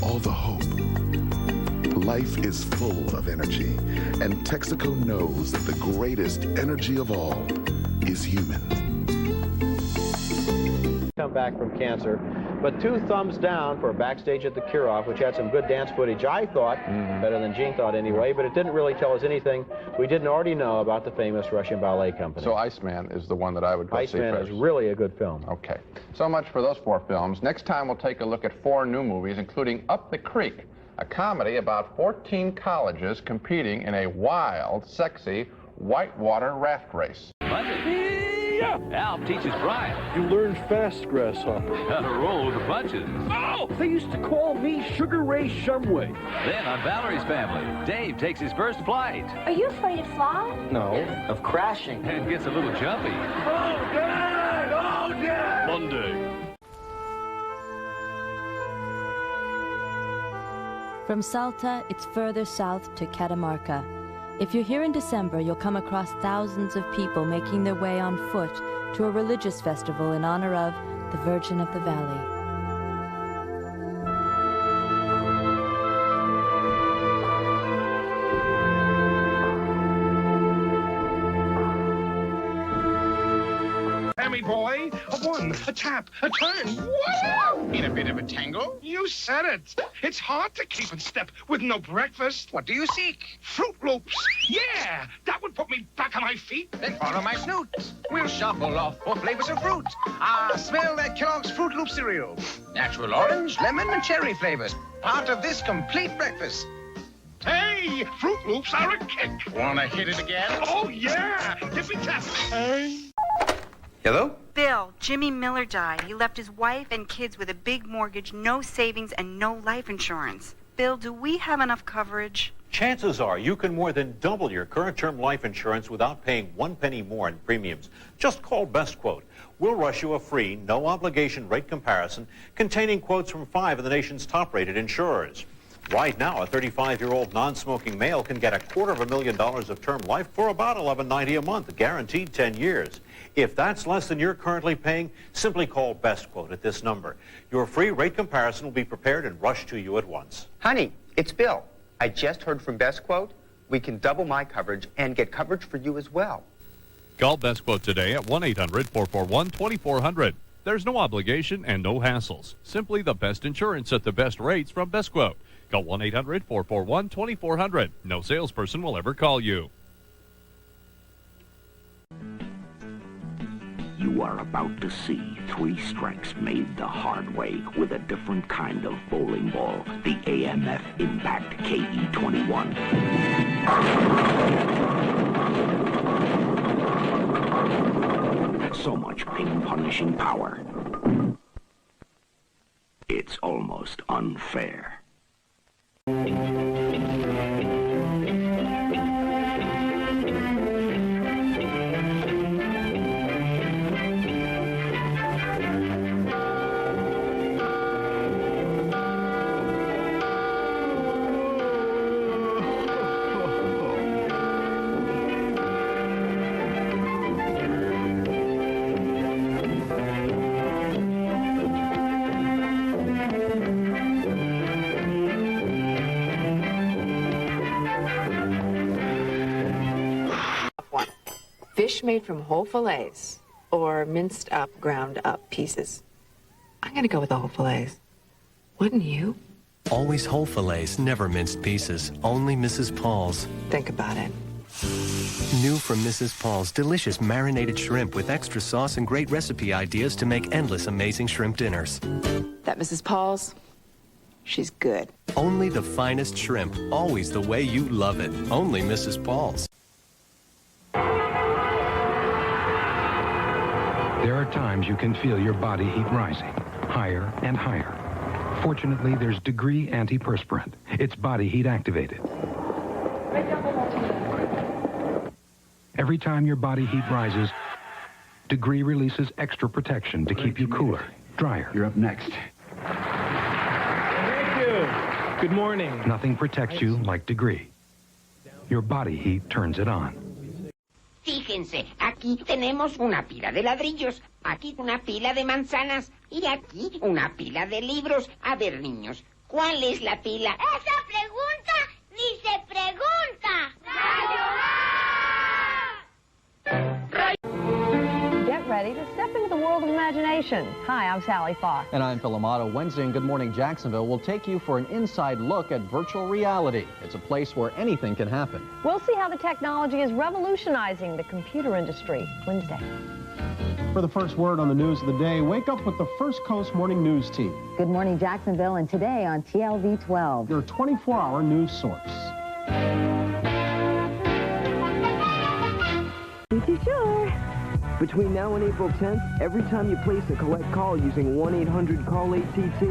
all the hope. Life is full of energy, and Texaco knows that the greatest energy of all is human. Come back from cancer, but 2 thumbs down for Backstage at the Cure-Off, which had some good dance footage, I thought, better than Gene thought anyway, but it didn't really tell us anything we didn't already know about the famous Russian ballet company. So Iceman is the one that I would go see first. Iceman is really a good film. Okay. So much for those 4 films. Next time we'll take a look at 4 new movies, including Up the Creek, a comedy about 14 colleges competing in a wild, sexy, whitewater raft race. Alf teaches Brian. You learn fast, Grasshopper. How to roll with the punches. Oh, they used to call me Sugar Ray Shumway. Then on Valerie's Family, Dave takes his first flight. Are you afraid to fly? No, of crashing. And gets a little jumpy. Oh, Dad! Oh, Dad! Monday. From Salta, it's further south to Catamarca. If you're here in December, you'll come across thousands of people making their way on foot to a religious festival in honor of the Virgin of the Valley. Sammy boy, a one, a tap, a turn. Whoa! In a bit of a tangle? You said it. It's hard to keep in step with no breakfast. What do you seek? Fruit Loops. Yeah, that would put me back on my feet. Then follow my snoot. We'll shuffle off for flavors of fruit. Smell that Kellogg's Fruit Loop cereal. Natural orange, lemon, and cherry flavors. Part of this complete breakfast. Hey, Fruit Loops are a kick. Wanna hit it again? Oh, yeah. Tippy tap. Hey. Hello? Bill, Jimmy Miller died. He left his wife and kids with a big mortgage, no savings, and no life insurance. Bill, do we have enough coverage? Chances are you can more than double your current term life insurance without paying 1 penny more in premiums. Just call Best Quote. We'll rush you a free, no-obligation rate comparison containing quotes from 5 of the nation's top-rated insurers. Right now, a 35-year-old non-smoking male can get $250,000 of term life for about $11.90 a month, guaranteed 10 years. If that's less than you're currently paying, simply call Best Quote at this number. Your free rate comparison will be prepared and rushed to you at once. Honey, it's Bill. I just heard from Best Quote. We can double my coverage and get coverage for you as well. Call Best Quote today at 1-800-441-2400. There's no obligation and no hassles. Simply the best insurance at the best rates from Best Quote. Call 1-800-441-2400. No salesperson will ever call you. You are about to see 3 strikes made the hard way with a different kind of bowling ball, the AMF Impact KE21. So much pain-punishing power. It's almost unfair. Fish made from whole fillets or minced up, ground up pieces. I'm gonna go with the whole fillets. Wouldn't you? Always whole fillets, never minced pieces. Only Mrs. Paul's. Think about it. New from Mrs. Paul's, delicious marinated shrimp with extra sauce and great recipe ideas to make endless amazing shrimp dinners. That Mrs. Paul's, she's good. Only the finest shrimp, always the way you love it. Only Mrs. Paul's. There are times you can feel your body heat rising, higher and higher. Fortunately, there's Degree Antiperspirant. It's body heat activated. Every time your body heat rises, Degree releases extra protection to keep you cooler, drier. You're up next. Thank you. Good morning. Nothing protects you like Degree. Your body heat turns it on. Fíjense, aquí tenemos una pila de ladrillos, aquí una pila de manzanas y aquí una pila de libros. A ver, niños, ¿cuál es la pila? ¡Esa pregunta ni se pregunta! Get ready to step into the world of imagination. Hi, I'm Sally Fox. And I'm Phil Amato. Wednesday in Good Morning Jacksonville will take you for an inside look at virtual reality. It's a place where anything can happen. We'll see how the technology is revolutionizing the computer industry. Wednesday. For the first word on the news of the day, wake up with the First Coast Morning News team. Good morning, Jacksonville, and today on TLV 12. Your 24-hour news source. Pretty sure. Between now and April 10th, every time you place a collect call using 1-800-CALL-ATT,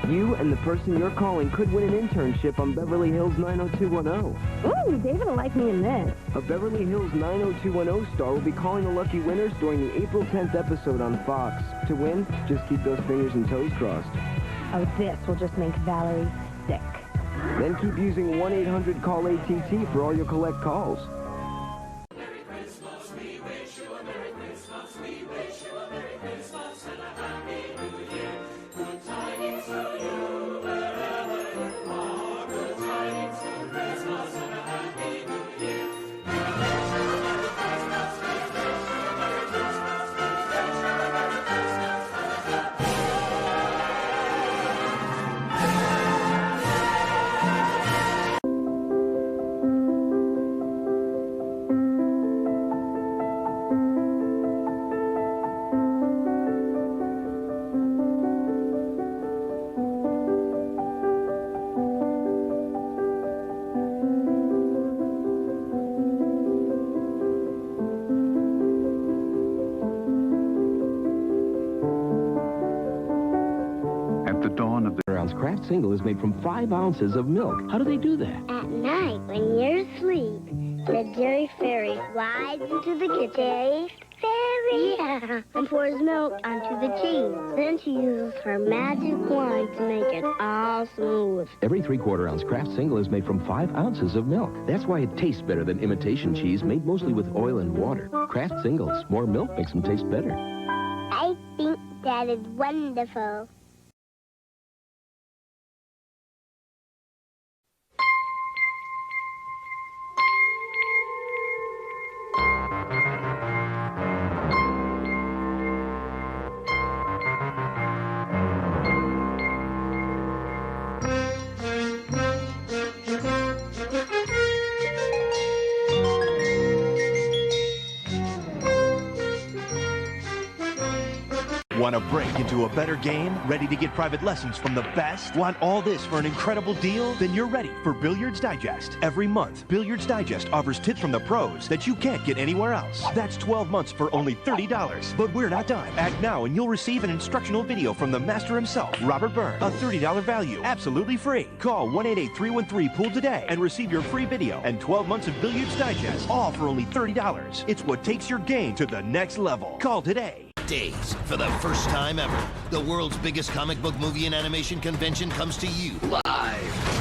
you and the person you're calling could win an internship on Beverly Hills 90210. Ooh, David will like me in this. A Beverly Hills 90210 star will be calling the lucky winners during the April 10th episode on Fox. To win, just keep those fingers and toes crossed. Oh, this will just make Valerie sick. Then keep using 1-800-CALL-ATT for all your collect calls. Kraft Single is made from 5 ounces of milk. How do they do that? At night, when you're asleep, the dairy fairy flies into the kitchen. Dairy fairy? Yeah. And pours milk onto the cheese. Then she uses her magic wand to make it all smooth. Every 3/4 ounce Kraft Single is made from 5 ounces of milk. That's why it tastes better than imitation cheese made mostly with oil and water. Kraft Singles. More milk makes them taste better. I think that is wonderful. Want to break into a better game? Ready to get private lessons from the best? Want all this for an incredible deal? Then you're ready for Billiards Digest. Every month, Billiards Digest offers tips from the pros that you can't get anywhere else. That's 12 months for only $30. But we're not done. Act now and you'll receive an instructional video from the master himself, Robert Byrne. A $30 value, absolutely free. Call 1-888-313-POOL today and receive your free video and 12 months of Billiards Digest, all for only $30. It's what takes your game to the next level. Call today. Days. For the first time ever, the world's biggest comic book movie and animation convention comes to you live.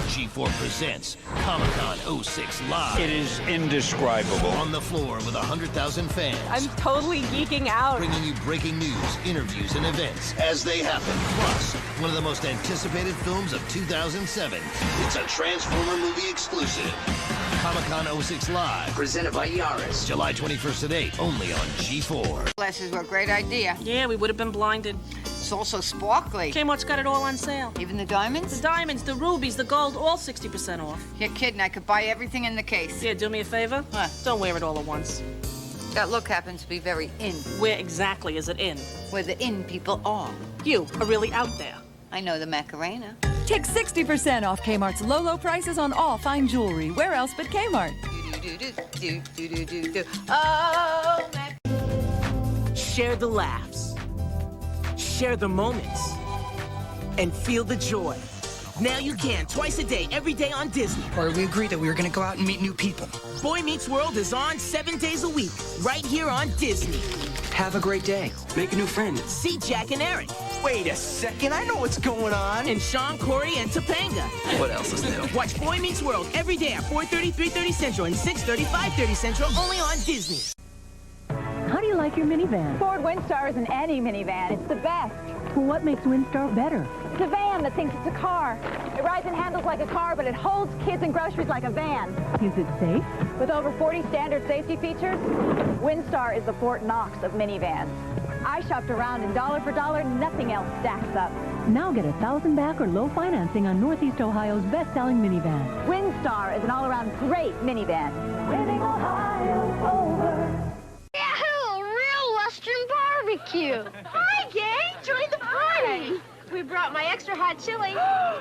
G4 presents Comic-Con 06 Live. It is indescribable. On the floor with 100,000 fans. I'm totally geeking out. Bringing you breaking news, interviews, and events as they happen. Plus, one of the most anticipated films of 2007. It's a Transformer movie exclusive. Comic-Con 06 Live. Presented by Yaris. July 21st at 8, only on G4. Glasses were a great idea. Yeah, we would have been blinded. It's also sparkly. Kmart's got it all on sale. Even the diamonds? The diamonds, the rubies, the gold, all 60% off. You're kidding. I could buy everything in the case. Yeah, do me a favor. What? Don't wear it all at once. That look happens to be very in. Where exactly is it in? Where the in people are. You are really out there. I know the Macarena. Take 60% off Kmart's low prices on all fine jewelry. Where else but Kmart? Oh, share the laughs. Share the moments. And feel the joy. Now you can, twice a day, every day on Disney. Or we agreed that we were going to go out and meet new people. Boy Meets World is on 7 days a week, right here on Disney. Have a great day. Make a new friend. See Jack and Eric. Wait a second, I know what's going on. And Sean, Corey, and Topanga. What else is new? Watch Boy Meets World every day at 4:30, 3:30 Central, and 6:30, 5:30 Central, only on Disney. How do you like your minivan? Ford Windstar isn't any minivan. It's the best. Well, what makes Windstar better? It's a van that thinks it's a car. It rides and handles like a car, but it holds kids and groceries like a van. Is it safe? With over 40 standard safety features, Windstar is the Fort Knox of minivans. I shopped around, and dollar for dollar, nothing else stacks up. Now get $1,000 back or low financing on Northeast Ohio's best-selling minivan. Windstar is an all-around great minivan. Winning Ohio's over. Yahoo! Real Western barbecue. Hi, gang. Join the party. We brought my extra hot chili.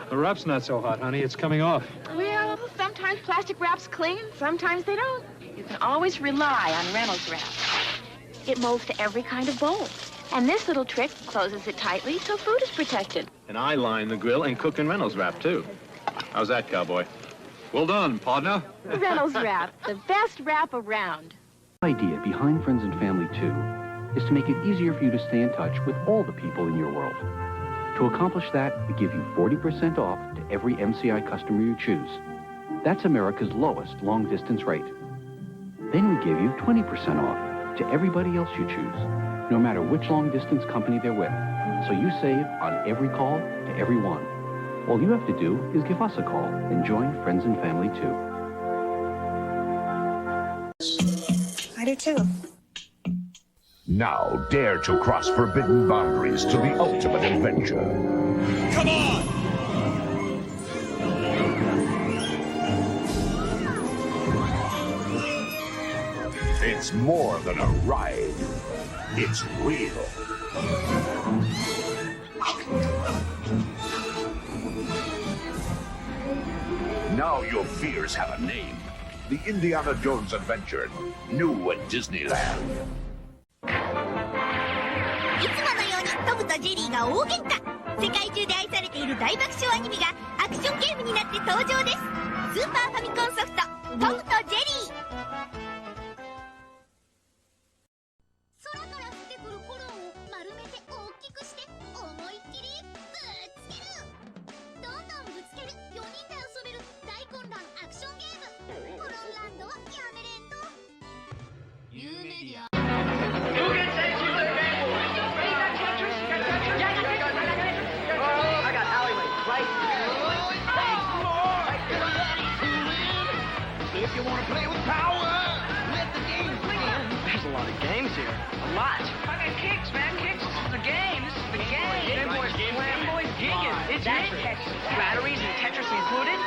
The wrap's not so hot, honey. It's coming off. Well, sometimes plastic wraps cling, sometimes they don't. You can always rely on Reynolds Wrap. It molds to every kind of bowl. And this little trick closes it tightly so food is protected. And I line the grill and cook in Reynolds Wrap, too. How's that, cowboy? Well done, partner. Reynolds Wrap, the best wrap around. The idea behind Friends and Family 2 is to make it easier for you to stay in touch with all the people in your world. To accomplish that, we give you 40% off to every MCI customer you choose. That's America's lowest long-distance rate. Then we give you 20% off to everybody else you choose, no matter which long-distance company they're with. So you save on every call to everyone. All you have to do is give us a call and join friends and family, too. I do, too. Now dare to cross forbidden boundaries to the ultimate adventure. Come on! It's more than a ride. It's real. Now your fears have a name. The Indiana Jones Adventure, new at Disneyland. いつものようにトムとジェリーが大喧嘩。世界中で愛されている大爆笑アニメがアクションゲームになって登場です。スーパーファミコンソフトトムとジェリー。空から降ってくるコロンを丸めて大きくして思いっきりぶつける。どんどんぶつける4人で遊べる大混乱アクションゲーム。コロンランドはやめれんと。ユーメディア。If you want to play with power, let the games begin. There's a lot of games here. A lot. I got kicks, man. Kicks. This is the game. This is the game. Game Boy's gigging. It's Tetris. Batteries and Tetris included.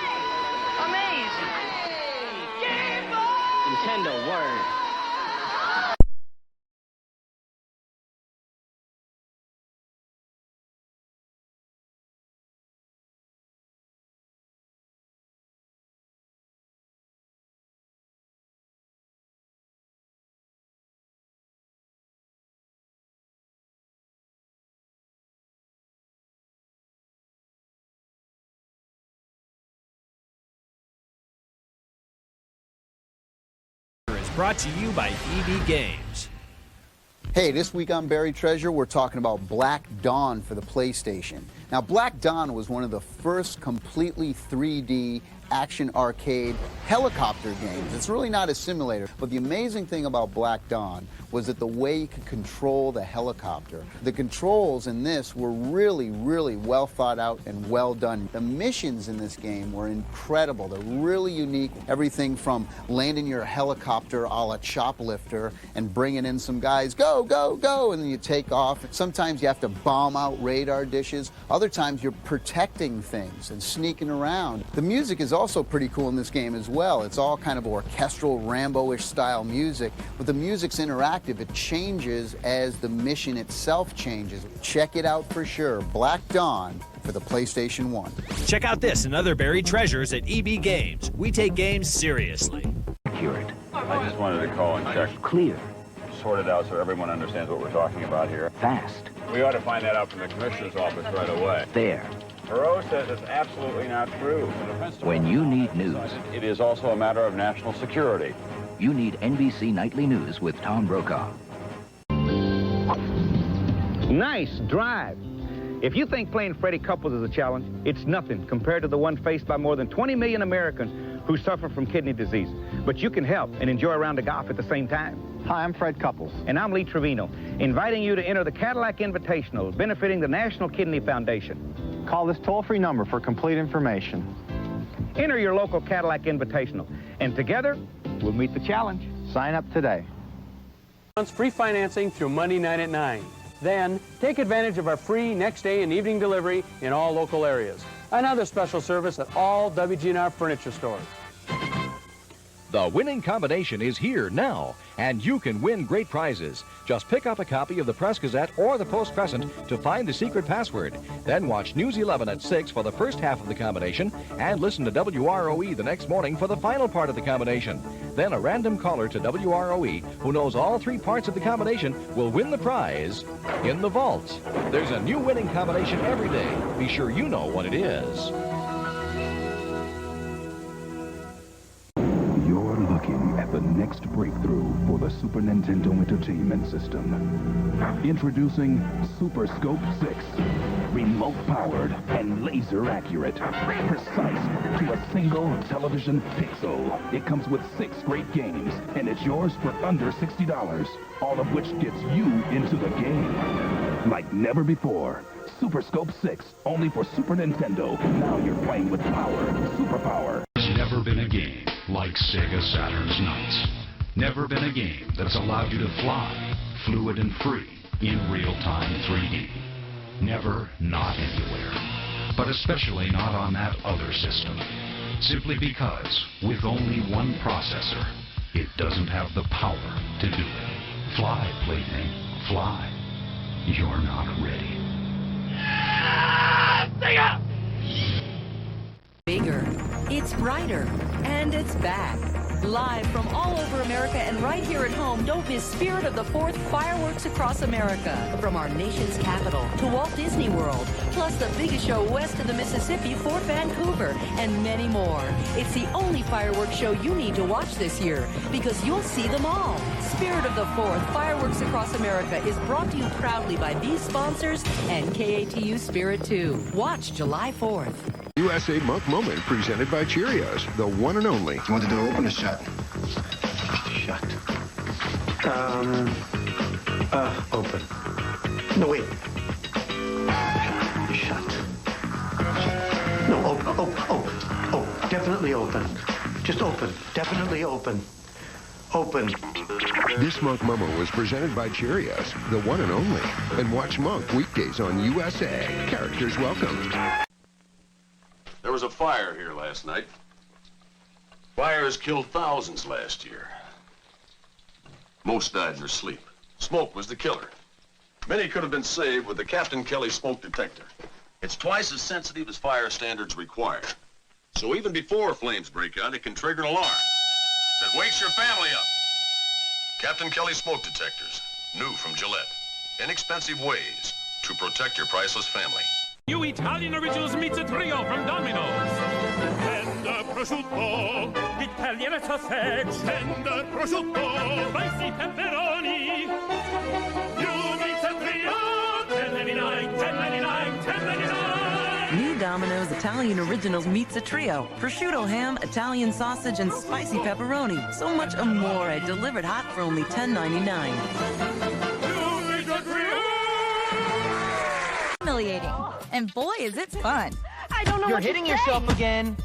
Amazing. Game Boy! Nintendo word. Brought to you by EB Games. Hey, this week on Buried Treasure, we're talking about Black Dawn for the PlayStation. Now, Black Dawn was one of the first completely 3D action arcade helicopter games. It's really not a simulator, but the amazing thing about Black Dawn was that the way you could control the helicopter. The controls in this were really, really well thought out and well done. The missions in this game were incredible. They're really unique. Everything from landing your helicopter a la Choplifter and bringing in some guys, go, go, go, and then you take off. Sometimes you have to bomb out radar dishes. Other times you're protecting things and sneaking around. The music is also pretty cool in this game as well. It's all kind of orchestral, Rambo-ish style music, but the music's interactive. It changes as the mission itself changes. Check it out for sure. Black Dawn for the PlayStation 1. Check out this and other buried treasures at EB Games. We take games seriously. Accurate. I just wanted to call and check. Clear. Sort it out so everyone understands what we're talking about here. Fast. We ought to find that out from the commissioner's office right away. Fair. Perot says it's absolutely not true. When you need news, it is also a matter of national security. You need NBC Nightly News with Tom Brokaw. Nice drive. If you think playing Freddie Couples is a challenge, it's nothing compared to the one faced by more than 20 million Americans who suffer from kidney disease. But you can help and enjoy a round of golf at the same time. Hi, I'm Fred Couples. And I'm Lee Trevino, inviting you to enter the Cadillac Invitational, benefiting the National Kidney Foundation. Call this toll-free number for complete information. Enter your local Cadillac Invitational, and together, we'll meet the challenge. Sign up today. Free financing through Monday night at 9. Then, take advantage of our free next day and evening delivery in all local areas. Another special service at all WGNR furniture stores. The winning combination is here now, and you can win great prizes. Just pick up a copy of the Press Gazette or the Post Crescent to find the secret password. Then watch News 11 at 6 for the first half of the combination, and listen to WROE the next morning for the final part of the combination. Then a random caller to WROE who knows all three parts of the combination will win the prize in the vault. There's a new winning combination every day. Be sure you know what it is. Looking at the next breakthrough for the Super Nintendo Entertainment System. Introducing Super Scope 6. Remote-powered and laser-accurate. Precise to a single television pixel. It comes with 6 great games, and it's yours for under $60, all of which gets you into the game. Like never before. Super Scope 6, only for Super Nintendo. Now you're playing with power. Superpower. There's never been a game like Sega Saturn's Knights. Never been a game that's allowed you to fly, fluid and free, in real-time 3D. Never, not anywhere. But especially not on that other system. Simply because, with only one processor, it doesn't have the power to do it. Fly, plaything, fly. You're not ready. Bigger, it's brighter, and it's back. Live from all over America and right here at home, don't miss Spirit of the 4th fireworks across America. From our nation's capital to Walt Disney World, plus the biggest show west of the Mississippi, Fort Vancouver, and many more. It's the only fireworks show you need to watch this year because you'll see them all. Spirit of the 4th fireworks across America is brought to you proudly by these sponsors and KATU Spirit 2. Watch July 4th. USA Monk Moment presented by Cheerios, the one and only. You want the door open or shut? Shut. Open. No, wait. Shut. No, open. Definitely open. Just open. Definitely open. Open. This Monk Momo was presented by Cheerios, the one and only. And watch Monk weekdays on USA. Characters welcome. There was a fire here last night. Fires killed thousands last year. Most died in their sleep. Smoke was the killer. Many could have been saved with the Captain Kelly smoke detector. It's twice as sensitive as fire standards require. So even before flames break out, it can trigger an alarm that wakes your family up. Captain Kelly smoke detectors, new from Gillette. Inexpensive ways to protect your priceless family. New Italian Originals Pizza Trio from Domino's. Tender prosciutto, Italian sausage, tender prosciutto, spicy pepperoni. New Pizza Trio, $10.99, $10.99, $10.99. New Domino's Italian Originals Pizza Trio. Prosciutto ham, Italian sausage, and spicy pepperoni. So much amore delivered hot for only $10.99. Humiliating. And boy, is it fun. I don't know. You're hitting yourself again.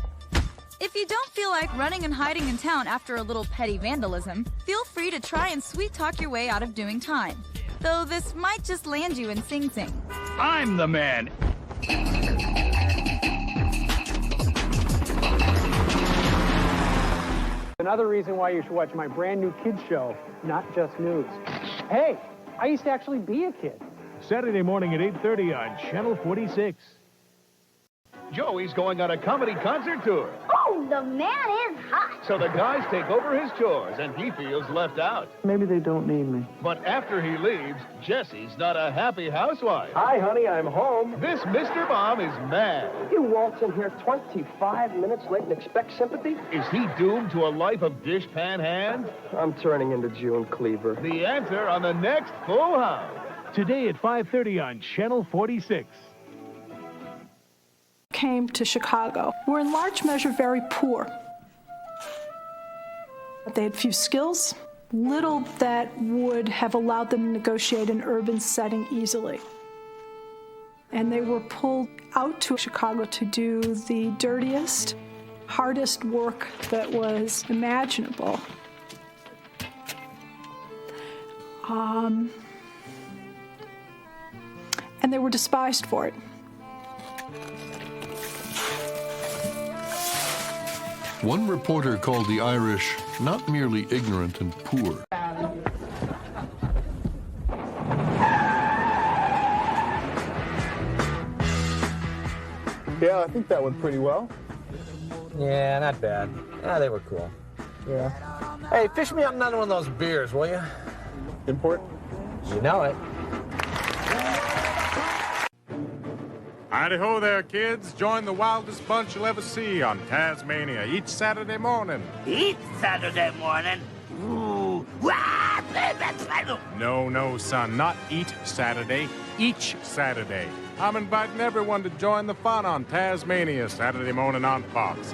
If you don't feel like running and hiding in town after a little petty vandalism, feel free to try and sweet talk your way out of doing time. Though this might just land you in Sing Sing. I'm the man. Another reason why you should watch my brand new kids show, Not Just News. Hey, I used to actually be a kid. Saturday morning at 8:30 on Channel 46. Joey's going on a comedy concert tour. Oh, the man is hot. So the guys take over his chores, and he feels left out. Maybe they don't need me. But after he leaves, Jessie's not a happy housewife. Hi, honey, I'm home. This Mr. Mom is mad. You waltz in here 25 minutes late and expect sympathy? Is he doomed to a life of dishpan hands? I'm turning into June Cleaver. The answer on the next Full House. Today at 5:30 on Channel 46. Came to Chicago were in large measure very poor. They had few skills, little that would have allowed them to negotiate an urban setting easily. And they were pulled out to Chicago to do the dirtiest, hardest work that was imaginable. And they were despised for it. One reporter called the Irish not merely ignorant and poor. Yeah, I think that went pretty well. Yeah, not bad. Yeah, they were cool. Yeah. Hey, fish me up another one of those beers, will you? Import? You know it. Howdy-ho there, kids. Join the wildest bunch you'll ever see on Tasmania each Saturday morning. Each Saturday morning? Ooh. No, son, not eat Saturday. Each Saturday. I'm inviting everyone to join the fun on Tasmania Saturday morning on Fox.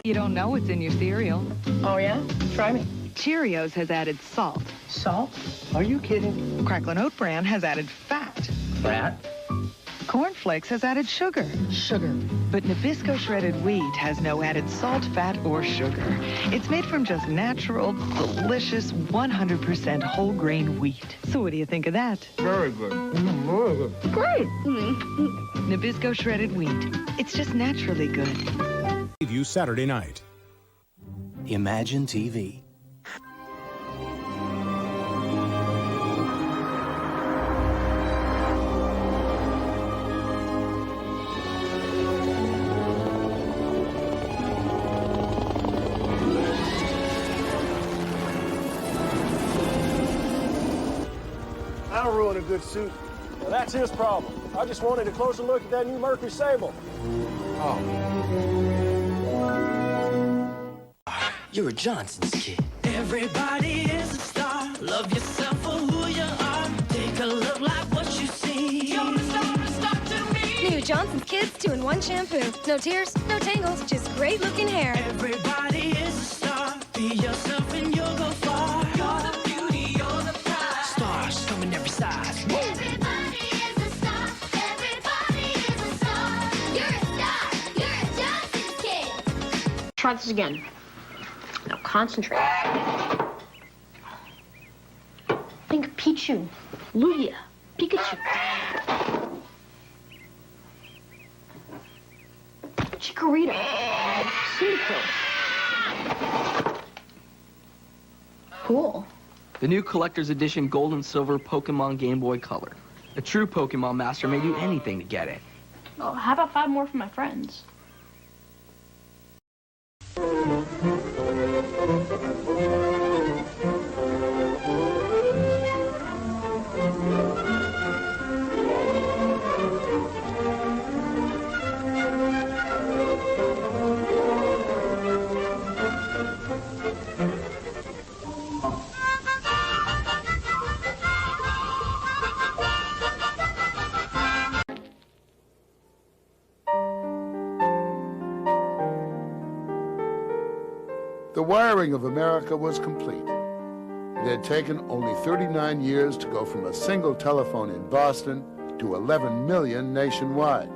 You don't know what's in your cereal. Oh, yeah? Try me. Cheerios has added salt. Salt? Are you kidding? Cracklin' Oat Bran has added fat. Fat? Corn Flakes has added sugar. Sugar. But Nabisco shredded wheat has no added salt, fat, or sugar. It's made from just natural, delicious, 100% whole grain wheat. So what do you think of that? Very good. Very good. Great. Nabisco shredded wheat. It's just naturally good. Preview Saturday night. Imagine TV. I'll ruin a good suit. Well, that's his problem. I just wanted a closer look at that new Mercury Sable. Oh. You're a Johnson's kid. Everybody is a star. Love yourself for who you are. Take a look like what you see. You're a star to me. New Johnson's Kids 2-in-1 shampoo. No tears, no tangles, just great looking hair. Everybody is a star. Be yourself and you'll go far. You're the beauty, you're the pride. Stars come in every size. Everybody is a star. Everybody is a star. You're a star. You're a Johnson's kid. Try this again. Now concentrate. Think Pichu, Lugia, Pikachu. Chikorita, Cyndaquil. Cool. The new collector's edition gold and silver Pokemon Game Boy Color. A true Pokemon master may do anything to get it. Oh, how about 5 more for my friends? The wiring of America was complete. It had taken only 39 years to go from a single telephone in Boston to 11 million nationwide.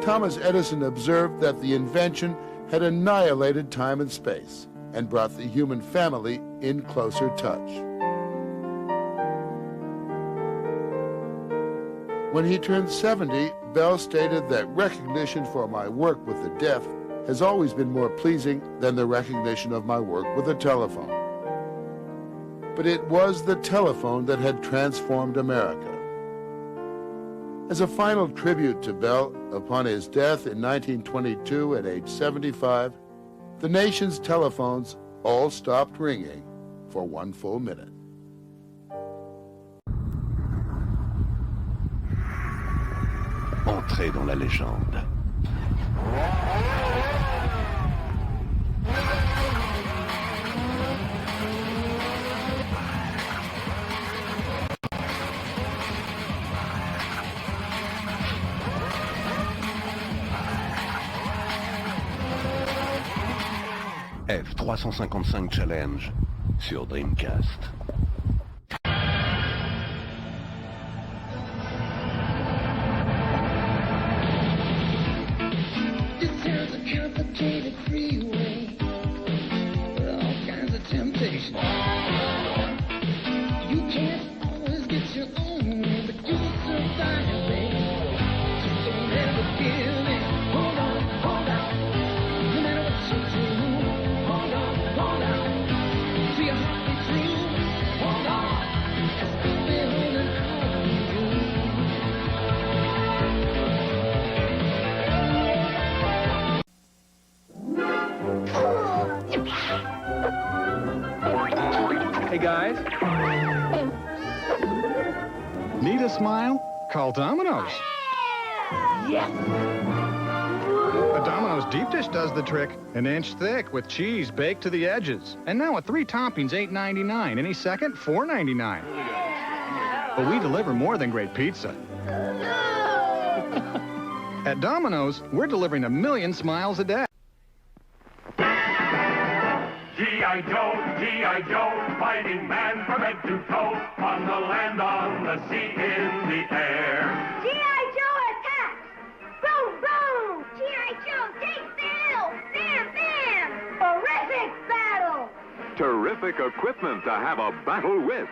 Thomas Edison observed that the invention had annihilated time and space and brought the human family in closer touch. When he turned 70, Bell stated that recognition for my work with the deaf has always been more pleasing than the recognition of my work with a telephone. But it was the telephone that had transformed America. As a final tribute to Bell, upon his death in 1922 at age 75, the nation's telephones all stopped ringing for 1 full minute. Entrez dans la légende. F355 Challenge sur Dreamcast. This is a complicated freeway with all kinds of temptation. You can't always get your own, but you survive, baby. Just don't ever give in. Hold on, hold on. No matter what you do, hold on, hold on. See your heart be true. Hold on. As if they're holding out on Hey guys. Need a smile? Call Domino's. Yes! The Domino's deep dish does the trick. An inch thick with cheese baked to the edges. And now at 3 toppings, $8.99. Any second, $4.99. But we deliver more than great pizza. At Domino's, we're delivering 1 million smiles a day. G.I. Joe, G.I. Joe, fighting man from head to toe, on the land, on the sea, in the air. G.I. Joe attack! Boom, boom! G.I. Joe takes the hill! Bam, bam! Horrific battle! Terrific equipment to have a battle with.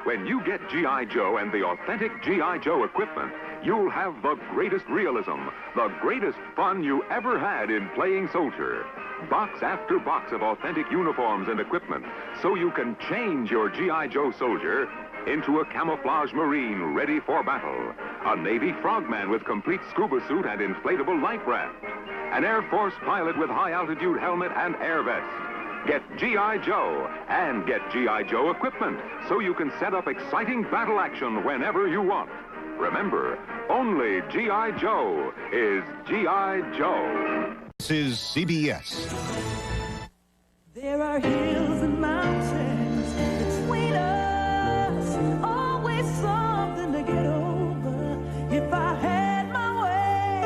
When you get G.I. Joe and the authentic G.I. Joe equipment, you'll have the greatest realism, the greatest fun you ever had in playing soldier. Box after box of authentic uniforms and equipment, so you can change your G.I. Joe soldier into a camouflage Marine ready for battle, a Navy frogman with complete scuba suit and inflatable life raft, an Air Force pilot with high-altitude helmet and air vest. Get G.I. Joe and get G.I. Joe equipment, so you can set up exciting battle action whenever you want. Remember, only G.I. Joe is G.I. Joe. This is CBS. There are hills and mountains between us, always something to get over. If I had my way,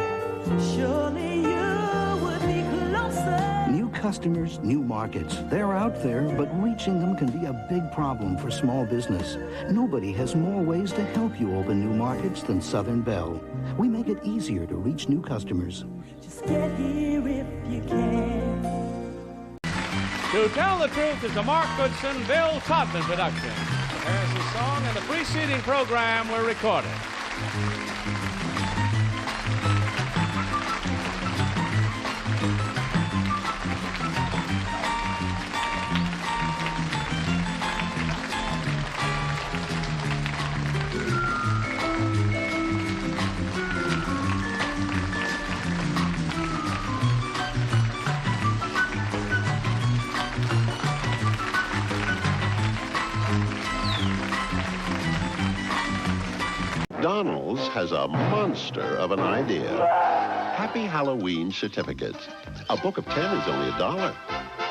surely you would be closer. New customers, new markets. They're out there, but reaching them can be a big problem for small business. Nobody has more ways to help you open new markets than Southern Bell. We make it easier to reach new customers. Just get here if you can. To Tell the Truth is a Mark Goodson, Bill Codman production. There's the song and the preceding program were recorded. McDonald's has a monster of an idea. Happy Halloween certificates. A book of 10 is only $1.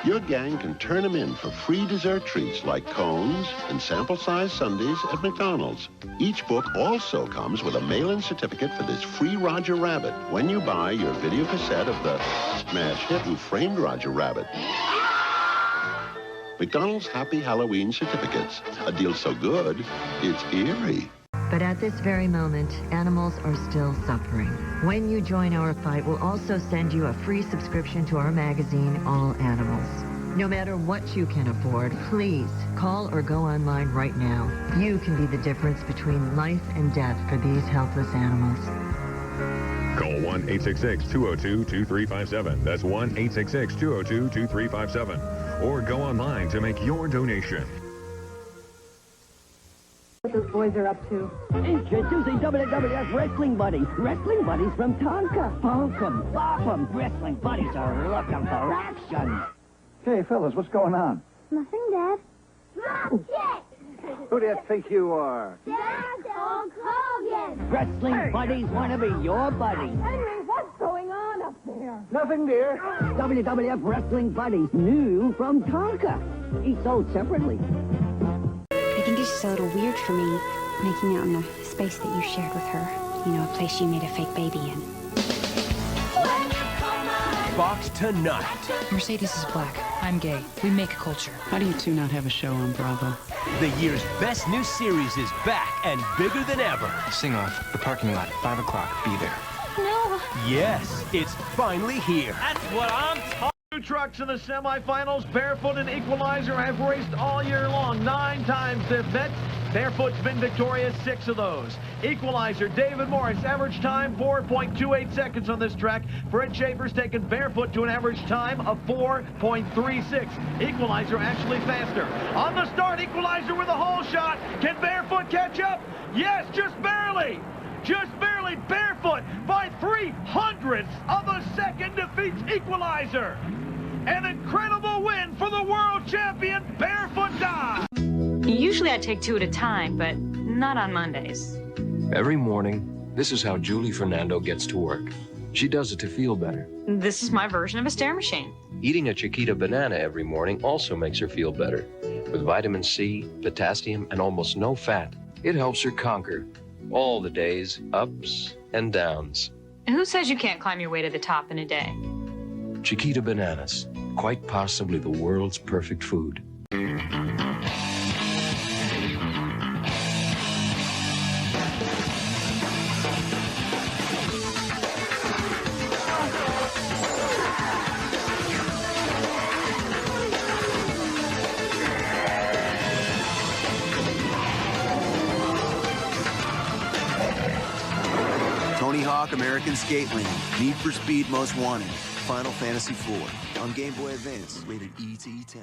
Your gang can turn them in for free dessert treats like cones and sample-sized sundaes at McDonald's. Each book also comes with a mail-in certificate for this free Roger Rabbit when you buy your video cassette of the smash hit Who Framed Roger Rabbit. McDonald's Happy Halloween certificates. A deal so good, it's eerie. But at this very moment, animals are still suffering. When you join our fight, we'll also send you a free subscription to our magazine, All Animals. No matter what you can afford, please call or go online right now. You can be the difference between life and death for these helpless animals. Call 1-866-202-2357. That's 1-866-202-2357. Or go online to make your donation. What those boys are up to. Introducing WWF Wrestling Buddies. Wrestling Buddies from Tonka. Funk 'em, bop 'em. Wrestling Buddies are looking for action. Hey, fellas, what's going on? Nothing, Dad. Rocket! Who do you think you are? Dad, Hulk Hogan! Wrestling Buddies want to be your buddy. Henry, what's going on up there? Nothing, dear. WWF Wrestling Buddies, new from Tonka. Each sold separately. I think it's just a little weird for me making out in the space that you shared with her. You know, a place you made a fake baby in. Fox tonight. Mercedes is black. I'm gay. We make culture. How do you two not have a show on Bravo? The year's best new series is back and bigger than ever. Sing off. The parking lot. 5 o'clock. Be there. No. Yes, it's finally here. That's what I'm talking. Two trucks in the semifinals. Barefoot and Equalizer have raced all year long. 9 times they've met. Barefoot's been victorious 6 of those. Equalizer, David Morris, average time 4.28 seconds on this track. Fred Schaefer's taken Barefoot to an average time of 4.36. Equalizer actually faster. On the start, Equalizer with a hole shot. Can Barefoot catch up? Yes, just barely. Just barely. Barefoot by 0.03 of a second defeats Equalizer. An incredible win for the world champion Barefoot Dodge. Usually I take 2 at a time, but not on Mondays. Every morning, this is how Julie Fernando gets to work. She does it to feel better. This is my version of a stair machine. Eating a Chiquita banana every morning also makes her feel better. With vitamin C, potassium, and almost no fat, It helps her conquer all the days, ups and downs. Who says you can't climb your way to the top in a day? Chiquita bananas, quite possibly the world's perfect food. Tony Hawk American Skate Land, Need for Speed Most Wanted, Final Fantasy IV, on Game Boy Advance, rated E to E10.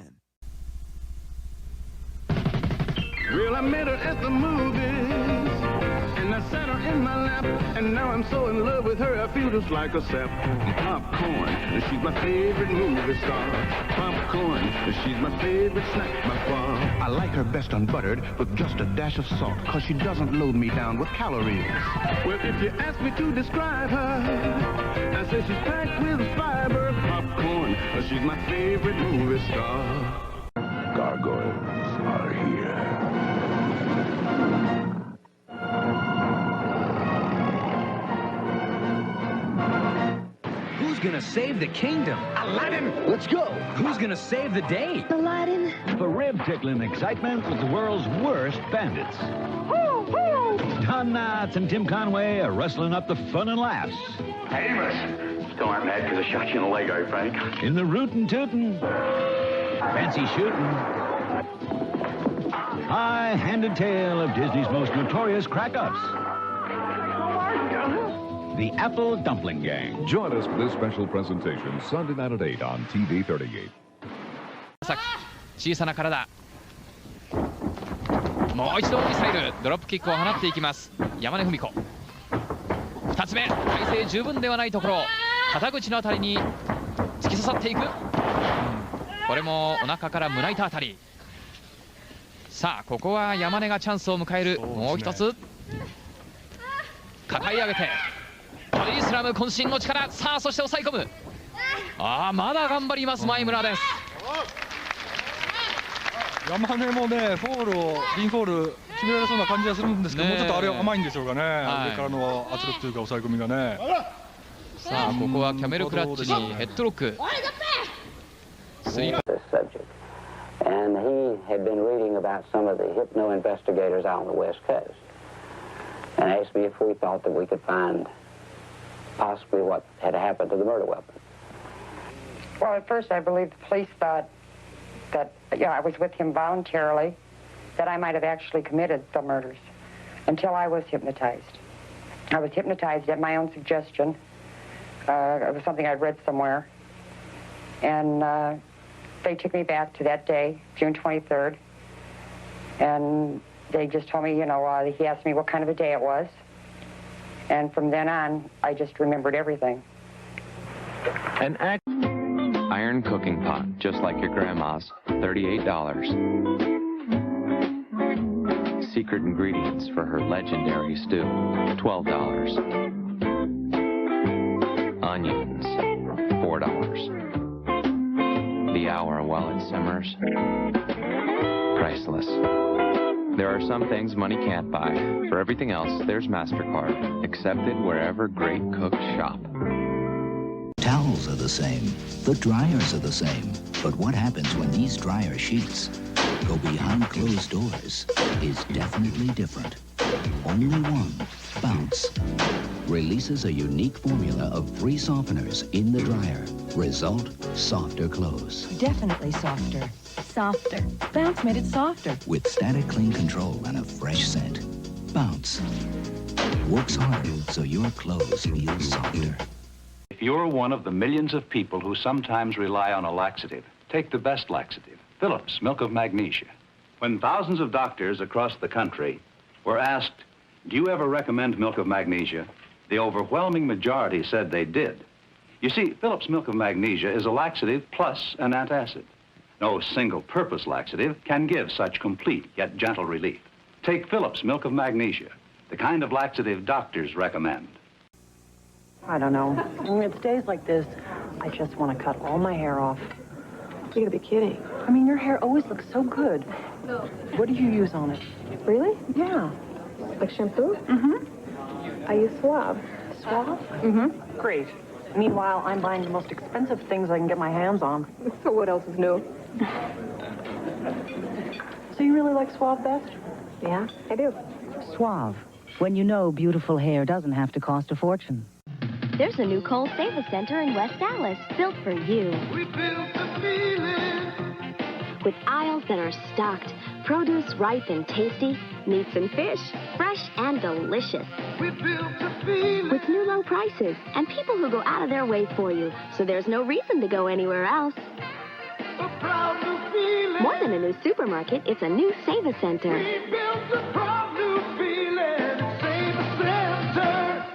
Well, I met her at the movies, and I sat her in my lap, and now I'm so in love with her, I feel just like a sap. Popcorn, she's my favorite movie star. Popcorn, she's my favorite snack by far. I like her best unbuttered with just a dash of salt, cause she doesn't load me down with calories. Well, if you ask me to describe her, I say she's packed with fiber. Popcorn, she's my favorite movie star. Gargoyles are here. Who's gonna save the kingdom? Aladdin! Let's go! Who's gonna save the day? Aladdin. The rib-tickling excitement with the world's worst bandits. Don Knotts and Tim Conway are wrestling up the fun and laughs. Hey, Amos. Still aren't mad because I shot you in the leg, are you, Frank? In the rootin' tootin', fancy shooting, high-handed tale of Disney's most notorious crack-ups. The Apple Dumpling Gang. Join us for this special presentation Sunday night at 8 on TV 38. 小さな体。もう一度ミサイルドロップキックを放っていきます山根文子。2つ目体勢十分ではないところ肩口のあたりに突き刺さっていく。これもお腹から胸板あたり。さあここは山根がチャンスを迎える。もう一つ抱え上げてボディスラム渾身の力。さあそして抑え込む。まだ頑張ります前村です。山根もねフォールをリンフォール決められそうな感じがするんですけど、もうちょっとあれは甘いんでしょうかね、上からの圧力というか抑え込みがね。さあここはキャメルクラッチにヘッドロック。And he had been reading about some of the hypno investigators out on the West Coast and asked me if we thought that we could find possibly what had happened to the murder weapon. Well, at first I believe the police thought that I was with him voluntarily, that I might have actually committed the murders until I was hypnotized. I was hypnotized at my own suggestion. It was something I'd read somewhere. And they took me back to that day, June 23rd. And they just told me, he asked me what kind of a day it was. And from then on, I just remembered everything. An iron cooking pot, just like your grandma's, $38. Secret ingredients for her legendary stew, $12. Onions, $4. The hour while it simmers, priceless. There are some things money can't buy. For everything else, there's MasterCard, accepted wherever great cooks shop. Towels are the same, the dryers are the same, but what happens when these dryer sheets go behind closed doors is definitely different. Only one, Bounce, releases a unique formula of 3 softeners in the dryer. Result, softer clothes. Definitely softer. Softer. Bounce made it softer. With static clean control and a fresh scent. Bounce works harder so your clothes feel softer. If you're one of the millions of people who sometimes rely on a laxative, take the best laxative, Phillips Milk of Magnesia. When thousands of doctors across the country were asked, do you ever recommend Milk of Magnesia? The overwhelming majority said they did. You see, Phillips Milk of Magnesia is a laxative plus an antacid. No single-purpose laxative can give such complete yet gentle relief. Take Phillips Milk of Magnesia, the kind of laxative doctors recommend. I don't know. It's days like this, I just want to cut all my hair off. You gotta be kidding. I mean, your hair always looks so good. What do you use on it? Really? Yeah. Like shampoo? Mm-hmm. I use Suave. Suave? Mm-hmm. Great. Meanwhile, I'm buying the most expensive things I can get my hands on. So what else is new? So you really like Suave best? Yeah, I do. Suave. When you know beautiful hair doesn't have to cost a fortune. There's a new Kohl's Save-A Center in West Dallas, built for you. We built the feeling. With aisles that are stocked, produce ripe and tasty, meats and fish, fresh and delicious. We built the feeling. With new low prices and people who go out of their way for you, so there's no reason to go anywhere else. A proud new feeling. More than a new supermarket, it's a new Save-A Center. We built a proud new feeling. Save-A Center.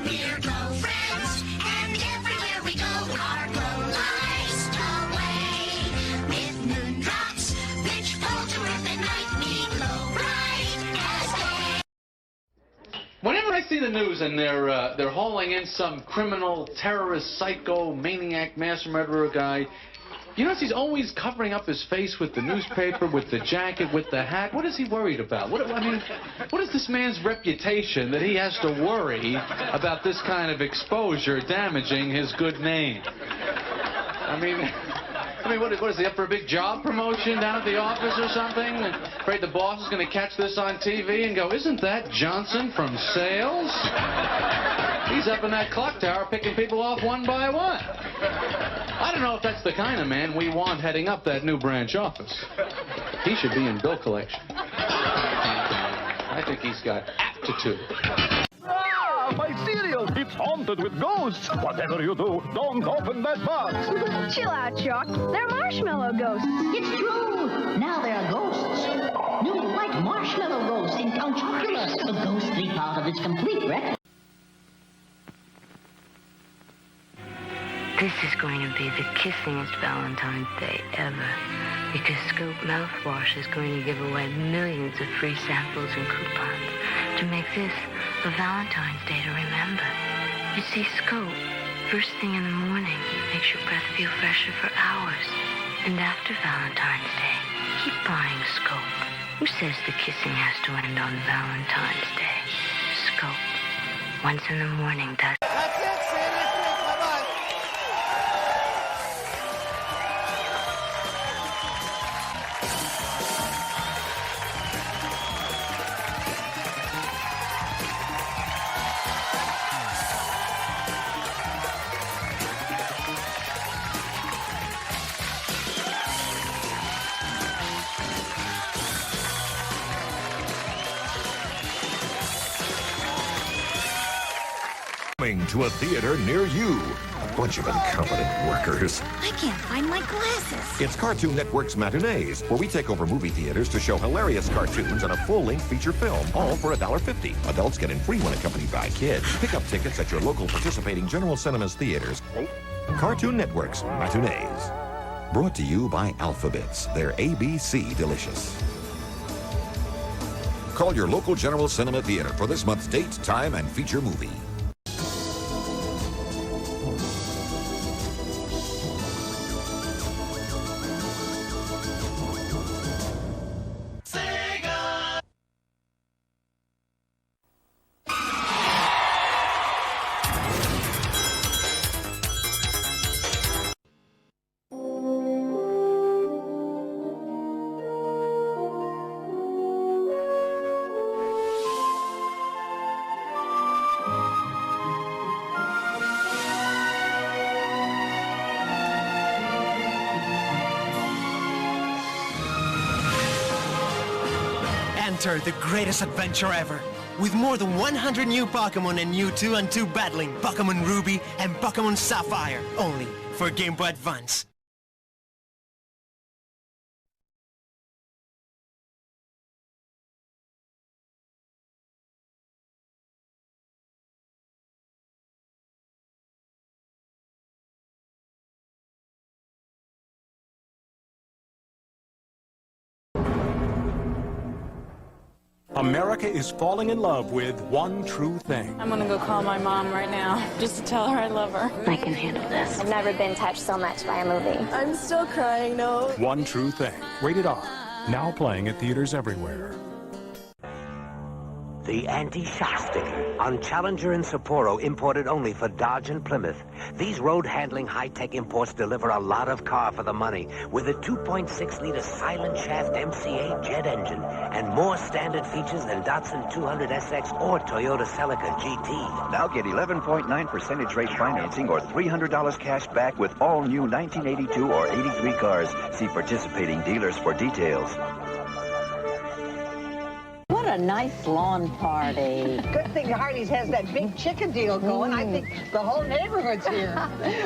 Here go friends, and everywhere we go, our glow lies away. With moon drops, which fall to earth at night, we glow bright as day. Whenever I see the news and they're hauling in some criminal, terrorist, psycho, maniac, mass murderer guy, you notice he's always covering up his face with the newspaper, with the jacket, with the hat. What is he worried about? What is this man's reputation that he has to worry about this kind of exposure damaging his good name? I mean, what is he up for a big job promotion down at the office or something? Afraid the boss is going to catch this on TV and go, isn't that Johnson from sales? He's up in that clock tower picking people off one by one. I don't know if that's the kind of man we want heading up that new branch office. He should be in bill collection. I think he's got aptitude. Ah, my cereal! It's haunted with ghosts! Whatever you do, don't open that box! Chill out, Chuck. They're marshmallow ghosts. It's true! Now there are ghosts. New white marshmallow ghosts in Count Chocula, the ghostly part of its complete record. This is going to be the kissingest Valentine's Day ever, because Scope Mouthwash is going to give away millions of free samples and coupons to make this a Valentine's Day to remember. You see, Scope, first thing in the morning, makes your breath feel fresher for hours. And after Valentine's Day, keep buying Scope. Who says the kissing has to end on Valentine's Day? Scope. Once in the morning, that's it, see you next week. Bye-bye. Coming to a theater near you. Bunch of incompetent workers. I can't find my glasses. It's Cartoon Network's Matinees, where we take over movie theaters to show hilarious cartoons and a full-length feature film, all for $1.50. Adults get in free when accompanied by kids. Pick up tickets at your local participating General Cinemas theaters. Cartoon Network's Matinees. Brought to you by Alphabets. They're ABC delicious. Call your local General Cinema theater for this month's date, time, and feature movie. Enter the greatest adventure ever. With more than 100 new Pokemon and you 2-on-2 battling Pokemon Ruby and Pokemon Sapphire. Only for Game Boy Advance. America is falling in love with one true thing. I'm gonna go call my mom right now, just to tell her I love her. I can handle this. I've never been touched so much by a movie. I'm still crying, no. One true thing. Rated R. Now playing at theaters everywhere. The anti-shock sticker on Challenger and Sapporo, imported only for Dodge and Plymouth. These road-handling high-tech imports deliver a lot of car for the money with a 2.6-liter silent shaft MC8 jet engine and more standard features than Datsun 200SX or Toyota Celica GT. Now get 11.9% rate financing or $300 cash back with all new 1982 or 83 cars. See participating dealers for details. What a nice lawn party. Good thing Hardee's has that big chicken deal going. I think the whole neighborhood's here.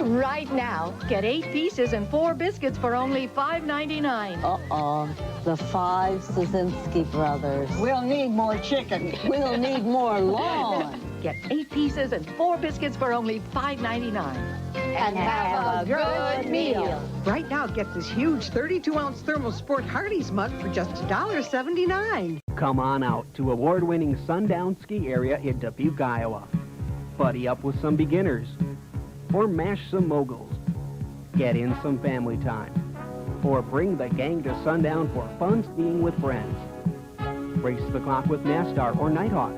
Right now, get 8 pieces and 4 biscuits for only $5.99. Uh-oh, the 5 Szynski brothers. We'll need more chicken. We'll need more lawn. Get 8 pieces and 4 biscuits for only $5.99. And have a good meal. Right now, get this huge 32-ounce Thermal Sport Hardee's mug for just $1.79. Come on out to award-winning Sundown Ski Area in Dubuque, Iowa. Buddy up with some beginners. Or mash some moguls. Get in some family time. Or bring the gang to Sundown for fun skiing with friends. Race the clock with NASCAR or Nighthawk.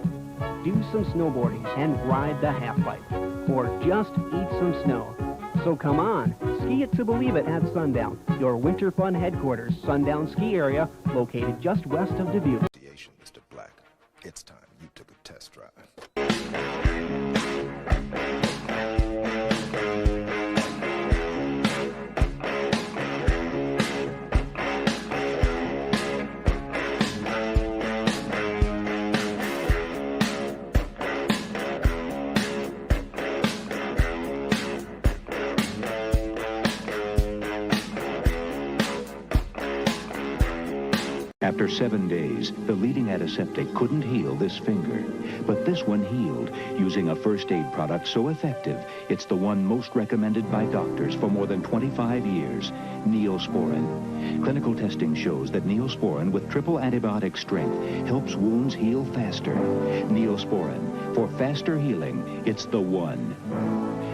Do some snowboarding and ride the half-pipe. Or just eat some snow. So come on, ski it to believe it at Sundown, your winter fun headquarters, Sundown Ski Area, located just west of Dubuque. Mr. Black, it's time you took a test drive. After 7 days, the leading antiseptic couldn't heal this finger. But this one healed using a first aid product so effective, it's the one most recommended by doctors for more than 25 years, Neosporin. Clinical testing shows that Neosporin with triple antibiotic strength helps wounds heal faster. Neosporin, for faster healing, it's the one.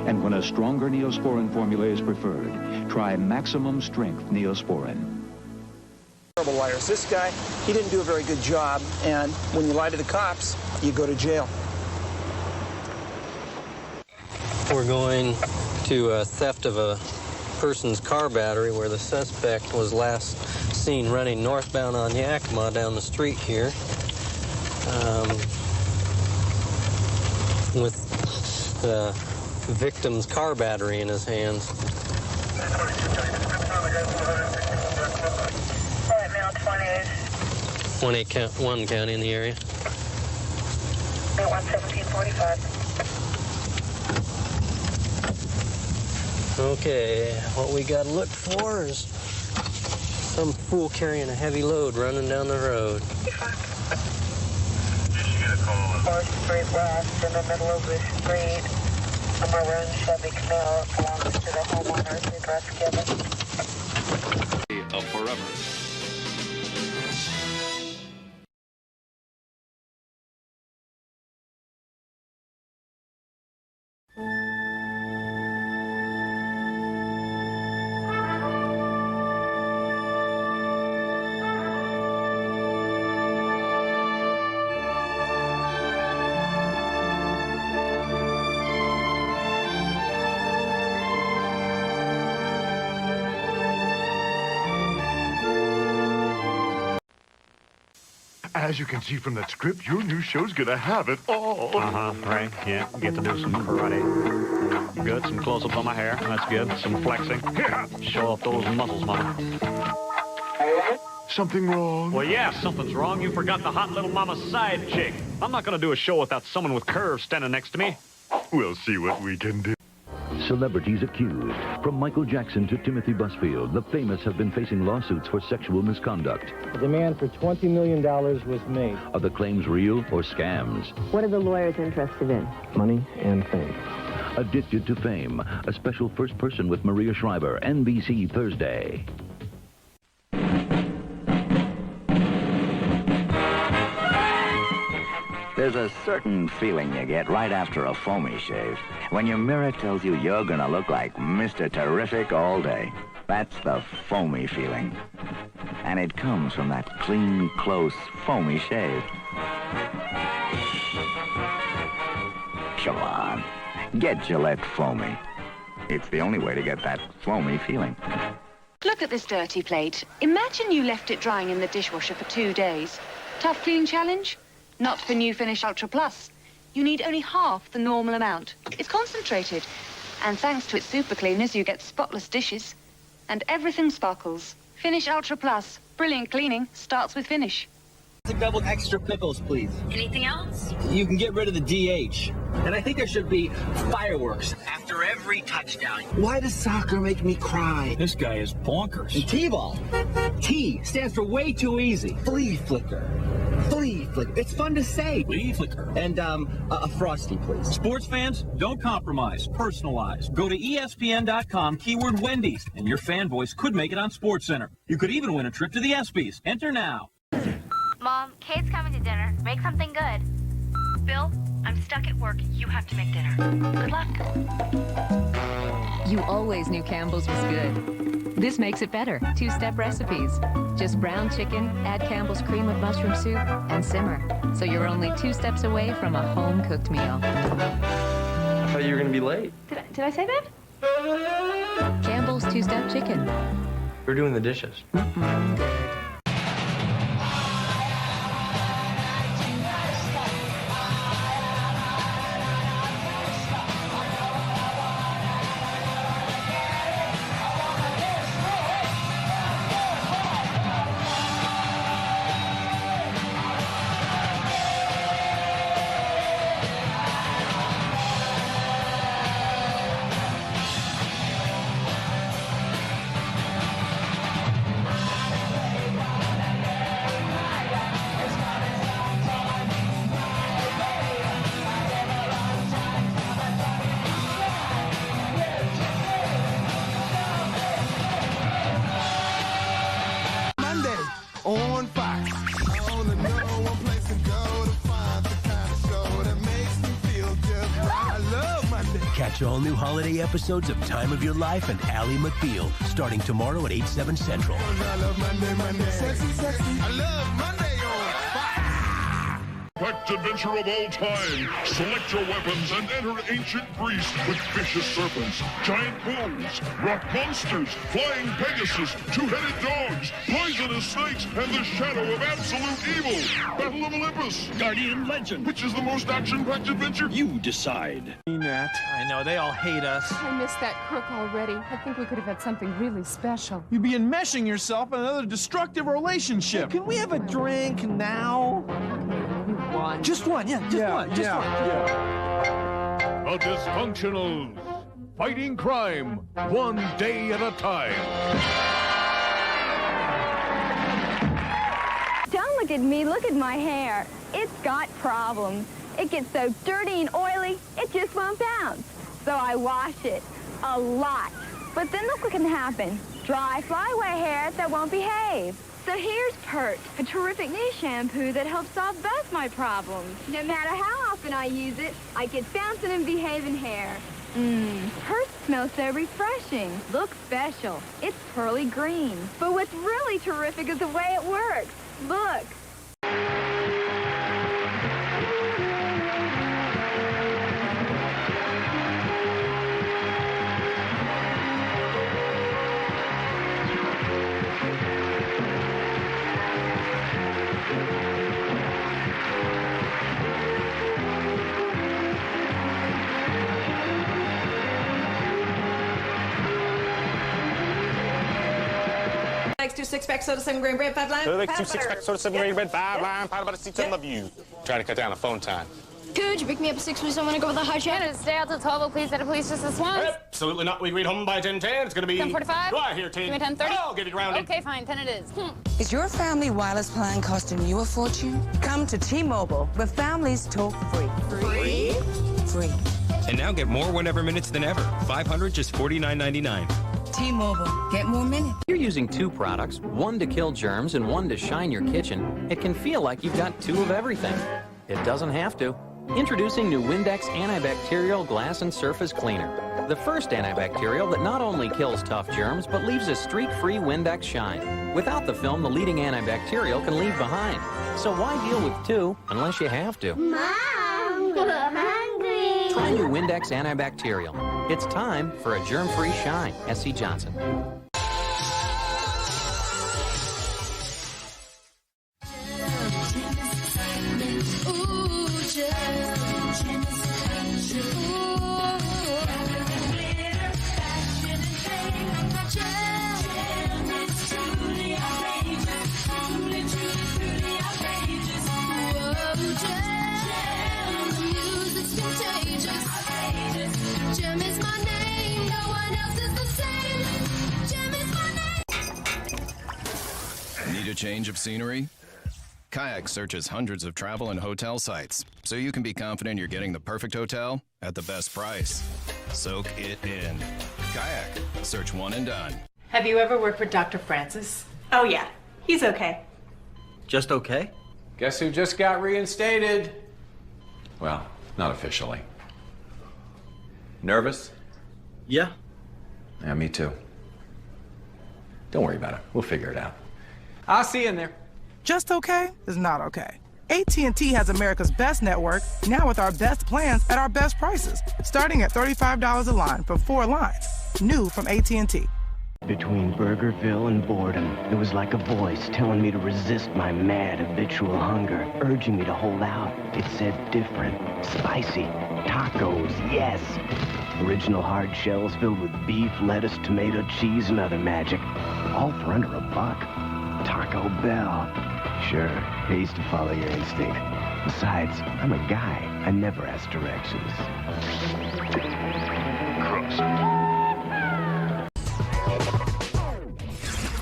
And when a stronger Neosporin formula is preferred, try maximum strength Neosporin. Terrible liars. This guy, he didn't do a very good job, and when you lie to the cops, you go to jail. We're going to a theft of a person's car battery where the suspect was last seen running northbound on Yakima down the street here with the victim's car battery in his hands. 1 county in the area. 11745. Okay, what we got to look for is some fool carrying a heavy load running down the road. 4th Street West, in the middle of the street, a maroon Chevy Camaro belongs to the homeowner's address given. Forever. As you can see from that script, your new show's gonna have it all. Right, yeah. Get to do some karate. Good, some close-ups on my hair. That's good. Some flexing. Show off those muscles, Mama. Something wrong? Well, yeah, something's wrong. You forgot the hot little mama side chick. I'm not gonna do a show without someone with curves standing next to me. We'll see what we can do. Celebrities accused. From Michael Jackson to Timothy Busfield, the famous have been facing lawsuits for sexual misconduct. A demand for $20 million was made. Are the claims real or scams? What are the lawyers interested in? Money and fame. Addicted to Fame, a special first person with Maria Shriver, NBC Thursday. There's a certain feeling you get right after a foamy shave when your mirror tells you you're gonna look like Mr. Terrific all day. That's the foamy feeling. And it comes from that clean, close, foamy shave. Come on, get Gillette Foamy. It's the only way to get that foamy feeling. Look at this dirty plate. Imagine you left it drying in the dishwasher for 2 days. Tough cleaning challenge? Not for New Finish Ultra Plus. You need only half the normal amount. It's concentrated. And thanks to its super cleaners, you get spotless dishes. And everything sparkles. Finish Ultra Plus. Brilliant cleaning starts with Finish. Double extra pickles, please. Anything else? You can get rid of the DH. And I think there should be fireworks after every touchdown. Why does soccer make me cry? This guy is bonkers. And T-ball. T stands for way too easy. Flea flicker. Flea flicker. It's fun to say. Flea flicker. And a Frosty, please. Sports fans, don't compromise. Personalize. Go to ESPN.com, keyword Wendy's, and your fan voice could make it on SportsCenter. You could even win a trip to the ESPYs. Enter now. Mom, Kate's coming to dinner. Make something good. Bill, I'm stuck at work. You have to make dinner. Good luck. You always knew Campbell's was good. This makes it better. 2-step recipes. Just brown chicken, add Campbell's cream of mushroom soup, and simmer. So you're only 2 steps away from a home-cooked meal. I thought you were going to be late. Did I say that? Campbell's 2-step chicken. We're doing the dishes. Good. On Fox. I only know one place to go to find the kind of show that makes me feel just right. I love Monday. Catch all new holiday episodes of Time of Your Life and Ally McBeal starting tomorrow at 8, 7 Central. I love Monday. Sexy, sexy. I love Monday on Fox. Packed adventure of all time. Select your weapons and enter ancient Greece with vicious serpents, giant bulls, rock monsters, flying Pegasus, two-headed dogs, poisonous snakes, and the shadow of absolute evil. Battle of Olympus. Guardian Legend. Which is the most action-packed adventure? You decide. I know, they all hate us. I missed that crook already. I think we could have had something really special. You'd be enmeshing yourself in another destructive relationship. Can we have a drink now? One. Just one, yeah, just one. The Dysfunctionals. Fighting crime, one day at a time. Don't look at me, look at my hair. It's got problems. It gets so dirty and oily, it just won't bounce. So I wash it a lot. But then look what can happen. Dry, flyaway hair that won't behave. So here's Pert, a terrific new shampoo that helps solve both my problems. No matter how often I use it, I get bouncing and behaving hair. Pert smells so refreshing. Looks special. It's pearly green. But what's really terrific is the way it works. Look. Two 6-pack soda, 7 grain bread, 5 lime. Two 6-pack soda, 7 grain bread, 5 lime, powder butter, seats, and love you. Trying to cut down the phone time. Could you pick me up at 6, please? I want to go with a high check. Stay out till 12, please. At a police just this once. Absolutely not. We read home by 10:10. It's going to be 10:45. Go out here, team. Give me 10:30. I'll get it rounded. Okay, fine. 10 it is. Is your family wireless plan costing you a fortune? Come to T-Mobile, where families talk free. Free? Free. And now get more whenever minutes than ever. 500, just $49.99. T-Mobile, get more minutes. If you're using 2 products, one to kill germs and one to shine your kitchen, it can feel like you've got 2 of everything. It doesn't have to. Introducing new Windex antibacterial glass and surface cleaner. The first antibacterial that not only kills tough germs, but leaves a streak-free Windex shine. Without the film, the leading antibacterial can leave behind. So why deal with two unless you have to? Mom, I'm hungry. Try new Windex antibacterial. It's time for a germ-free shine. S.C. Johnson. Need a change of scenery? Kayak searches hundreds of travel and hotel sites, so you can be confident you're getting the perfect hotel at the best price. Soak it in. Kayak. Search one and done. Have you ever worked with Dr. Francis? Oh, yeah. He's okay. Just okay? Guess who just got reinstated? Well, not officially. Nervous? Yeah. Yeah, me too. Don't worry about it. We'll figure it out. I'll see you in there. Just okay is not okay. AT&T has America's best network, now with our best plans at our best prices, starting at $35 a line for 4 lines. New from AT&T. Between Burgerville and boredom, it was like a voice telling me to resist my mad, habitual hunger, urging me to hold out. It said different, spicy, tacos, yes. Original hard shells filled with beef, lettuce, tomato, cheese, and other magic. All for under $1. Taco Bell. Sure, pays to follow your instinct. Besides, I'm a guy. I never ask directions.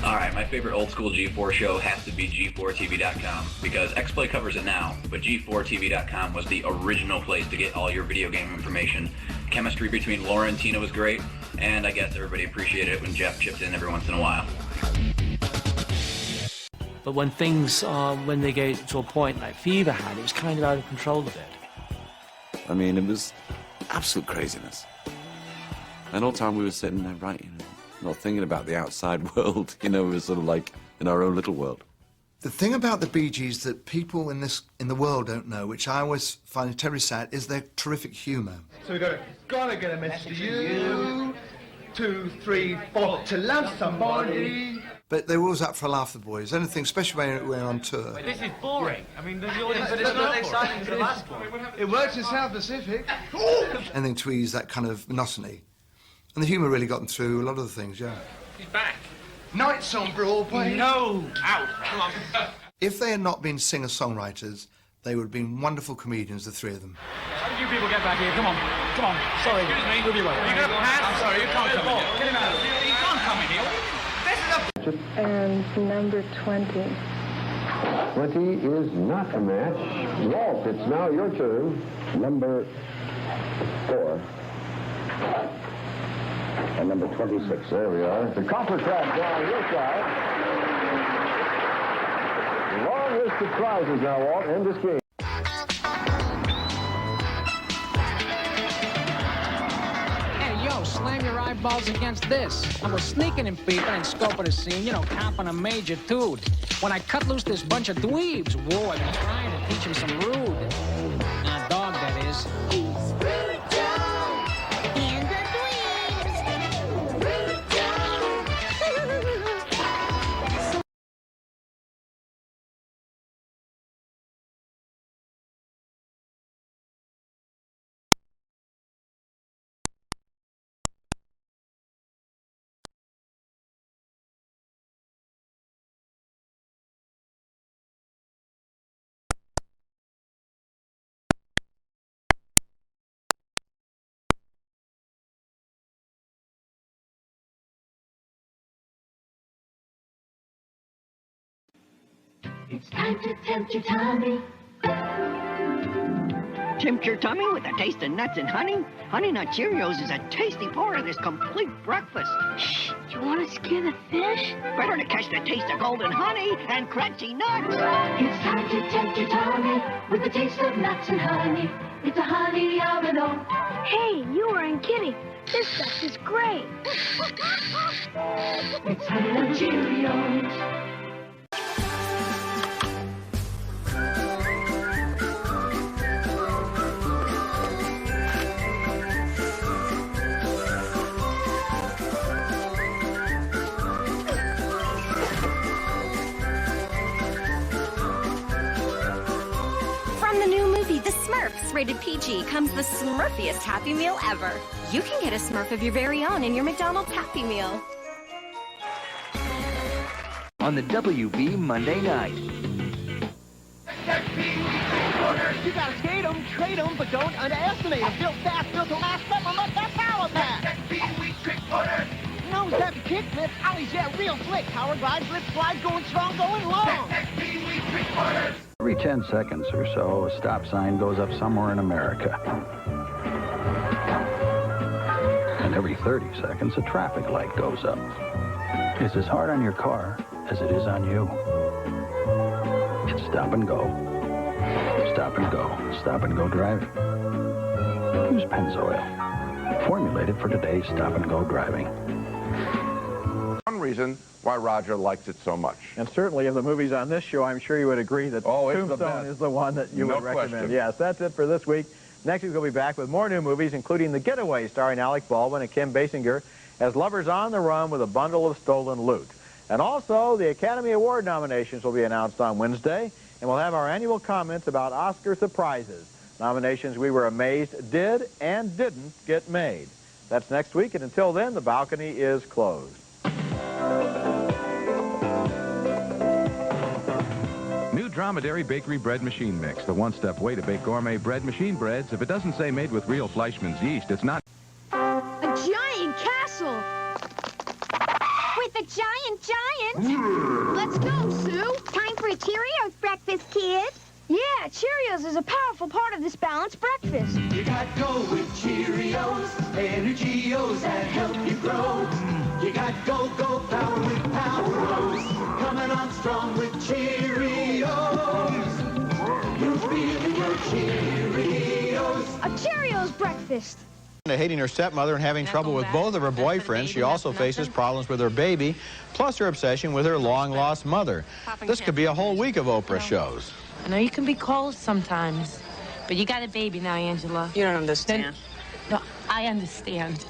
Alright, my favorite old school G4 show has to be G4TV.com because XPlay covers it now, but G4TV.com was the original place to get all your video game information. Chemistry between Laura and Tina was great, and I guess everybody appreciated it when Jeff chipped in every once in a while. But when things, when they get to a point like Fever had, it was kind of out of control a bit. I mean, it was absolute craziness. And all the time we were sitting there writing, not thinking about the outside world, you know, we were sort of like in our own little world. The thing about the Bee Gees that people in the world don't know, which I always find terribly sad, is their terrific humour. So we gotta get a message to you, 2, 3, 4, to love somebody. But they were always up for a laugh, the boys. Anything, especially when we're on tour. This is boring. I mean, the audience but it's not exciting as the last one. It works in South Pacific. Anything to ease that kind of monotony. And the humour really got them through a lot of the things, yeah. He's back. Nights on Broadway. No! Out. Come on. If they had not been singer-songwriters, they would have been wonderful comedians, the three of them. How did you people get back here? Come on. Come on. Sorry. Excuse me. Move your way. You're going to pass? I'm sorry, you can't come in here. Get him out of here. You can't come in here. And number 20. 20 is not a match. Walt, it's now your turn. Number 4. And number 26. There we are. The copper crab down your side. Long list of prizes now, Walt. End this game. Slam your eyeballs against this. I was sneaking in people and scoping the scene, you know, copping a major toot. When I cut loose this bunch of dweebs, whoa, I've been trying to teach them some rude. Nah, dog, that is. It's time to tempt your tummy. Tempt your tummy with a taste of nuts and honey? Honey Nut Cheerios is a tasty part of this complete breakfast. Shh, you want to scare the fish? Better to catch the taste of golden honey and crunchy nuts. It's time to tempt your tummy with the taste of nuts and honey. It's a honey almond. Hey, you weren't kidding. This stuff is great. It's Honey Nut Cheerios. From the new movie, The Smurfs, rated PG, comes the Smurfiest Happy Meal ever. You can get a Smurf of your very own in your McDonald's Happy Meal. On the WB Monday night. You gotta skate them, trade them, but don't underestimate them. Built fast, built to last, peppermint, that power pack. Nose heavy kickflip, ollies, yeah, real slick. Power glide, flip, slide, going strong, going long. Every 10 seconds or so, a stop sign goes up somewhere in America. And every 30 seconds, a traffic light goes up. It's as hard on your car as it is on you. It's stop and go. Stop and go. Stop and go driving. Use Pennzoil. Formulated for today's stop and go driving. One reason why Roger likes it so much. And certainly of the movies on this show, I'm sure you would agree that Tombstone is the one that you would recommend. Question. Yes, that's it for this week. Next week we'll be back with more new movies, including The Getaway, starring Alec Baldwin and Kim Basinger, as lovers on the run with a bundle of stolen loot. And also, the Academy Award nominations will be announced on Wednesday, and we'll have our annual comments about Oscar surprises. Nominations we were amazed did and didn't get made. That's next week, and until then, the balcony is closed. New Dromedary Bakery Bread Machine Mix, the one-step way to bake gourmet bread machine breads. If it doesn't say made with real Fleischmann's yeast, it's not. A giant castle! With a giant! Let's go, Sue! Time for a Cheerios breakfast, kids. Yeah, Cheerios is a powerful part of this balanced breakfast. You got go with Cheerios, Energios that help you grow. You got go power with Power-O's, coming on strong with Cheerios. You feel your Cheerios. A Cheerios breakfast. Hating her stepmother and having trouble with both of her boyfriends, she also faces problems with her baby, plus her obsession with her long-lost mother. This could be a whole week of Oprah shows. I know you can be cold sometimes, but you got a baby now, Angela. You don't understand. No, I understand.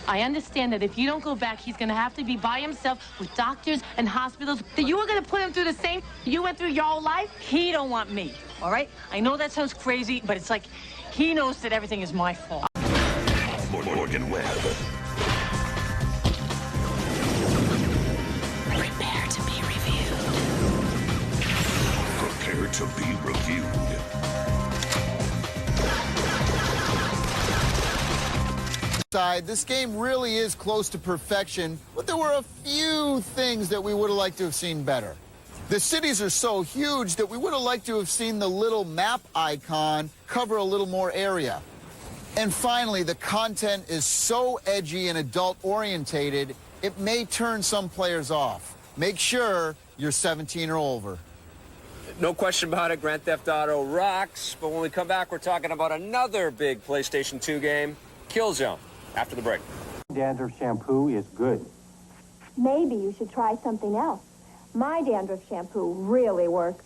I understand that if you don't go back, he's going to have to be by himself with doctors and hospitals. That you were going to put him through the same you went through your whole life. He don't want me, all right? I know that sounds crazy, but it's like he knows that everything is my fault. Morgan Webb. Prepare to be reviewed. Prepare to be reviewed. This game really is close to perfection, but there were a few things that we would have liked to have seen better. The cities are so huge that we would have liked to have seen the little map icon cover a little more area. And finally, the content is so edgy and adult-orientated, it may turn some players off. Make sure you're 17 or over. No question about it, Grand Theft Auto rocks. But when we come back, we're talking about another big PlayStation 2 game, Killzone, after the break. Dandruff shampoo is good. Maybe you should try something else. My dandruff shampoo really works.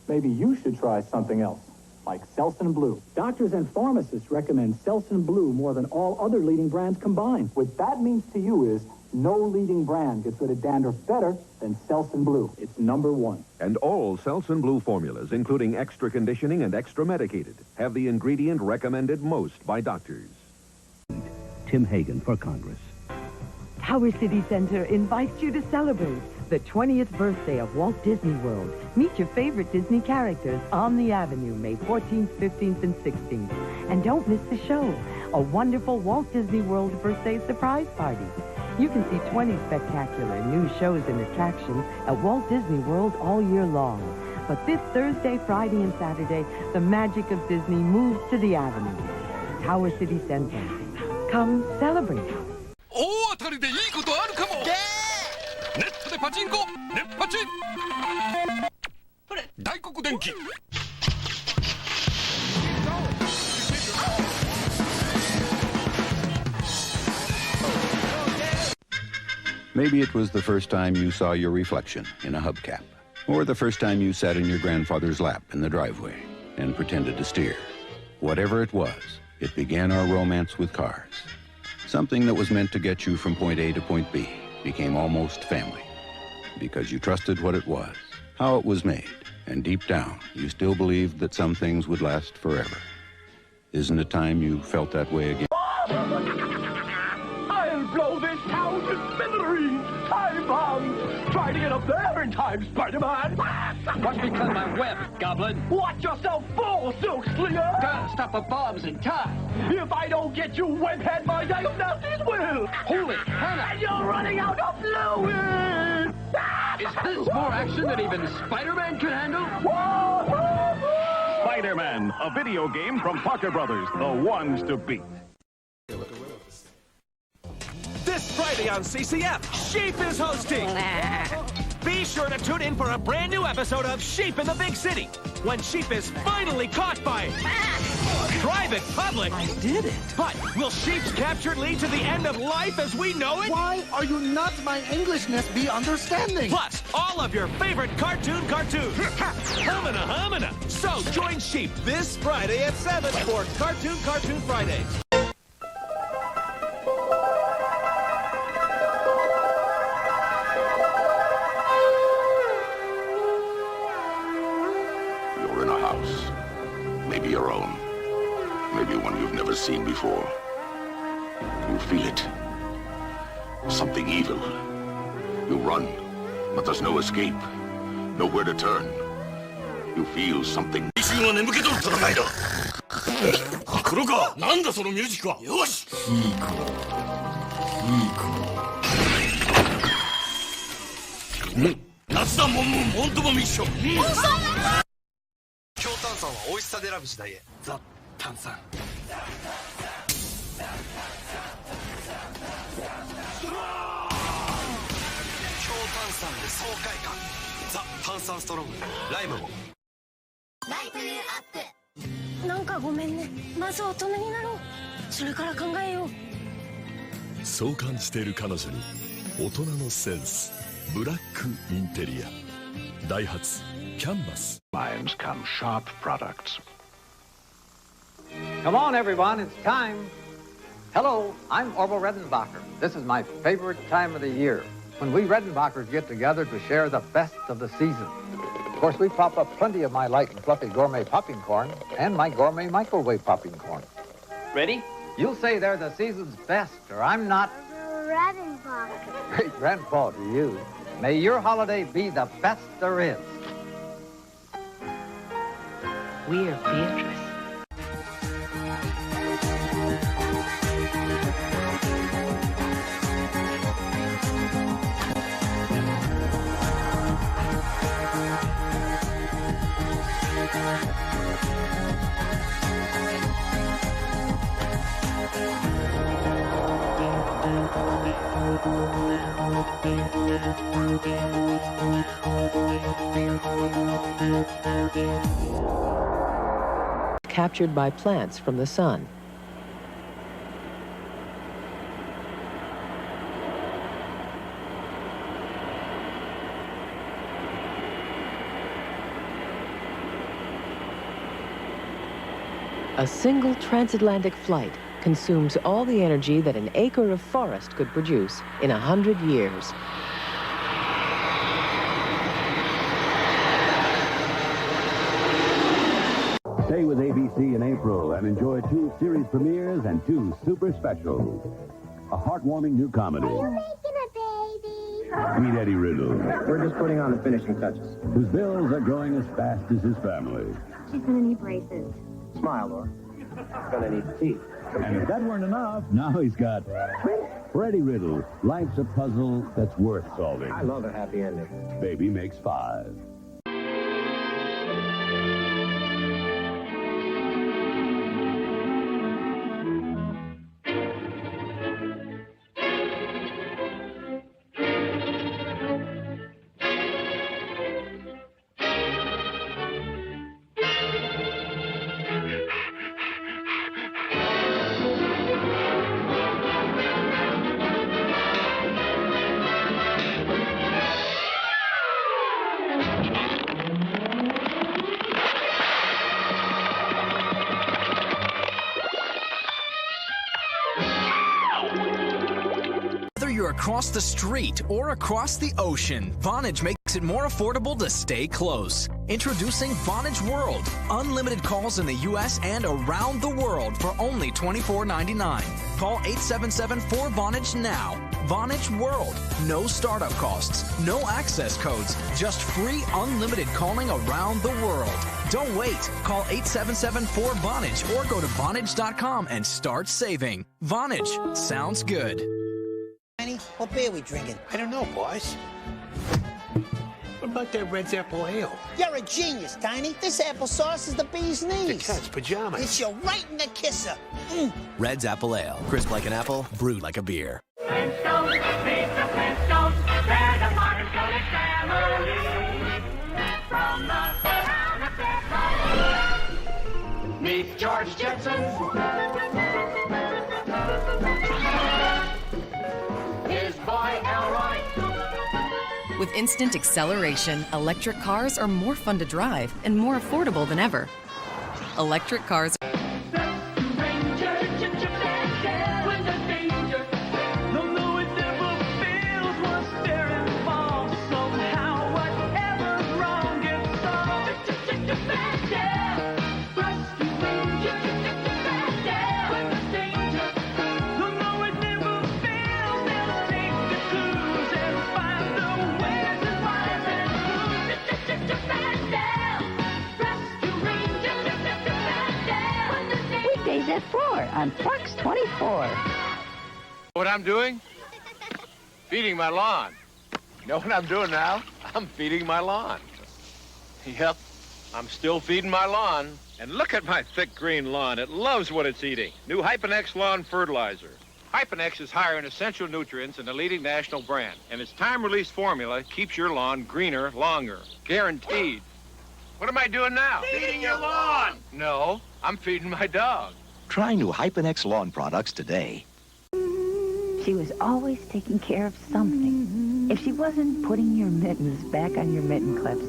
Maybe you should try something else, like Selsun Blue. Doctors and pharmacists recommend Selsun Blue more than all other leading brands combined. What that means to you is no leading brand gets rid of dandruff better than Selsun Blue. It's #1. And all Selsun Blue formulas, including extra conditioning and extra medicated, have the ingredient recommended most by doctors. Tim Hagen for Congress. Tower City Center invites you to celebrate the 20th birthday of Walt Disney World. Meet your favorite Disney characters on the Avenue, May 14th, 15th, and 16th. And don't miss the show, a wonderful Walt Disney World birthday surprise party. You can see 20 spectacular new shows and attractions at Walt Disney World all year long. But this Thursday, Friday, and Saturday, the magic of Disney moves to the Avenue. Tower City Center. Come celebrate. 大当たりでいいことあるかも。ネットでパチンコ、ネッパチ。大黒電気。 Maybe it was the first time you saw your reflection in a hubcap, or the first time you sat in your grandfather's lap in the driveway and pretended to steer. Whatever it was, it began our romance with cars. Something that was meant to get you from point A to point B became almost family, because you trusted what it was, how it was made, and deep down, you still believed that some things would last forever. Isn't it time you felt that way again? I'll blow this town to smithereens! Time bombs! Try to get up there in time, Spider-Man! Watch me cut my web, Goblin. Watch yourself fall, Silk Slinger! Gotta stop the bombs in time. If I don't get you, webhead, my diagnoses will! Holy Hannah! And you're running out of fluid! Is this more action than even Spider-Man could handle? Spider-Man, a video game from Parker Brothers, the ones to beat. This Friday on CCF, Sheep is hosting. Be sure to tune in for a brand new episode of Sheep in the Big City, when Sheep is finally caught by private public. I did it. But will Sheep's capture lead to the end of life as we know it? Why are you not my Englishness be understanding? Plus, all of your favorite cartoons. Humana. So join Sheep this Friday at 7 for Cartoon Fridays. You're in a house. Maybe your own. Maybe one you've never seen before. You feel it. Something evil. You run, but there's no escape. Nowhere to turn. You feel something. は眠気とる戦いだ。黒か、なんだそのミュージックは。よし。いい子。夏だモントモミッション。強炭酸は美味しさで選ぶ時代へ。ザ・炭酸。強炭酸で爽快感。ザ・炭酸ストロング。ライムも。ライフルアップ。なんかごめんね。まず大人になろう。それから考えよう。そう感じている彼女に大人のセンス。ブラックインテリア。ダイハツキャンバス。Lines come sharp products. Come on, everyone, it's time. Hello, I'm Orville Redenbacher. This is my favorite time of the year, when we Redenbachers get together to share the best of the season. Of course, we pop up plenty of my light and fluffy gourmet popping corn and my gourmet microwave popping corn. Ready? You'll say they're the season's best, or I'm not. Redenbacher. Great grandpa to you. May your holiday be the best there is. We're Beatrice. Captured by plants from the sun. A single transatlantic flight consumes all the energy that an acre of forest could produce in 100 years. Stay with ABC in April and enjoy 2 series premieres and 2 super specials. A heartwarming new comedy. Are you making a baby? Meet Eddie Riddle. We're just putting on the finishing touches. Whose bills are growing as fast as his family. She's gonna need braces. Smile, Laura. Gonna need teeth. And if that weren't enough, now he's got... For Eddie Riddle, life's a puzzle that's worth solving. I love a happy ending. Baby makes 5. you're across the street or across the ocean, Vonage makes it more affordable to stay close. Introducing Vonage World. Unlimited calls in the U.S. and around the world for only $24.99. Call 877-4VONAGE now. Vonage World. No startup costs, no access codes, just free unlimited calling around the world. Don't wait. Call 877-4VONAGE or go to Vonage.com and start saving. Vonage. Sounds good. Tiny, what beer we drinking? I don't know, boss. What about that Red's Apple Ale? You're a genius, Tiny. This applesauce is the bee's knees. The cat's pajamas. It's you right in the kisser. Red's Apple Ale. Crisp like an apple, brewed like a beer. Flintstones, meet the Flintstones. They're the modern Sonic family. From the town of Beverage. Meet George Jetson. His boy Elroy. With instant acceleration, electric cars are more fun to drive and more affordable than ever. Electric cars. At 4 on Fox 24. What I'm doing? Feeding my lawn. You know what I'm doing now? I'm feeding my lawn. Yep, I'm still feeding my lawn. And look at my thick green lawn. It loves what it's eating. New Hyponex lawn fertilizer. Hyponex is higher in essential nutrients than a leading national brand. And its time-release formula keeps your lawn greener longer. Guaranteed. What am I doing now? Feeding your lawn! No, I'm feeding my dog. Try new Hyponex lawn products today. She was always taking care of something. If she wasn't putting your mittens back on your mitten clips,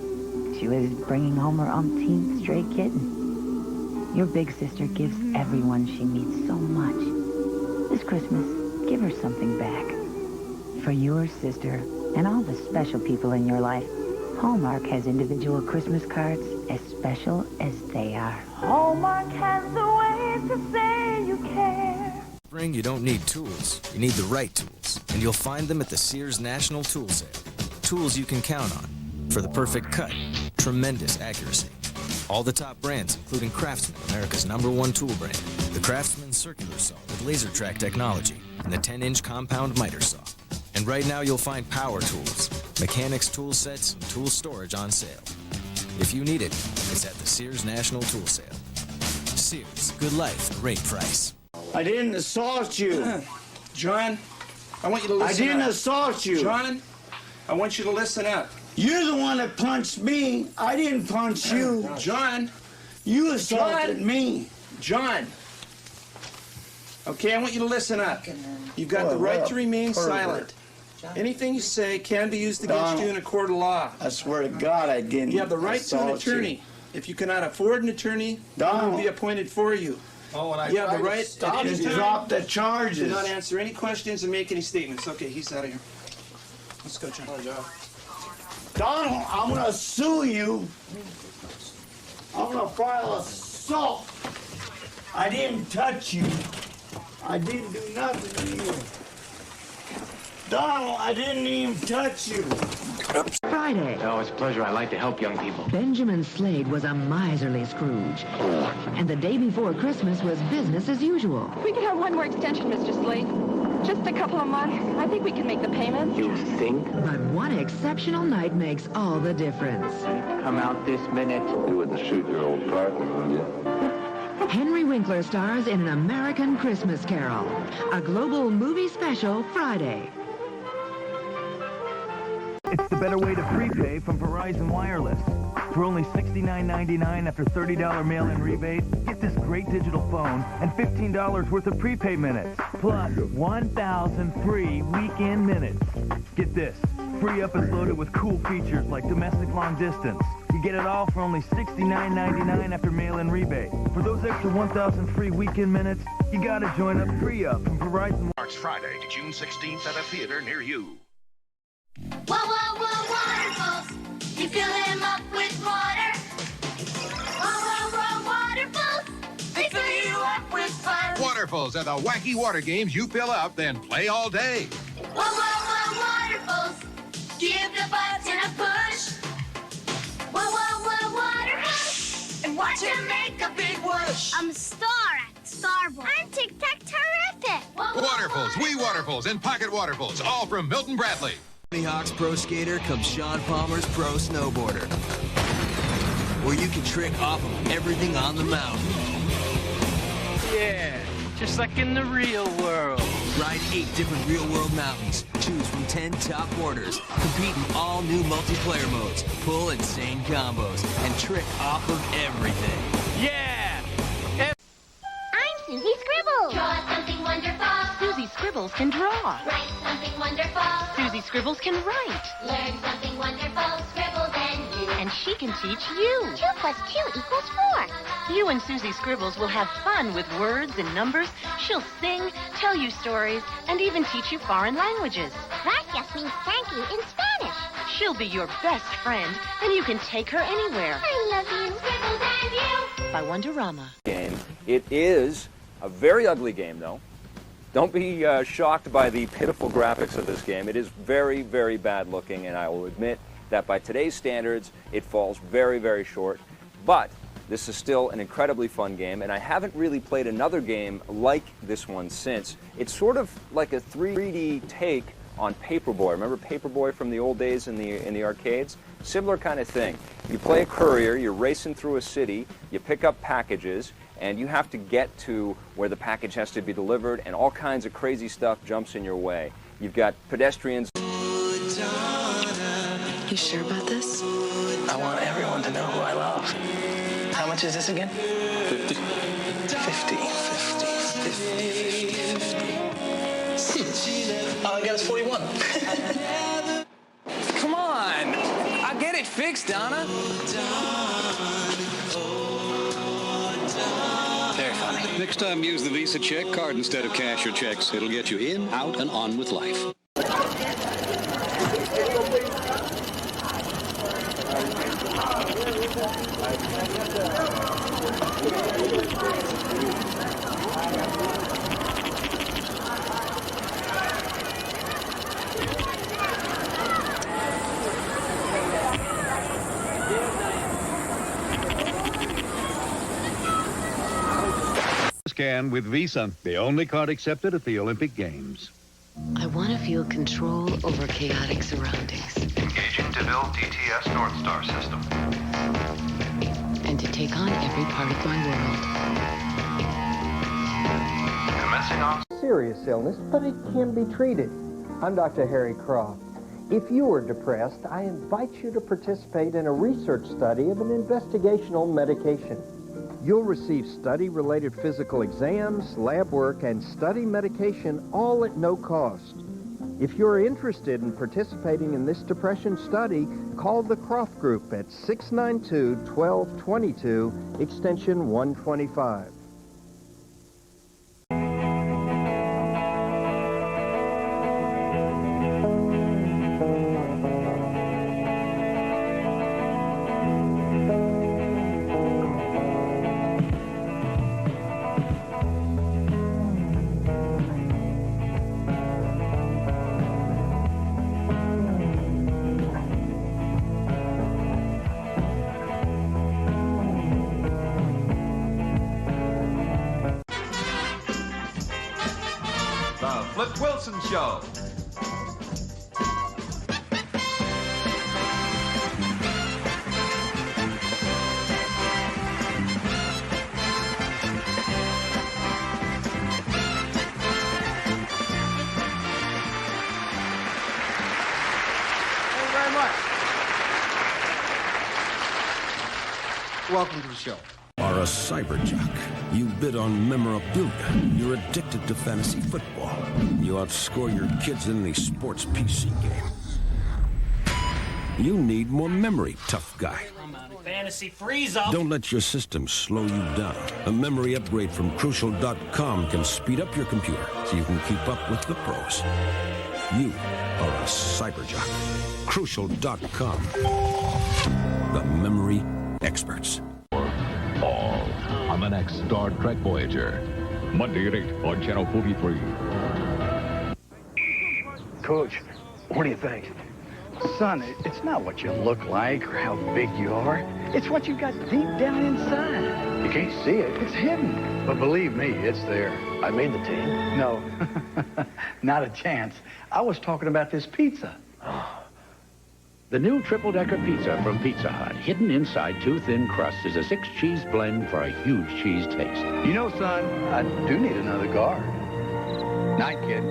she was bringing home her umpteenth stray kitten. Your big sister gives everyone she meets so much. This Christmas, give her something back. For your sister and all the special people in your life, Hallmark has individual Christmas cards as special as they are. Hallmark has a way to say you care. Spring, you don't need tools. You need the right tools. And you'll find them at the Sears National Tool Sale. Tools you can count on. For the perfect cut, tremendous accuracy. All the top brands, including Craftsman, America's #1 tool brand. The Craftsman circular saw with laser track technology. And the 10-inch compound miter saw. And right now you'll find power tools, mechanics tool sets, and tool storage on sale. If you need it, it's at the Sears National Tool Sale. Sears, good life, great price. I didn't assault you. John, I want you to listen up. I didn't assault you. John, I want you to listen up. You're the one that punched me. I didn't punch you. John. You assaulted me. John. Okay, I want you to listen up. You've got the right to remain silent. Anything you say can be used against you in a court of law. I swear to God I didn't. You have the right to an attorney. If you cannot afford an attorney, one will be appointed for you. Oh, and I you have the right at any time. Drop the charges. Do not answer any questions and make any statements. Okay, he's out of here. Let's go, John. Donald, I'm going to sue you. I'm going to file assault. I didn't touch you. I didn't do nothing to you. Donald, I didn't even touch you. Friday. Oh, it's a pleasure. I like to help young people. Benjamin Slade was a miserly Scrooge. And the day before Christmas was business as usual. We could have one more extension, Mr. Slade. Just a couple of months. I think we can make the payments. You think? But one exceptional night makes all the difference. Come out this minute. You wouldn't shoot your old partner, would you? Henry Winkler stars in An American Christmas Carol, a global movie special Friday. It's the better way to prepay from Verizon Wireless. For only $69.99 after $30 mail-in rebate, get this great digital phone and $15 worth of prepaid minutes, plus 1,000 free weekend minutes. Get this, free up is loaded with cool features like domestic long distance. You You get it all for only $69.99 after mail-in rebate. For those extra 1,000 free weekend minutes, you gotta join up free-up from Verizon. Starts Friday to June 16th at a theater near you. Whoa, whoa, whoa, waterfalls. You fill them up with water. Whoa, whoa, whoa, waterfalls. They fill you up with fun. Waterfalls are the wacky water games you fill up, then play all day. Whoa, whoa, whoa, waterfalls. Give the button a push. Whoa, whoa, whoa, waterfalls. And watch them make a big whoosh. I'm a star at Starboard. I'm Tic Tac Terrific. Waterfalls, Wee Waterfalls, and Pocket Waterfalls, all from Milton Bradley. Tony Hawk's Pro Skater comes Sean Palmer's Pro Snowboarder, where you can trick off of everything on the mountain. Yeah, just like in the real world. Ride 8 different real-world mountains. Choose from 10 top boarders. Compete in all new multiplayer modes. Pull insane combos. And trick off of everything. Yeah! I'm Susie Scribbles. Draw something wonderful. Susie Scribbles can draw. Write something wonderful. Susie Scribbles can write. Learn something wonderful. Scribbles and you. And she can teach you. 2 plus 2 equals 4. You and Susie Scribbles will have fun with words and numbers. She'll sing, tell you stories, and even teach you foreign languages. That just means thank you in Spanish. She'll be your best friend, and you can take her anywhere. I love you. Scribbles and you. By Wonderama. Game. It is a very ugly game, though. Don't be shocked by the pitiful graphics of this game. It is very, very bad looking, and I will admit that by today's standards, it falls very, very short. But this is still an incredibly fun game, and I haven't really played another game like this one since. It's sort of like a 3D take on Paperboy. Remember Paperboy from the old days in the arcades? Similar kind of thing. You play a courier, you're racing through a city, you pick up packages, and you have to get to where the package has to be delivered, and all kinds of crazy stuff jumps in your way. You've got pedestrians. You sure about this? I want everyone to know who I love. How much is this again? 50. 50. 50. All I got is 41. Come on! I get it fixed, Donna. Very funny. Next time, use the Visa check card instead of cash or checks. It'll get you in, out, and on with life. Scan with Visa, the only card accepted at the Olympic Games. I want to feel control over chaotic surroundings. Engaging DeVille DTS North Star system. And to take on every part of my world. Commencing on serious illness, but it can be treated. I'm Dr. Harry Croft. If you are depressed, I invite you to participate in a research study of an investigational medication. You'll receive study-related physical exams, lab work, and study medication, all at no cost. If you're interested in participating in this depression study, call the Croft Group at 692-1222, extension 125. Flip Wilson Show. Thank you very much. Welcome to the show. Are a cyberjock. You bid on memorabilia. You're addicted to fantasy football. You outscore your kids in any sports PC game. You need more memory, tough guy. Fantasy freeze-up. Don't let your system slow you down. A memory upgrade from Crucial.com can speed up your computer so you can keep up with the pros. You are a cyberjock. Crucial.com. The memory experts. All on the next Star Trek Voyager. Monday at 8 on Channel 43. Coach, what do you think? Son, it's not what you look like or how big you are. It's what you got deep down inside. You can't see it. It's hidden. But believe me, it's there. I made the team. No, not a chance. I was talking about this pizza. The new triple-decker pizza from Pizza Hut, hidden inside two thin crusts, is a 6-cheese blend for a huge cheese taste. You know, son, I do need another guard. Night, kid.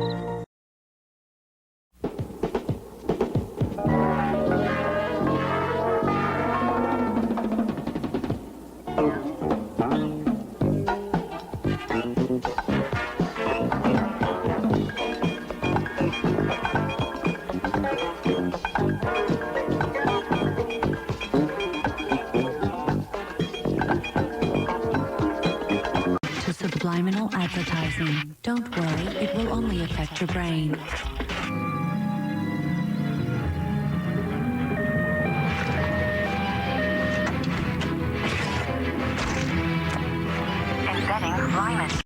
Subliminal advertising. Don't worry, it will only affect your brain. Embedding alignment.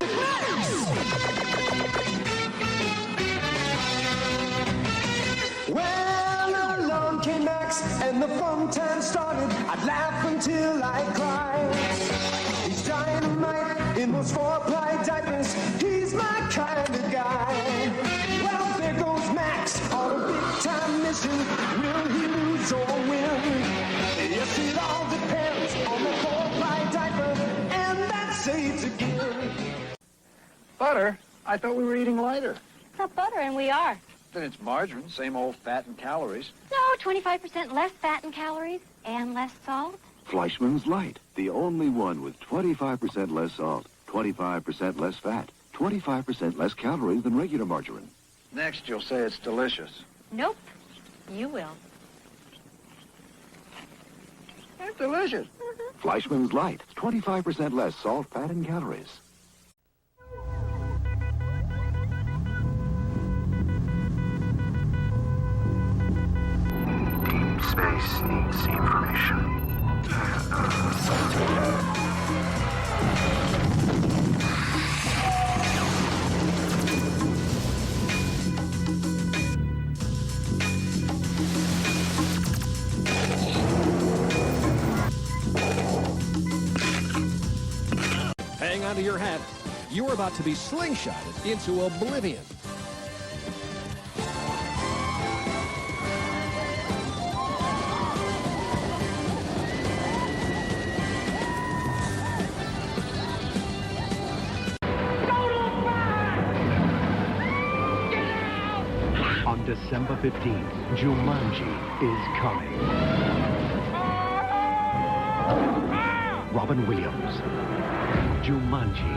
Well, along came Max and the fun time started. I'd laugh until I cried. He's dynamite in those 4-ply diapers. He's my kind of guy. Well, there goes Max on a big-time mission. Will he lose or win? Yes, it all depends on the 4-ply diaper, and that's AIDS again. Butter? I thought we were eating lighter. It's not butter, and we are. Then it's margarine, same old fat and calories. No, 25% less fat and calories, and less salt. Fleischmann's Light, the only one with 25% less salt, 25% less fat, 25% less calories than regular margarine. Next, you'll say it's delicious. Nope. You will. It's delicious. Fleischmann's Light, 25% less salt, fat, and calories. Deep space needs information. Hang onto your hat. You're about to be slingshotted into oblivion. On December 15th, Jumanji is coming. Robin Williams. Jumanji.